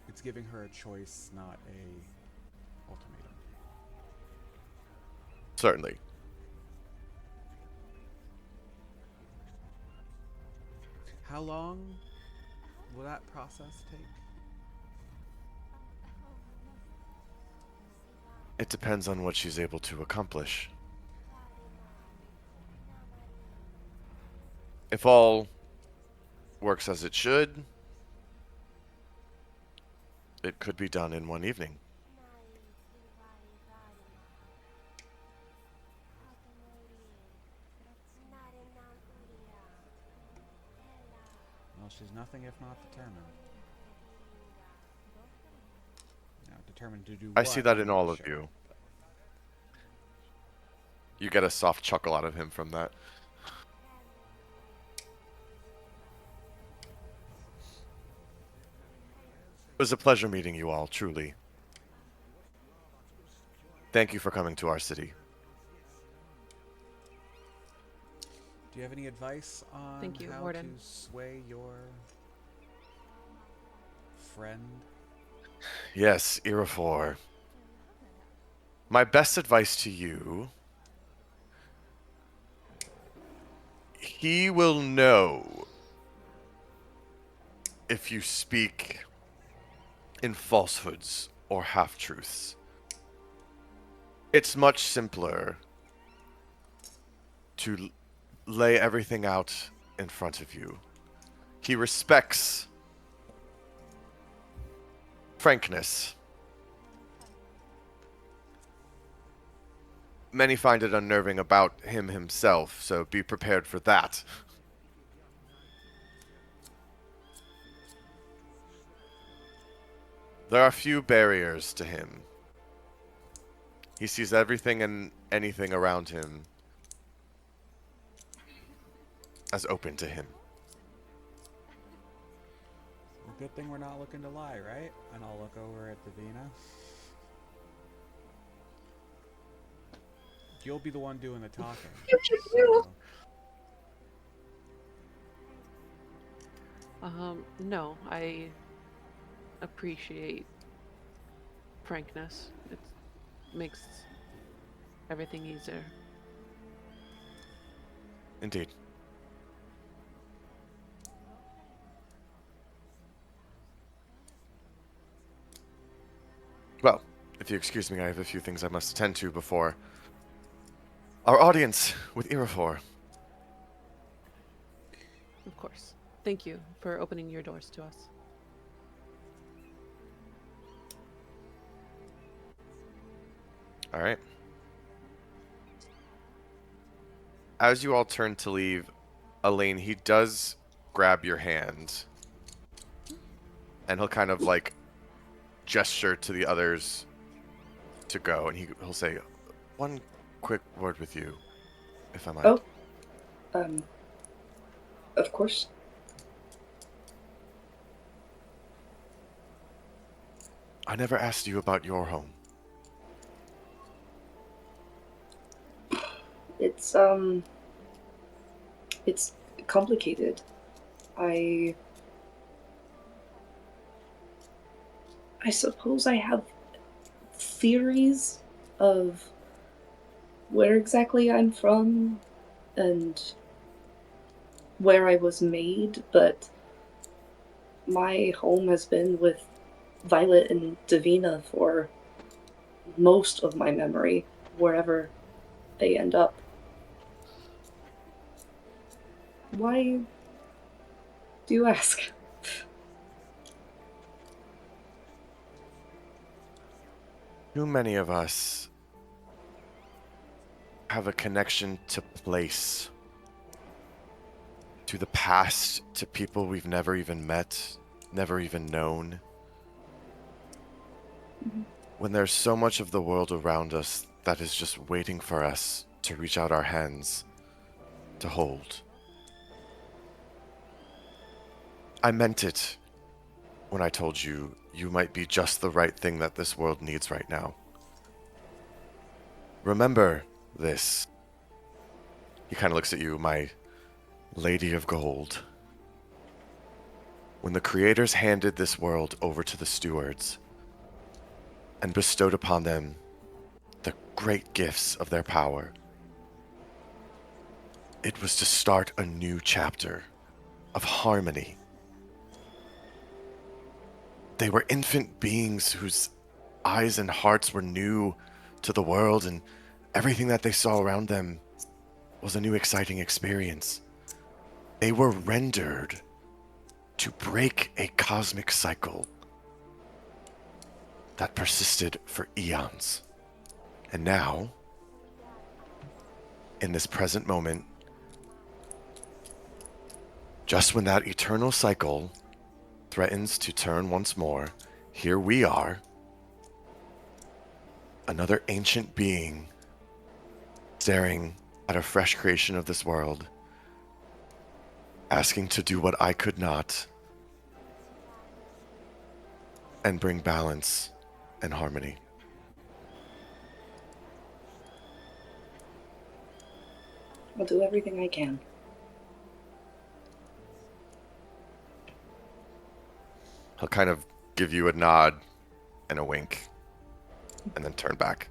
it's giving her a choice, not a ultimatum.
Certainly.
How long will that process take?
It depends on what she's able to accomplish. If all works as it should, it could be done in one evening.
she's nothing if not determined. Now, determined to do
I
what,
see that
I'm
in
not
all of
sure.
you. You get a soft chuckle out of him from that. It was a pleasure meeting you all, truly. Thank you for coming to our city.
Do you have any advice on
Thank you,
how
Warden.
to sway your friend?
Yes, Irafor. My best advice to you... He will know if you speak in falsehoods or half-truths. It's much simpler to lay everything out in front of you. He respects frankness. Many find it unnerving about him himself, so be prepared for that. There are few barriers to him. He sees everything and anything around him as open to him.
Well, good thing we're not looking to lie, right? And I'll look over at Davina. You'll be the one doing the talking. So,
No, I appreciate frankness. It makes everything easier.
Indeed. Well, if you excuse me, I have a few things I must attend to before our audience with Irafor.
Of course. Thank you for opening your doors to us.
All right. As you all turn to leave, Elaine, he does grab your hand. And he'll kind of like gesture to the others to go. And he'll say, one quick word with you, if I might.
Oh, of course.
I never asked you about your home.
It's complicated. I suppose I have theories of where exactly I'm from and where I was made, but my home has been with Violet and Davina for most of my memory, wherever they end up. Why do you ask?
Too many of us have a connection to place, to the past, to people we've never even met, never even known. When there's so much of the world around us that is just waiting for us to reach out our hands to hold. I meant it when I told you you might be just the right thing that this world needs right now. Remember this. He kind of looks at you, my lady of gold. When the creators handed this world over to the stewards and bestowed upon them the great gifts of their power, it was to start a new chapter of harmony. They were infant beings whose eyes and hearts were new to the world, and everything that they saw around them was a new exciting experience. They were rendered to break a cosmic cycle that persisted for eons. And now, in this present moment, Just when that eternal cycle threatens to turn once more, here we are, another ancient being staring at a fresh creation of this world, asking to do what I could not and bring balance and harmony.
I'll do everything I can.
He'll kind of give you a nod and a wink and then turn back.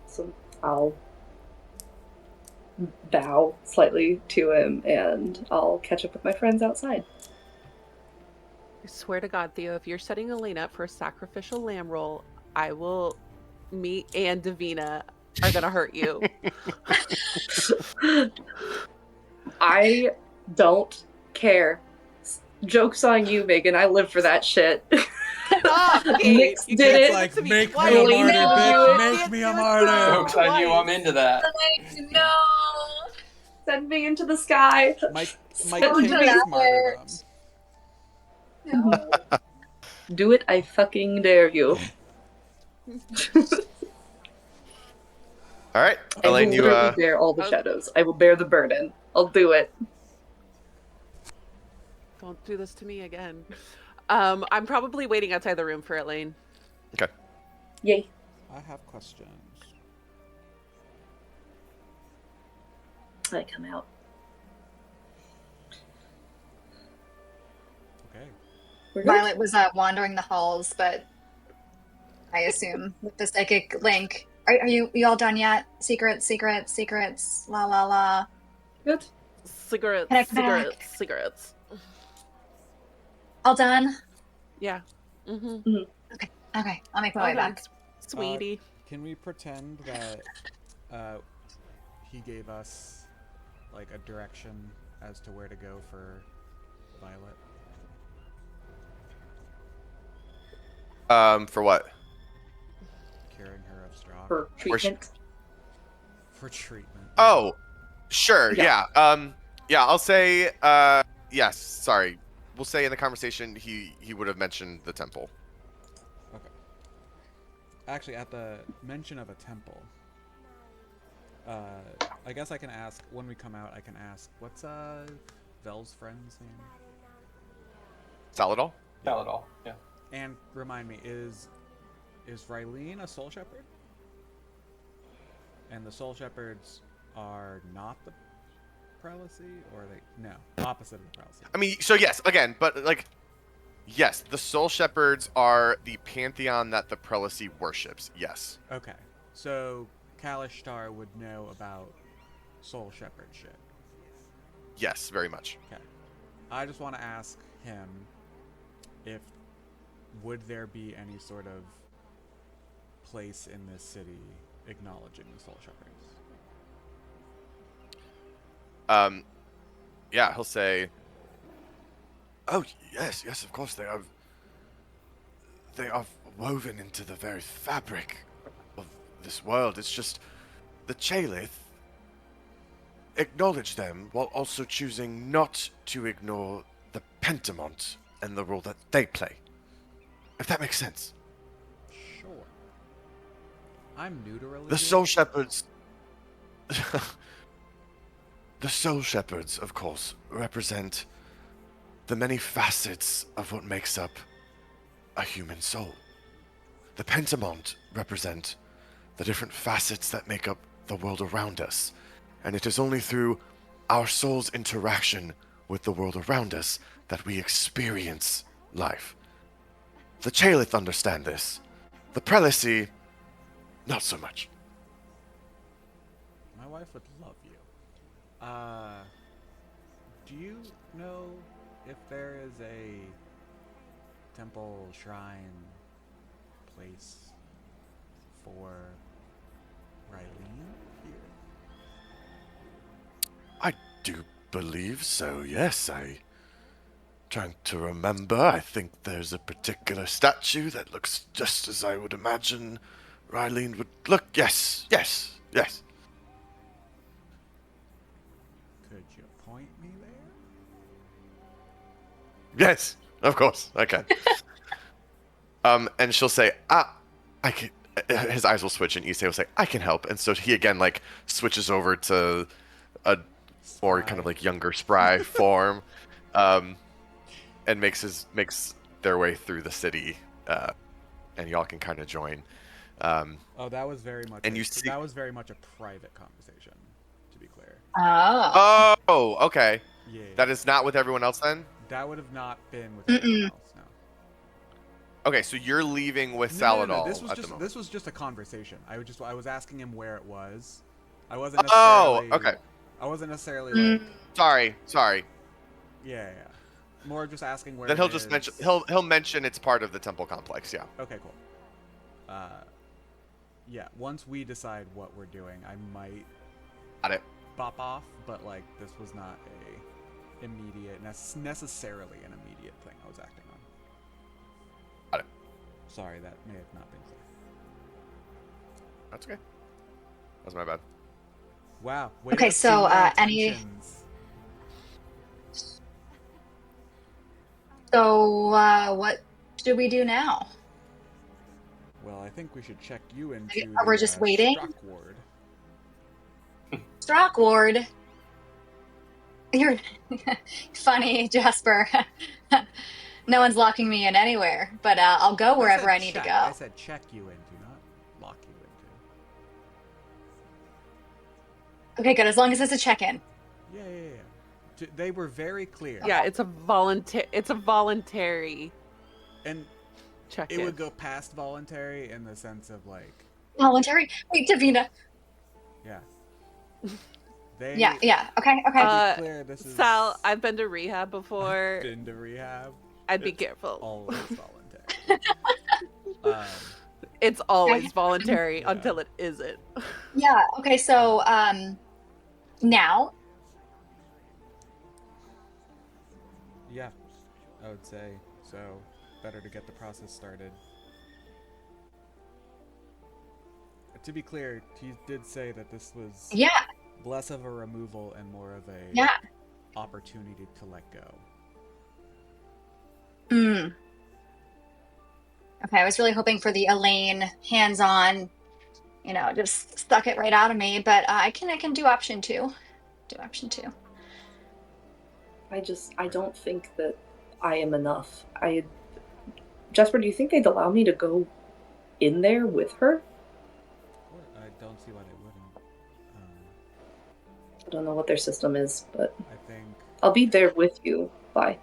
So I'll bow slightly to him and I'll catch up with my friends outside.
I swear to God, Theo, if you're setting Elaine up for a sacrificial lamb roll, me and Davina are gonna hurt you.
I don't care. Joke's on you, Megan. I live for that shit.
Stop, Kate.
Nyx
You
did
can't
it.
do
Like,
to me
make
twice.
me a
Elaine
martyr,
did
bitch.
it.
Make me a martyr.
Jokes on you, I'm into that.
No.
Send me into the sky.
Mike
Don't do
King
that.
is martyrdom.
No.
Do it, I fucking dare you.
All right,
I will
Elaine, you
literally bear all the shadows. I will bear the burden. I'll do it.
Don't do this to me again. I'm probably waiting outside the room for Elaine.
okay.
Yay.
I have questions.
I come out.
Okay.
We're good?
Violet was wandering the halls, but I assume with the psychic link. Are you all done yet? Secrets, la la la.
Good.
Cigarettes,
Can I come back?
cigarettes.
All done?
Yeah. Mm-hmm.
Okay, I'll make my way back.
Sweetie.
Can we pretend that he gave us like a direction as to where to go for Violet?
For what?
Curing her of straw.
For treatment.
For treatment.
Oh, sure.
Yeah.
Yeah. I'll say. Yes. Sorry. We'll say in the conversation he would have mentioned the temple.
Okay. Actually, at the mention of a temple, I guess I can ask when we come out. I can ask, what's Vel's friend's name?
Saladol?
Tell it all. Yeah.
And remind me, is Rylene a soul shepherd? And the soul shepherds are not the prelacy, or are they? No, opposite of the prelacy.
I mean, so yes, again, but like, yes, the Soul Shepherds are the pantheon that the prelacy worships. Yes.
Okay, so Kalishtar would know about soul shepherd shit.
Yes, very much.
Okay, I just want to ask him if would there be any sort of place in this city acknowledging the soul shepherds?
Yeah, he'll say, "Oh, yes, of course they are woven into the very fabric of this world. It's just the Chalith acknowledge them while also choosing not to ignore the Pentamont and the role that they play. If that makes sense.
Sure. I'm new to religion.
The Soul Shepherds... The Soul Shepherds, of course, represent the many facets of what makes up a human soul. The Pentamont represent the different facets that make up the world around us, and it is only through our soul's interaction with the world around us that we experience life. The Chalith understand this. The Prelacy, not so much.
My wife would love you. Do you know if there is a temple, shrine, place for Rylene here?
I do believe so, yes. Trying to remember, I think there's a particular statue that looks just as I would imagine Rylene would look. Yes.
Could you point me
Yes, of course, I can. And she'll say, I can. His eyes will switch, and Issei will say, I can help. And so he again, like, switches over to a more kind of
Spry.
like younger, spry form, um, and makes their way through the city, and y'all can kind of join.
Oh, that was very much
And you see,
that was very much a private conversation, to be clear.
Oh.
oh, okay,
Yeah.
that is not with everyone else then.
That would have not been with everyone
Mm-mm.
else. No.
Okay, so you're leaving with
No.
Saladol
This
at the
was
moment.
just a conversation. I was asking him where it was. I wasn't
Oh,
necessarily.
okay.
I wasn't necessarily like.
Mm.
Sorry.
Yeah. More just asking where
Then
it
he'll just mention
is.
he'll mention it's part of the temple complex. Yeah.
Okay, cool. Yeah. Once we decide what we're doing, I might
Got it.
bop off, but like this was not a immediate necessarily an immediate thing I was acting on.
Got it.
Sorry, that may have not been clear.
That's okay. That's my bad.
Wow. Way
Okay,
to
so,
see my
any-
intentions.
So, what should we do now?
Well, I think we should check you into
We're
the
just waiting?
Struck ward.
Strockward. You're funny, Jasper. No one's locking me in anywhere, but I'll go wherever I need to
check.
go.
I said check you into, not lock you into.
Okay, good. As long as it's a check-in.
Yeah. They were very clear.
Yeah, it's a voluntary
And
check.
it would go past voluntary in the sense of like,
Voluntary. Wait, Davina.
yeah. They
Yeah. Okay.
to be clear, this is
Sal, I've been to rehab before.
been to rehab.
I'd be
It's
careful.
Always voluntary.
It's always voluntary
Yeah.
until it isn't.
Yeah. Okay. So, now.
Yeah, I would say so. Better to get the process started. To be clear, he did say that this was
Yeah.
less of a removal and more of a
Yeah.
opportunity to let go.
Mm. Okay. I was really hoping for the Elaine hands-on. Just suck it right out of me. But I can do option 2. Do option 2.
I don't think that I am enough. Jasper, do you think they'd allow me to go in there with her?
I don't see why they wouldn't.
I don't know what their system is, but
I think
I'll be there with you. Bye.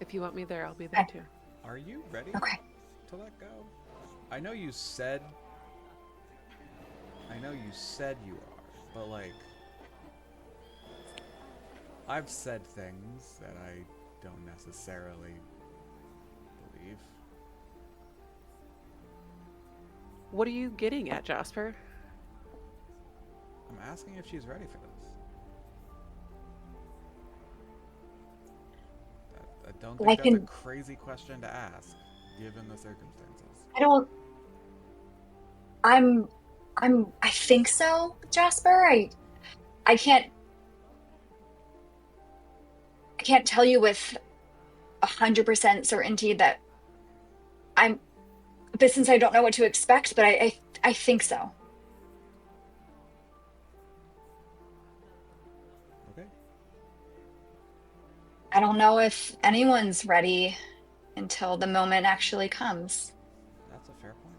If you want me there, I'll be there too.
Are you ready
Okay.
to let go? I know you said you are, but like I've said things that I don't necessarily believe.
What are you getting at, Jasper?
I'm asking if she's ready for this. I don't think that's a crazy question to ask, given the circumstances.
I think so, Jasper. I can't tell you with 100% certainty that but since I don't know what to expect, but I think so.
Okay.
I don't know if anyone's ready until the moment actually comes.
That's a fair point.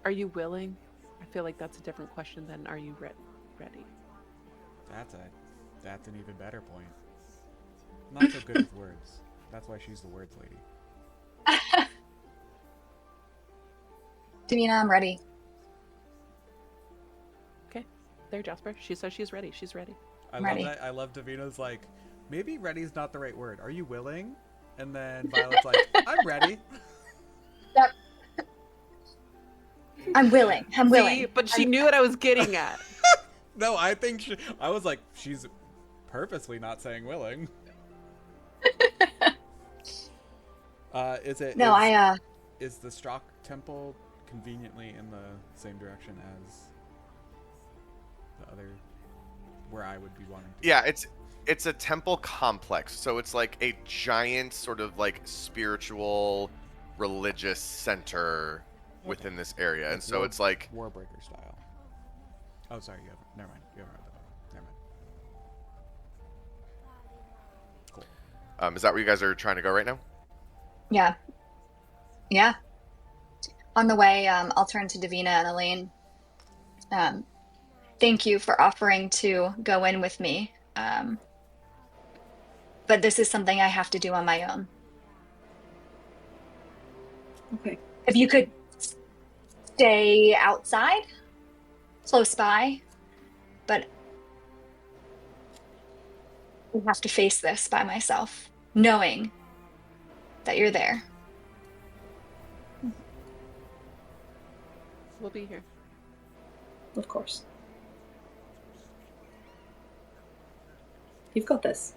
Are you willing? I feel like that's a different question than are you ready?
That's an even better point. I'm not so good with words. That's why she's the words lady.
Davina, I'm ready.
Okay. There, Jasper. She says she's ready. She's ready.
Ready.
I love Davina's like, maybe ready's not the right word. Are you willing? And then Violet's like, I'm ready.
Yep. I'm willing.
See, but she knew what I was getting at.
No, I think I was like, she's purposely not saying willing.
No,
is the Strock Temple conveniently in the same direction as the other where I would be wanting to.
Yeah, it's a temple complex, so it's like a giant sort of like spiritual, religious center within this area, and so it's like
Warbreaker style. Oh, sorry, you haven't. Never mind. You haven't read that one. Never mind. Cool.
is that where you guys are trying to go right now?
Yeah. Yeah. On the way, I'll turn to Davina and Elaine. Thank you for offering to go in with me. But this is something I have to do on my own.
Okay.
If you could stay outside, close by, but I have to face this by myself, knowing that you're there.
We'll be here.
Of course. You've got this.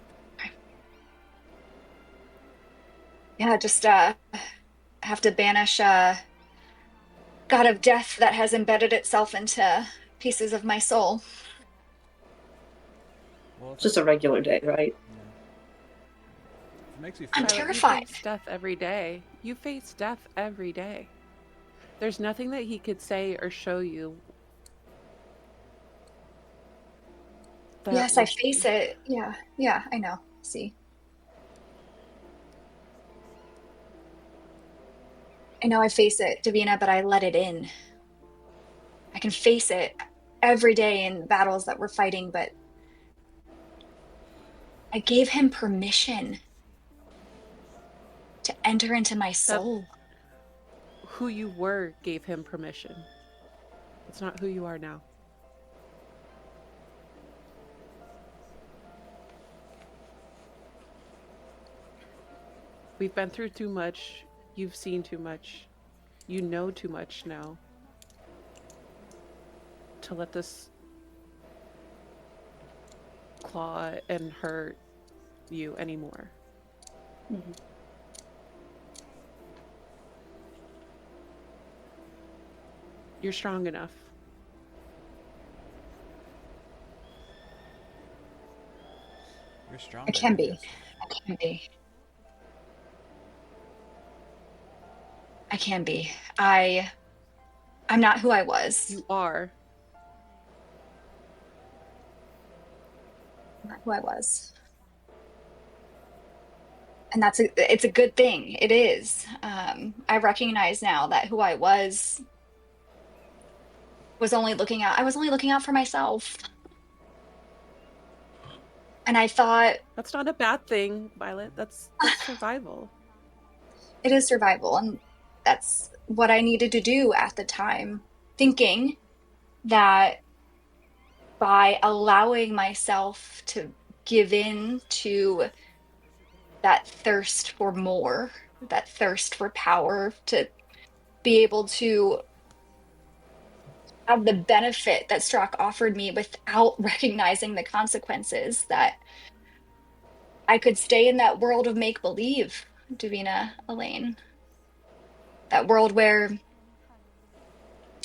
Yeah, just have to banish a god of death that has embedded itself into pieces of my soul.
Well, if
Just a regular day, right?
it makes you
I'm
feel
Violet,
terrified.
You face death every day. You face death every day. There's nothing that he could say or show you.
Yes, I face it. Yeah, I know. See. I know I face it, Davina, but I let it in. I can face it every day in battles that we're fighting, but I gave him permission to enter into my soul.
Who you were gave him permission. It's not who you are now. We've been through too much. You've seen too much. You know too much now to let this claw and hurt you anymore.
Mm-hmm.
You're strong enough.
you're strong.
I can be.
Yes.
I can be. I can be. I'm not who I was.
You are.
I'm not who I was. And it's a good thing. It is. I recognize now that who I was only looking out. I was only looking out for myself. And I thought
That's not a bad thing, Violet. That's survival.
it is survival, and that's what I needed to do at the time, thinking that by allowing myself to give in to that thirst for more, that thirst for power, to be able to have the benefit that Strock offered me without recognizing the consequences, that I could stay in that world of make-believe, Davina, Elaine. That world where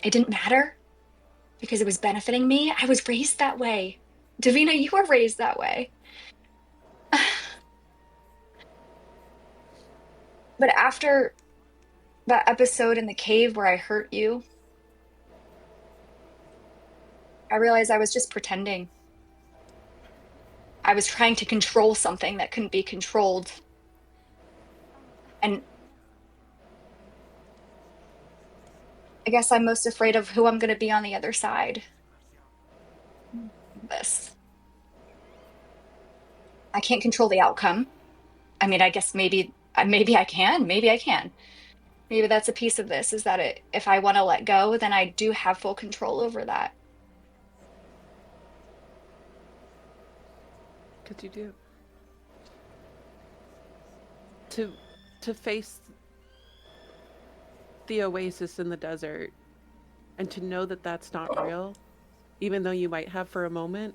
it didn't matter because it was benefiting me. I was raised that way. Davina, you were raised that way. But after that episode in the cave where I hurt you, I realized I was just pretending. I was trying to control something that couldn't be controlled. And I guess I'm most afraid of who I'm going to be on the other side of this. I can't control the outcome. I mean, I guess maybe I can. Maybe I can. Maybe that's a piece of this, is that if I want to let go, then I do have full control over that.
Because you do. To face the oasis in the desert and to know that that's not real, even though you might have for a moment,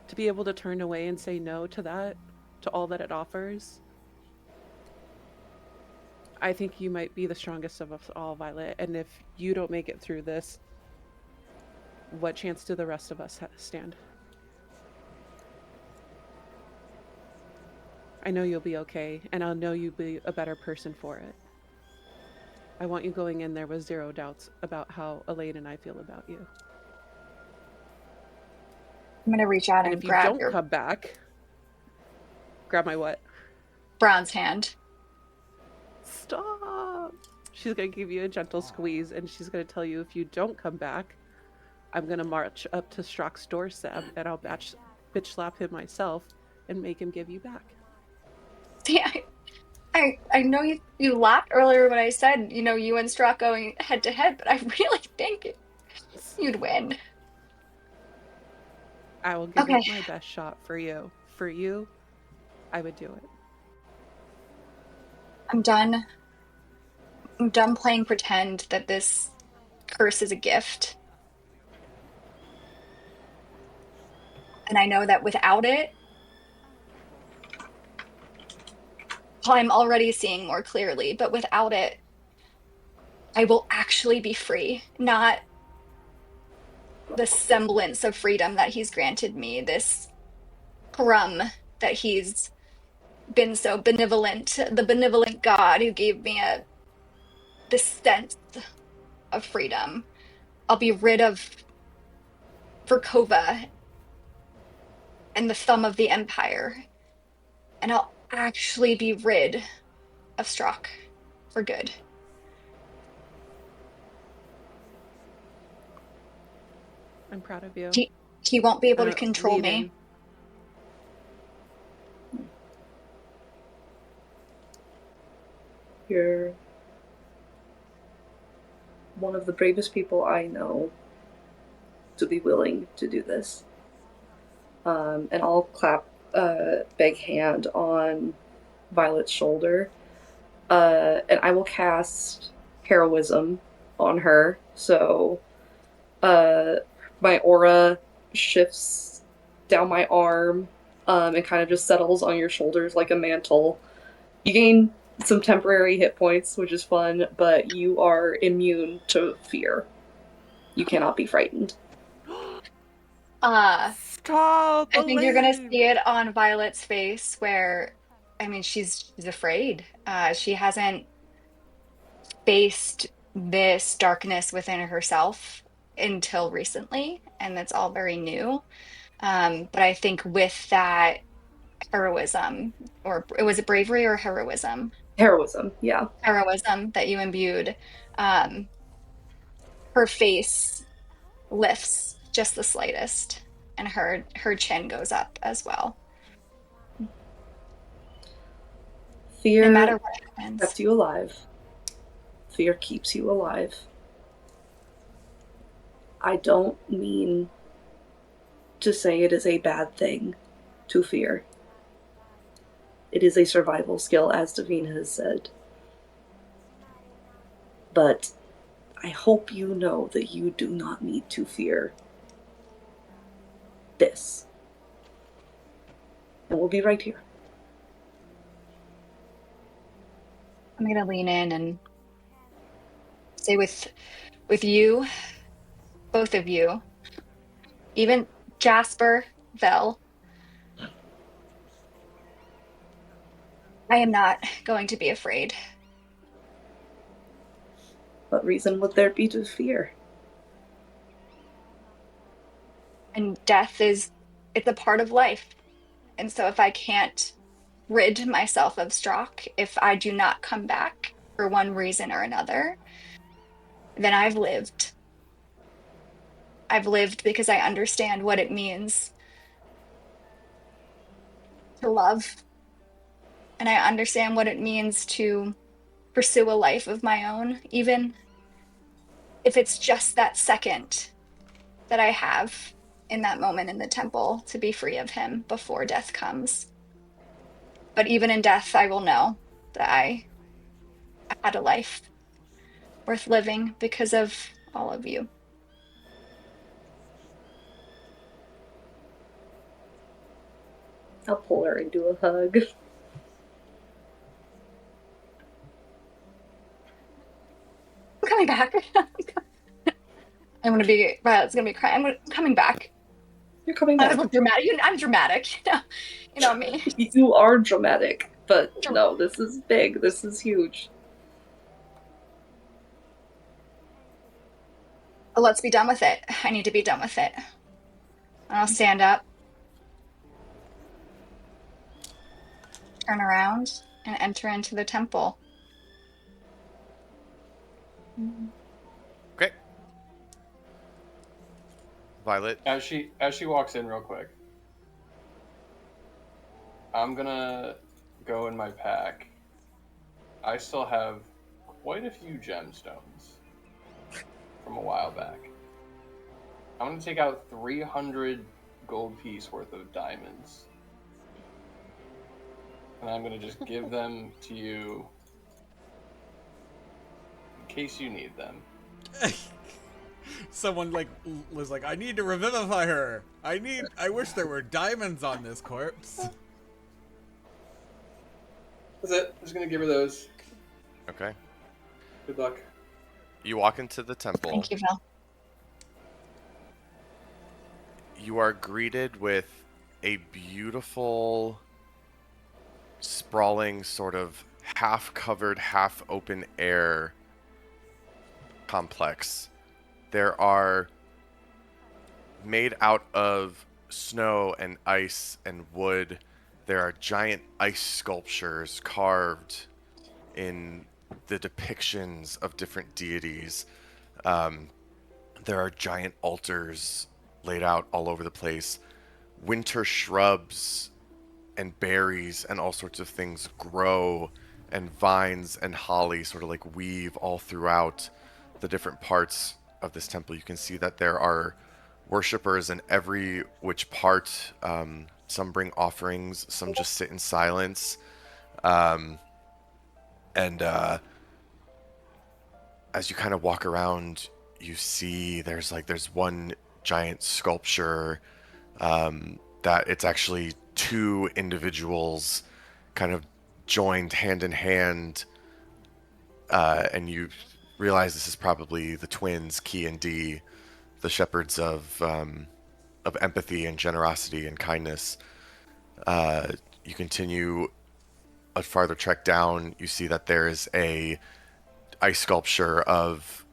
to be able to turn away and say no to that, to all that it offers, I think you might be the strongest of us all, Violet. And if you don't make it through this, what chance do the rest of us stand? I know you'll be okay, and I'll know you'll be a better person for it. I want you going in there with zero doubts about how Elaine and I feel about you.
I'm gonna reach out
And
and
if you
grab
don't
your
come back, grab my what?
Brown's hand.
Stop! She's gonna give you a gentle squeeze, and she's gonna tell you if you don't come back, I'm gonna march up to Strock's doorstep, and I'll bitch slap him myself and make him give you back.
See, I know you laughed earlier when I said, you know, you and Strock going head to head, but I really think you'd win.
I will give
Okay.
it my best shot for you. For you, I would do it.
I'm done. I'm done playing pretend that this curse is a gift. And I know that without it, well, I'm already seeing more clearly, but without it, I will actually be free, not the semblance of freedom that he's granted me, this crumb that he's been so benevolent, the benevolent God who gave me this sense of freedom. I'll be rid of Verkova and the thumb of the Empire, and I'll actually be rid of Strock for good.
I'm proud of you.
He won't be able to
I'm
control me.
leading.
You're one of the bravest people I know to be willing to do this. And I'll clap a big hand on Violet's shoulder. And I will cast heroism on her. So my aura shifts down my arm and kind of just settles on your shoulders like a mantle. You gain some temporary hit points, which is fun, but you are immune to fear. You cannot be frightened.
Stop!
I think you're gonna
Elaine!
see it on Violet's face where, I mean, she's afraid. She hasn't faced this darkness within herself until recently, and that's all very new. But I think with that heroism, or was it bravery or heroism?
Heroism, yeah.
Heroism that you imbued, um, her face lifts just the slightest, and her chin goes up as well. No matter
Fear
what happens.
kept you alive. Fear keeps you alive. I don't mean to say it is a bad thing to fear. It is a survival skill, as Davina has said. But I hope you know that you do not need to fear this. And we'll be right here.
I'm gonna lean in and say with you, both of you, even Jasper, Vel, I am not going to be afraid.
What reason would there be to fear?
And death it's a part of life. And so if I can't rid myself of Strock, if I do not come back for one reason or another, then I've lived. I've lived because I understand what it means to love. And I understand what it means to pursue a life of my own, even if it's just that second that I have in that moment in the temple to be free of him before death comes. But even in death, I will know that I had a life worth living because of all of you.
I'll pull her into a hug.
I'm coming back. Violet's gonna be crying. I'm coming back.
You're coming
I
back.
look dramatic. I'm dramatic. You know me.
You are dramatic, but
Dra-
no, this is big. This is huge.
Let's be done with it. I need to be done with it. I'll stand up, turn around, and enter into the temple.
Okay. Violet.
As she walks in real quick, I'm gonna go in my pack. I still have quite a few gemstones from a while back. I'm gonna take out 300 gold piece worth of diamonds. And I'm gonna just give them to you in case you need them.
Someone was like, I need to revivify her. I wish there were diamonds on this corpse.
That's it. I'm just gonna give her those.
Okay.
Good luck.
You walk into the temple.
Thank you, Val.
You are greeted with a beautiful, sprawling, sort of half-covered, half-open air complex. There are, made out of snow and ice and wood, there are giant ice sculptures carved in the depictions of different deities. There are giant altars laid out all over the place. Winter shrubs and berries and all sorts of things grow, and vines and holly sort of like weave all throughout the different parts of this temple. You can see that there are worshippers in every which part. Some bring offerings, some just sit in silence. And as you kind of walk around, you see there's one giant sculpture that it's actually two individuals kind of joined hand in hand, and you realize this is probably the twins, Key and D, the shepherds of empathy and generosity and kindness. You continue a farther trek down. You see that there is a ice sculpture of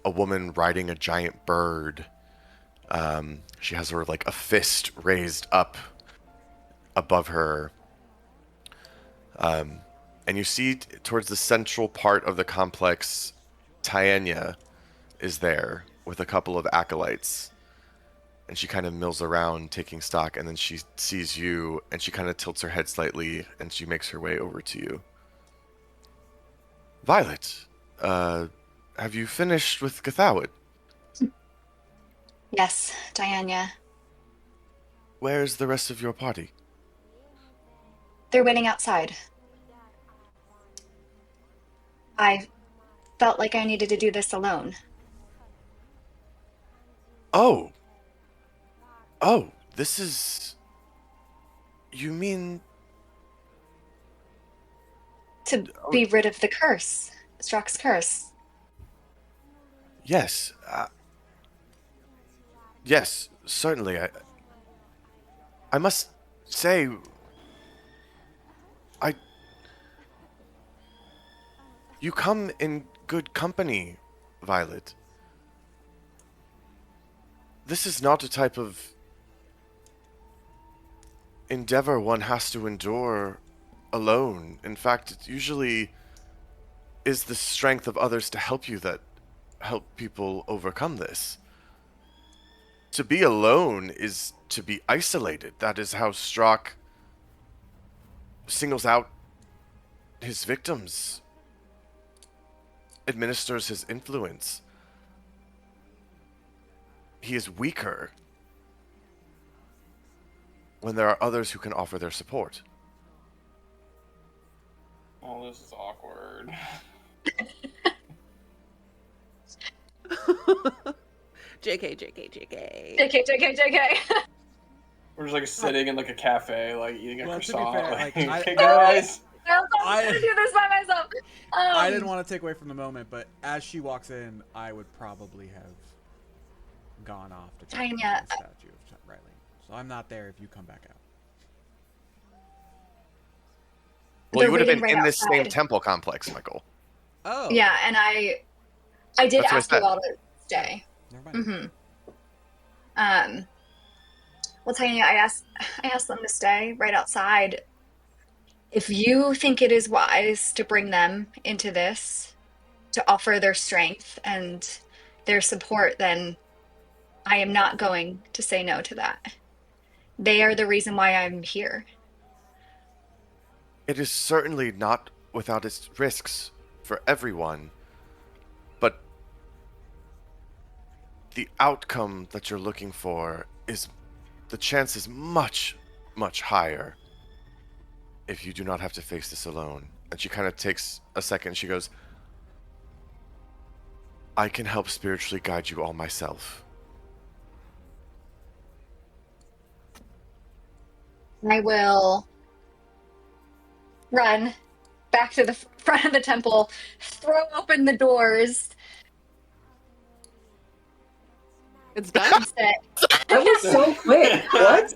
a woman riding a giant bird. She has sort of like a fist raised up above her. And you see towards the central part of the complex, Thilina is there with a couple of acolytes. And she kind of mills around taking stock, and then she sees you, and she kind of tilts her head slightly, and she makes her way over to you. Violet, have you finished with Gathawit?
Yes, Diana.
Where's the rest of your party?
They're waiting outside. I felt like I needed to do this alone.
Oh, this is... You mean...
To be rid of the curse. Strock's curse.
Yes. Yes, certainly. I must say... You come in good company, Violet. This is not a type of endeavor one has to endure alone. In fact, it usually is the strength of others to help you that help people overcome this. To be alone is to be isolated. That is how Strock singles out his victims, administers his influence. He is weaker when there are others who can offer their support.
Oh, this is awkward.
JK.
JK.
We're just like sitting in like a cafe, like eating a
Well, to be
croissant.
fair,
like,
like,
hey
I-
guys.
I'm gonna do this by myself.
I didn't want to take away from the moment, but as she walks in, I would probably have gone off to check
Tanya,
the statue of Riley. So I'm not there if you come back out.
Well, you would have
waiting
been
right
in this same
outside.
temple complex, Michael.
Oh.
Yeah, and I did
That's what I
ask you
said.
all to stay.
Never mind.
Well, Tanya, I asked them to stay right outside. If you think it is wise to bring them into this, to offer their strength and their support, then I am not going to say no to that. They are the reason why I'm here.
It is certainly not without its risks for everyone, but the outcome that you're looking for is the chance is much, much higher if you do not have to face this alone. And she kind of takes a second. She goes, I can help spiritually guide you all myself.
I will run back to the front of the temple, throw open the doors,
It's done.
and say,
That was so quick. What?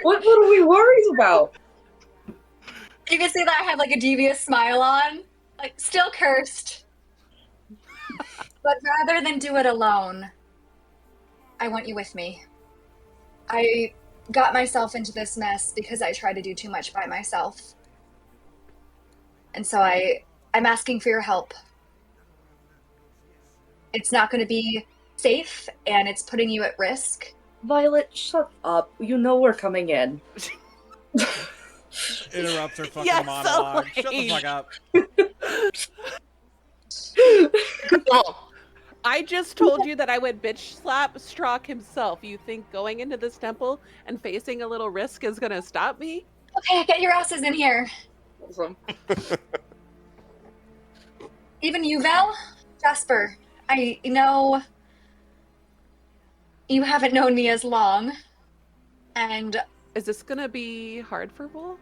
What are we worried about?
you can see that I have like a devious smile on, like still cursed. But rather than do it alone, I want you with me. I got myself into this mess because I tried to do too much by myself. And so I'm asking for your help. It's not going to be safe, and it's putting you at risk.
Violet, shut up. You know we're coming in.
Interrupts her fucking
Yes,
monologue. Shut the
Elaine.
fuck up.
I just told you that I would bitch slap Strock himself. You think going into this temple and facing a little risk is gonna stop me?
Okay, get your asses in here.
Awesome.
Even you, Val? Jasper, I know you haven't known me as long. And
Is this gonna be hard for Bull?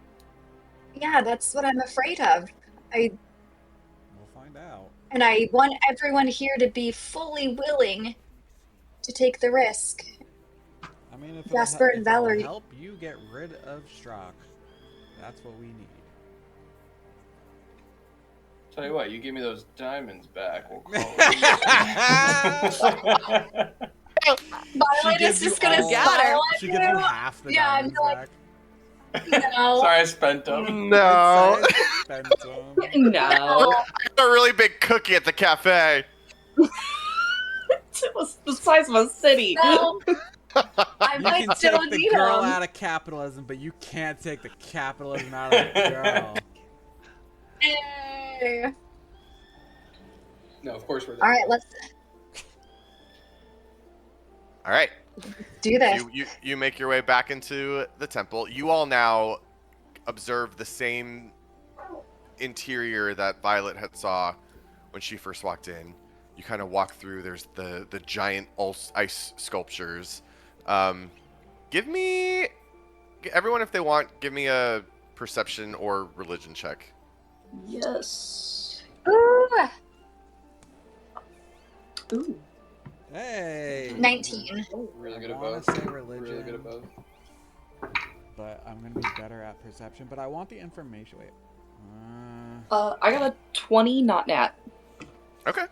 yeah, that's what I'm afraid of.
We'll find out.
And I want everyone here to be fully willing to take the risk.
I mean, if
Jasper and
it'll
Valerie.
help you get rid of Strock, that's what we need.
Tell you what, you give me those diamonds back. We'll call
Violet is just gonna smile at
She
you.
gives you half the
Yeah, I'm
diamonds
like,
back.
no.
Sorry, I spent them.
No.
It's expensive.
No.
I got a really big cookie at the cafe.
It was the size of a city.
No. I
You
might
can
still
take the
need
girl
them.
out of capitalism, but you can't take the capitalism out of the girl.
Yay.
No, of course we're there.
All right, let's
All right.
do this.
You make your way back into the temple. You all now observe the same interior that Violet had saw when she first walked in. You kind of walk through. There's the giant ice sculptures. Give me, everyone, if they want, give me a perception or religion check.
Yes.
Ooh,
Ooh.
Hey.
19.
Really good
I wanna
above.
say
Really good
religion.
above.
But I'm gonna be better at perception. But I want the information. Wait.
I got a 20, not nat.
Okay.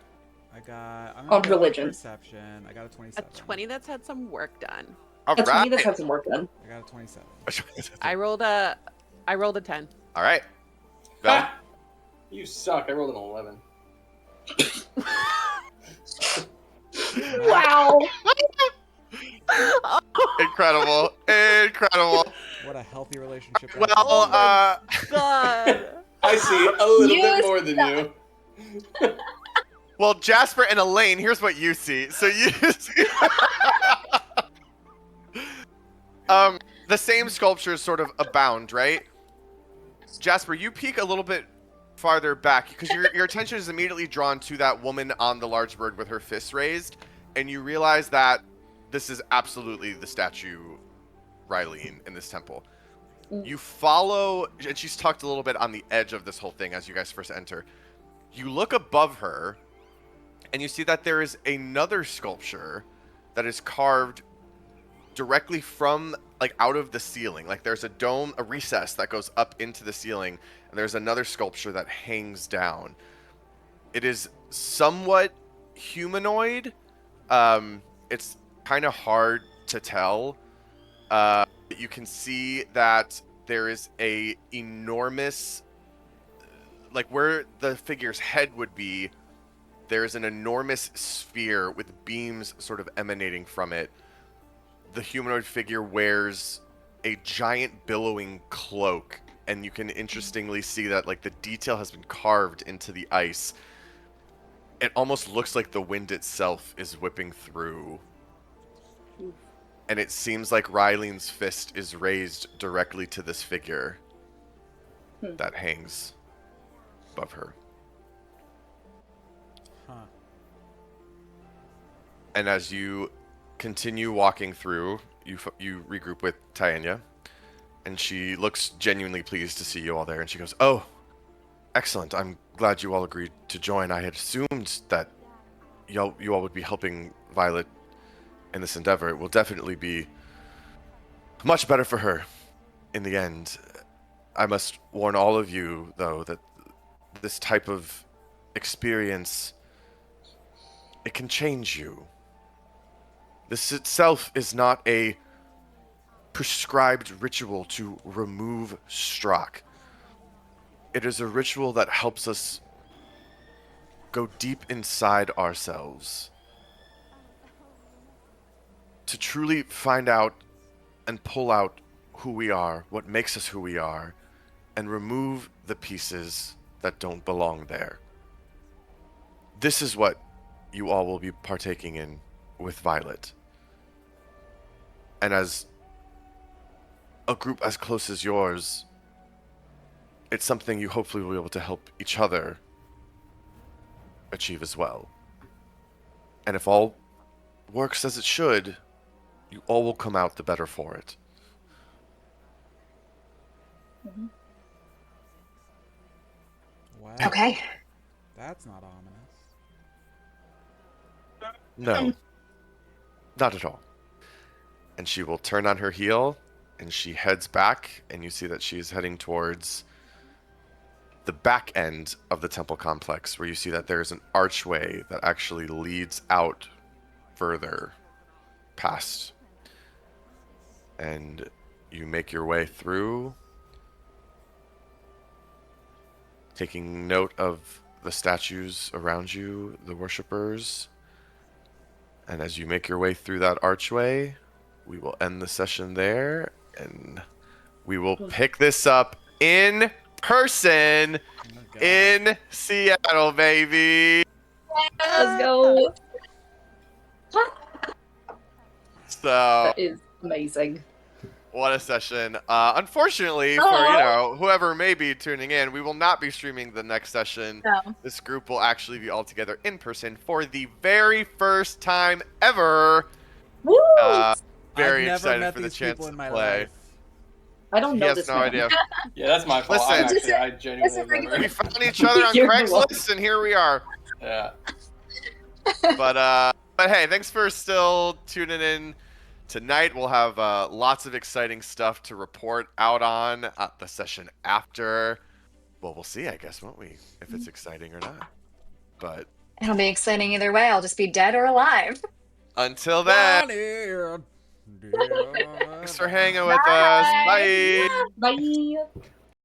I'm
On
gonna go with
religion.
Perception. I got a
A
27.
20 that's had some work done.
All
A 20 that's
right.
had some work done.
I got a 27.
I rolled a 10.
All right. Val?
Ha! You suck. I rolled an 11.
Wow.
Incredible. Incredible.
What a healthy relationship. that
Well,
is.
Oh my God.
I see a little
You
bit more than you.
well, Jasper and Elaine, here's what you see. So you see the same sculptures sort of abound, right? Jasper, you peek a little bit farther back because your attention is immediately drawn to that woman on the large bird with her fists raised, and you realize that this is absolutely the statue Riley in this temple. You follow, and she's tucked a little bit on the edge of this whole thing as you guys first enter. You look above her, and you see that there is another sculpture that is carved directly from, like, out of the ceiling. Like, there's a dome, a recess that goes up into the ceiling, and there's another sculpture that hangs down. It is somewhat humanoid. It's kind of hard to tell. You can see that there is a enormous, like where the figure's head would be, there's an enormous sphere with beams sort of emanating from it. The humanoid figure wears a giant billowing cloak, and you can interestingly see that, like, the detail has been carved into the ice. It almost looks like the wind itself is whipping through. And it seems like Rylene's fist is raised directly to this figure that hangs above her.
Huh.
And as you continue walking through, you regroup with Tyanna, and she looks genuinely pleased to see you all there, and she goes, "Oh, excellent. I'm glad you all agreed to join. I had assumed that you all would be helping Violet in this endeavor. It will definitely be much better for her in the end. I must warn all of you, though, that this type of experience, it can change you. This itself is not a prescribed ritual to remove Strzok. It is a ritual that helps us go deep inside ourselves to truly find out and pull out who we are, what makes us who we are, and remove the pieces that don't belong there. This is what you all will be partaking in with Violet. And as a group as close as yours, it's something you hopefully will be able to help each other achieve as well. And if all works as it should, you all will come out the better for it.
Mm-hmm.
Wow.
Okay.
That's not ominous.
No, not at all. And she will turn on her heel, and she heads back, and you see that she's heading towards the back end of the temple complex, where you see that there's an archway that actually leads out further past. And you make your way through, taking note of the statues around you, the worshippers. And as you make your way through that archway, we will end the session there, and we will pick this up in person in Seattle, baby.
Let's go.
So,
That is amazing.
what a session. Unfortunately, for whoever may be tuning in, we will not be streaming the next session.
No.
This group will actually be all together in person for the very first time ever.
Woo!
Very
I've never
excited
met
for the
these
chance
people
to
in my
play.
life.
I don't
He
know
has
this
no
man.
idea.
Yeah, that's my fault.
Listen,
I genuinely have never.
We found each other on
You're the
Craigslist, and here we are.
Yeah.
But hey, thanks for still tuning in. Tonight we'll have lots of exciting stuff to report out on at the session after. Well, we'll see, I guess, won't we? If it's exciting or not. But
It'll be exciting either way. I'll just be dead or alive.
until then, thanks for hanging with us. Bye.
Bye.